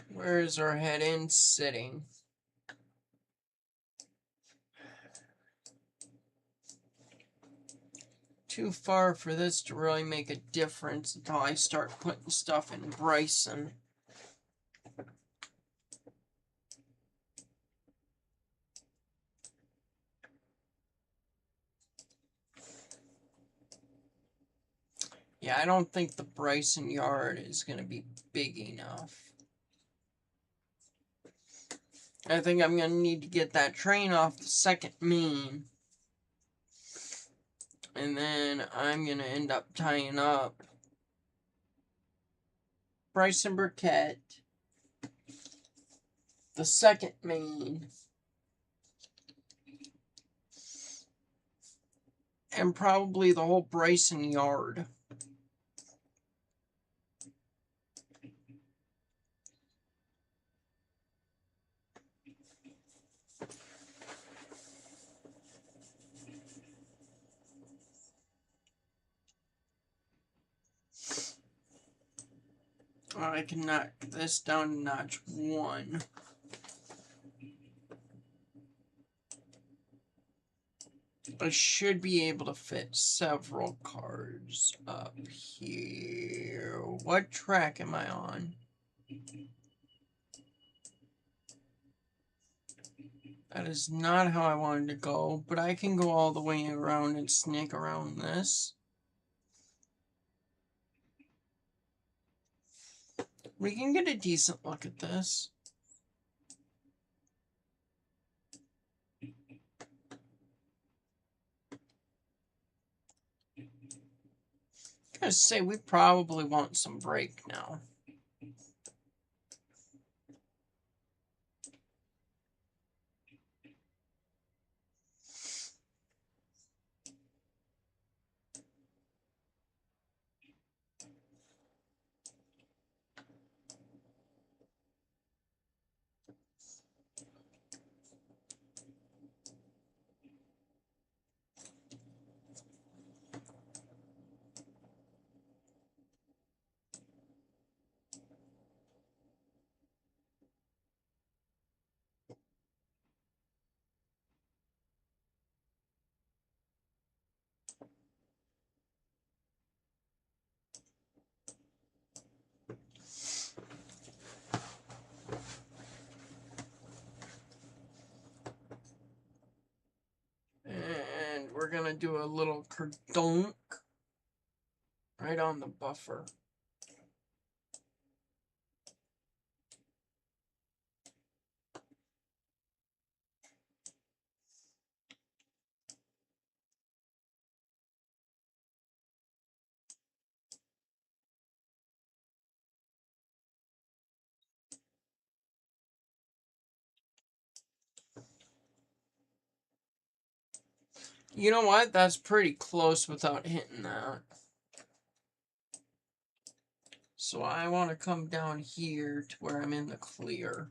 Where is our head end sitting? Too far for this to really make a difference until I start putting stuff in Bryson. Yeah, I don't think the Bryson yard is going to be big enough. I think I'm going to need to get that train off the second main. And then I'm going to end up tying up Bryson Briquette, the second main, and probably the whole Bryson yard. I can knock this down to notch 1. I should be able to fit several cars up here. What track am I on? That is not how I wanted to go, but I can go all the way around and snake around this. We can get a decent look at this. I gotta say, we probably want some brake now. And we're gonna do a little kerdonk right on the buffer. You know what? That's pretty close without hitting that. So I want to come down here to where I'm in the clear.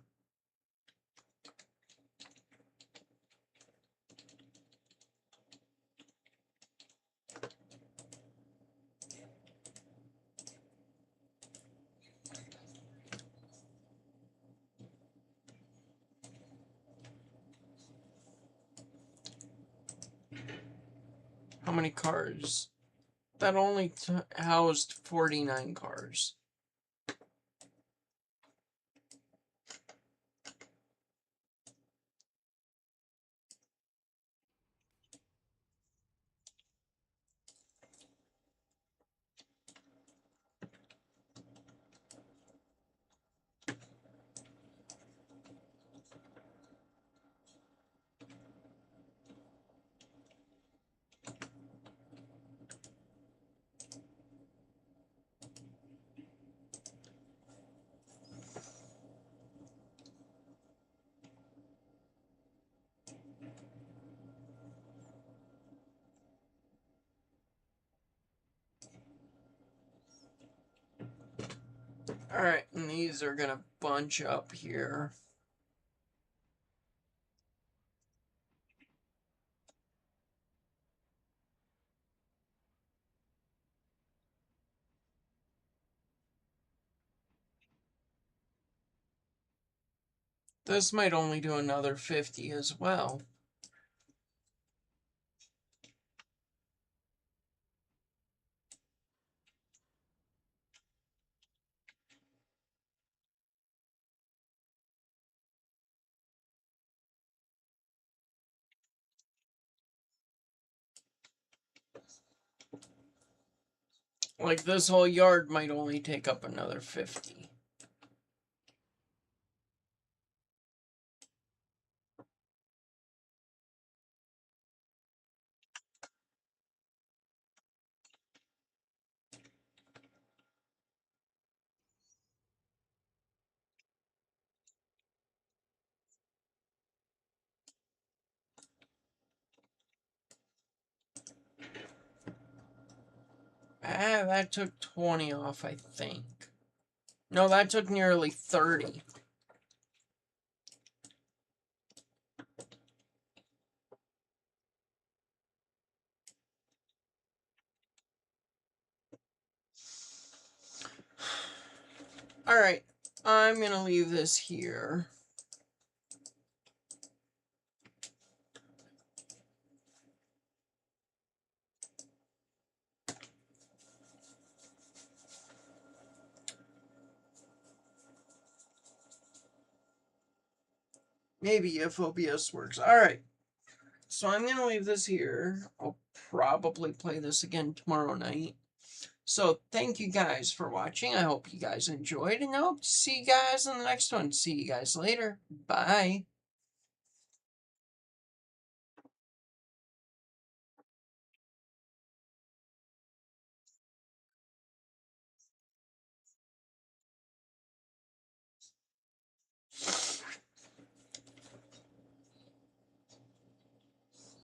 How many cars? That only housed 49 cars. Alright, and these are gonna bunch up here. This might only do another 50 as well. Like, this whole yard might only take up another 50. That took 20 off, I think. No, that took nearly 30. Alright, I'm gonna leave this here. Maybe if OBS works. Alright. So I'm going to leave this here. I'll probably play this again tomorrow night. So thank you guys for watching. I hope you guys enjoyed, and I hope to see you guys in the next one. See you guys later. Bye.